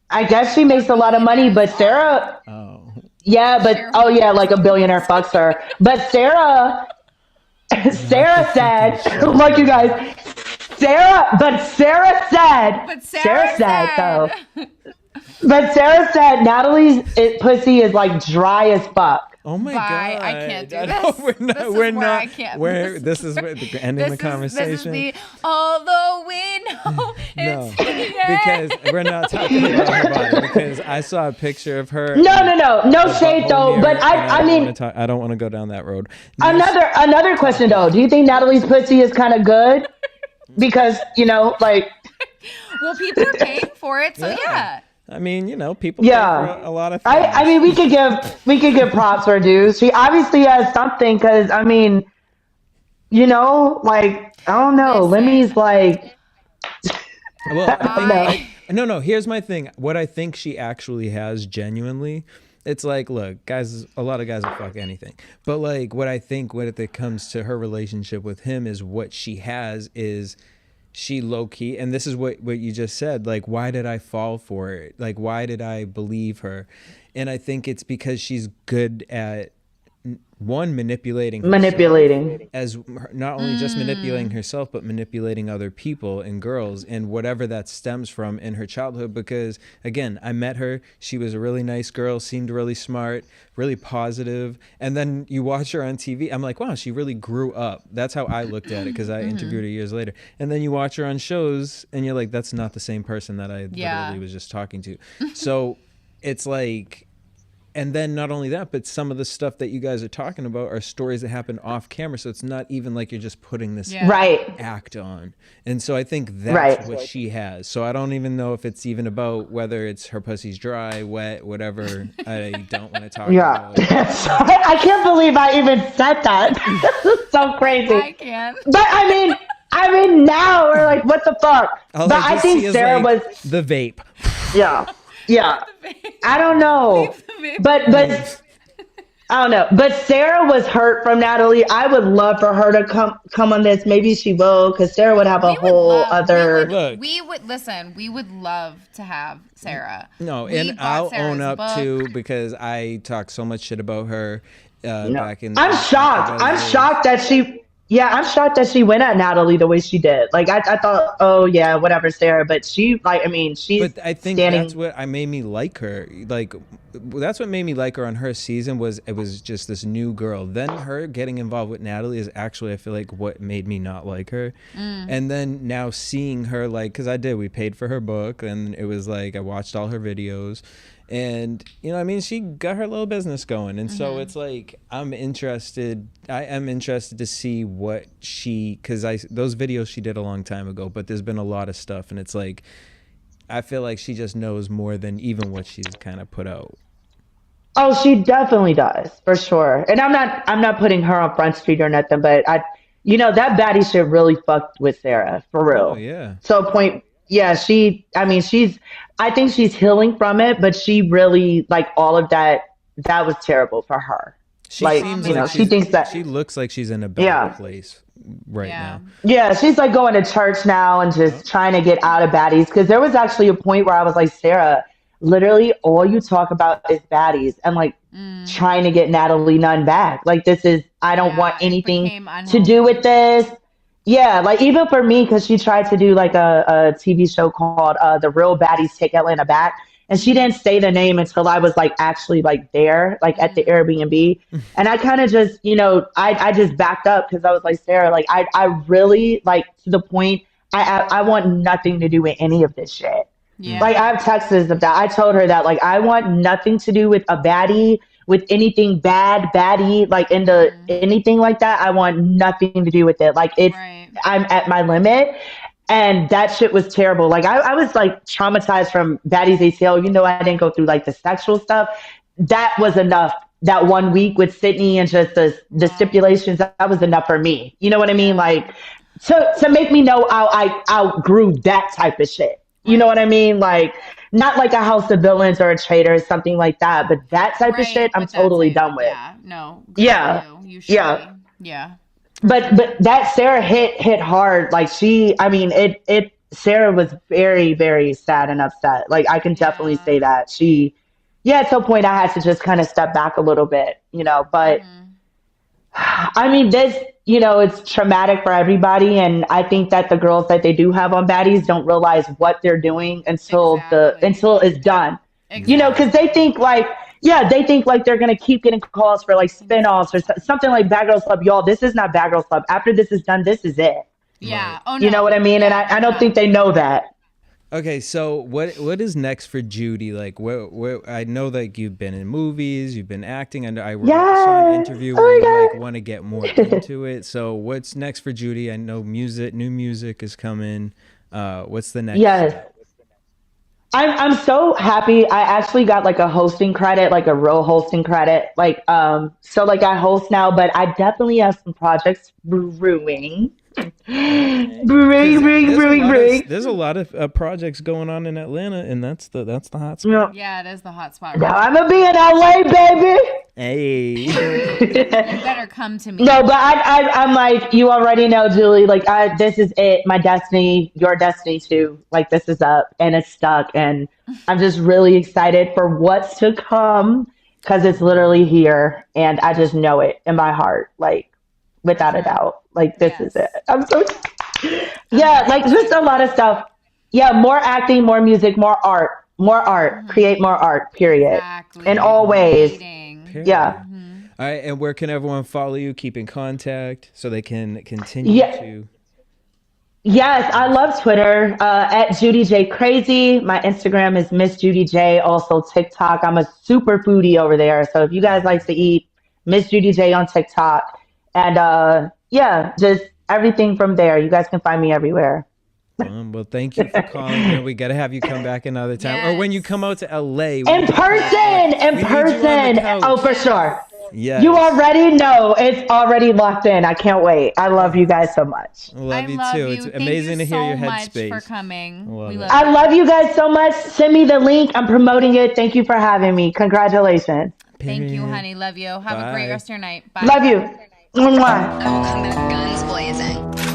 I guess she makes a lot of money, but Sarah. Oh. Yeah, but like a billionaire fucks her. But Sarah said, like you guys, Sarah said Natalie's pussy is like dry as fuck. Oh my Bye. god! I can't do No, this. we're not. This is we're where not. I can't. This is where the ending the conversation. This is the, although we know it's No, because we're not talking about her body. Because I saw a picture of her. No shade though. But I mean, I don't want to go down that road. another question though. Do you think Natalie's pussy is kind of good? Because like. Well, people are paying for it, so yeah. I mean, people pay for a lot of things. I mean, we could give props for dues. She obviously has something because I mean, I don't know. Lemmy's like. Well, no. Here's my thing. What I think she actually has genuinely, it's like, look, guys, a lot of guys will fuck anything. But like, what I think when it comes to her relationship with him is what she has is. She low-key, and this is what you just said, like, why did I fall for it? Like, why did I believe her? And I think it's because she's good at one, manipulating as not only just manipulating herself, but manipulating other people and girls and whatever that stems from in her childhood. Because again, I met her, she was a really nice girl, seemed really smart, really positive, and then you watch her on TV, I'm like, wow, she really grew up. That's how I looked at it, because I interviewed her years later. And then you watch her on shows and you're like, that's not the same person that I literally was just talking to. So it's like, and then not only that, but some of the stuff that you guys are talking about are stories that happen off camera. So it's not even like you're just putting this act on. And so I think that's what she has. So I don't even know if it's even about whether it's her pussy's dry, wet, whatever. I don't want to talk about. I can't believe I even said that. It's so crazy. I can. But I mean, now we're like, what the fuck? All but I think Sarah was the vape. Yeah. I don't know. But I don't know. But Sarah was hurt from Natalie. I would love for her to come on this. Maybe she will, because Sarah would have a whole other. We would love to have Sarah. No, and I'll own up to, because I talk so much shit about her back in. I'm shocked. I'm shocked that she. Yeah, I'm shocked that she went at Natalie the way she did. Like, I thought, oh yeah, whatever, Sarah. But she, like, I mean, she's. But I think that's what made me like her. Like, that's what made me like her on her season, was it was just this new girl. Then her getting involved with Natalie is actually, I feel like, what made me not like her. And then now seeing her, like, because we paid for her book, and it was like I watched all her videos. And, you know, I mean, she got her little business going. And so it's like, I am interested to see what because those videos she did a long time ago, but there's been a lot of stuff. And it's like, I feel like she just knows more than even what she's kind of put out. Oh, she definitely does, for sure. And I'm not putting her on Front Street or nothing, but that baddie shit really fucked with Sarah, for real. Oh, yeah. So I think she's healing from it, but she really, like, all of that was terrible for her. She seems she thinks that she looks like she's in a better place right now. Yeah, she's like going to church now and just trying to get out of baddies. Because there was actually a point where I was like, Sarah, literally all you talk about is baddies and like trying to get Natalie Nunn back. Like, I don't want anything to do with this. Yeah, like, even for me, because she tried to do like a TV show called The Real Baddies Take Atlanta Back. And she didn't say the name until I was like actually like there, like at the Airbnb. And I kind of just, I just backed up, because I was like, Sarah, like, I really, like, to the point, I want nothing to do with any of this shit. Yeah. Like, I have texts of that. I told her that, like, I want nothing to do with a baddie, with anything baddie, like, into anything like that. I want nothing to do with it. Like, I'm at my limit. And that shit was terrible. Like, I was like traumatized from Baddies ATL. I didn't go through like the sexual stuff. That was enough. That 1 week with Sydney and just the stipulations, that was enough for me. You know what I mean? Like, to make me know I outgrew that type of shit. You know what I mean? Like, not like a House of Villains or a Traitor or something like that, but that type of shit, I'm totally done with. Yeah, no. You should. Yeah. But that Sarah hit hard. Like, Sarah was very, very sad and upset. Like, I can definitely say that. At some point I had to just kind of step back a little bit, but I mean, this, it's traumatic for everybody. And I think that the girls that they do have on Baddies don't realize what they're doing until it's done, because they think like, they think like they're going to keep getting calls for like spinoffs or something like Bad Girls Club. Y'all, this is not Bad Girls Club. After this is done, this is it. Yeah. Oh, no. You know what I mean? Yeah, and I don't think they know that. Okay, so what is next for Judi? Like, where I know that you've been in movies, you've been acting, and I saw an interview where you like want to get more into it. So what's next for Judi? I know new music is coming. What's the next? Yes. I'm so happy. I actually got like a hosting credit, like a real hosting credit. Like, so like I host now, but I definitely have some projects brewing. Brewing. There's a lot of projects going on in Atlanta, and that's the hot spot. Yeah, it is the hot spot. Now I'm gonna be in LA, baby. Hey. You better come to me. No, but I'm like, you already know, Julie. Like, this is it. My destiny, your destiny too. Like, this is up and it's stuck, and I'm just really excited for what's to come. because it's literally here, and I just know it in my heart, like without a doubt. Like this is it. I'm so yeah, like just a lot of stuff. Yeah, more acting, more music, more art, create more art. Period. Exactly. In all ways. Creating. Yeah. All right, and where can everyone follow you, keep in contact, so they can continue Yeah. to? Yes, I love Twitter at Judi J Crazy. My Instagram is Miss Judi J. Also TikTok. I'm a super foodie over there. So if you guys like to eat, Miss Judi J on TikTok. And yeah, just everything from there. You guys can find me everywhere. Well, thank you for calling in. We got to have you come back another time. Or when you come out to LA. In person. Oh, for sure. Yeah. You already know. It's already locked in. I can't wait. I love you guys so much. Love you too. It's amazing to hear your headspace. Thank you so much for coming. We love I love you guys so much. Send me the link. I'm promoting it. Thank you for having me. Congratulations. Thank you, honey. Love you. Have a great rest of your night. Bye. Love you. Mwah. I will come back guns blazing.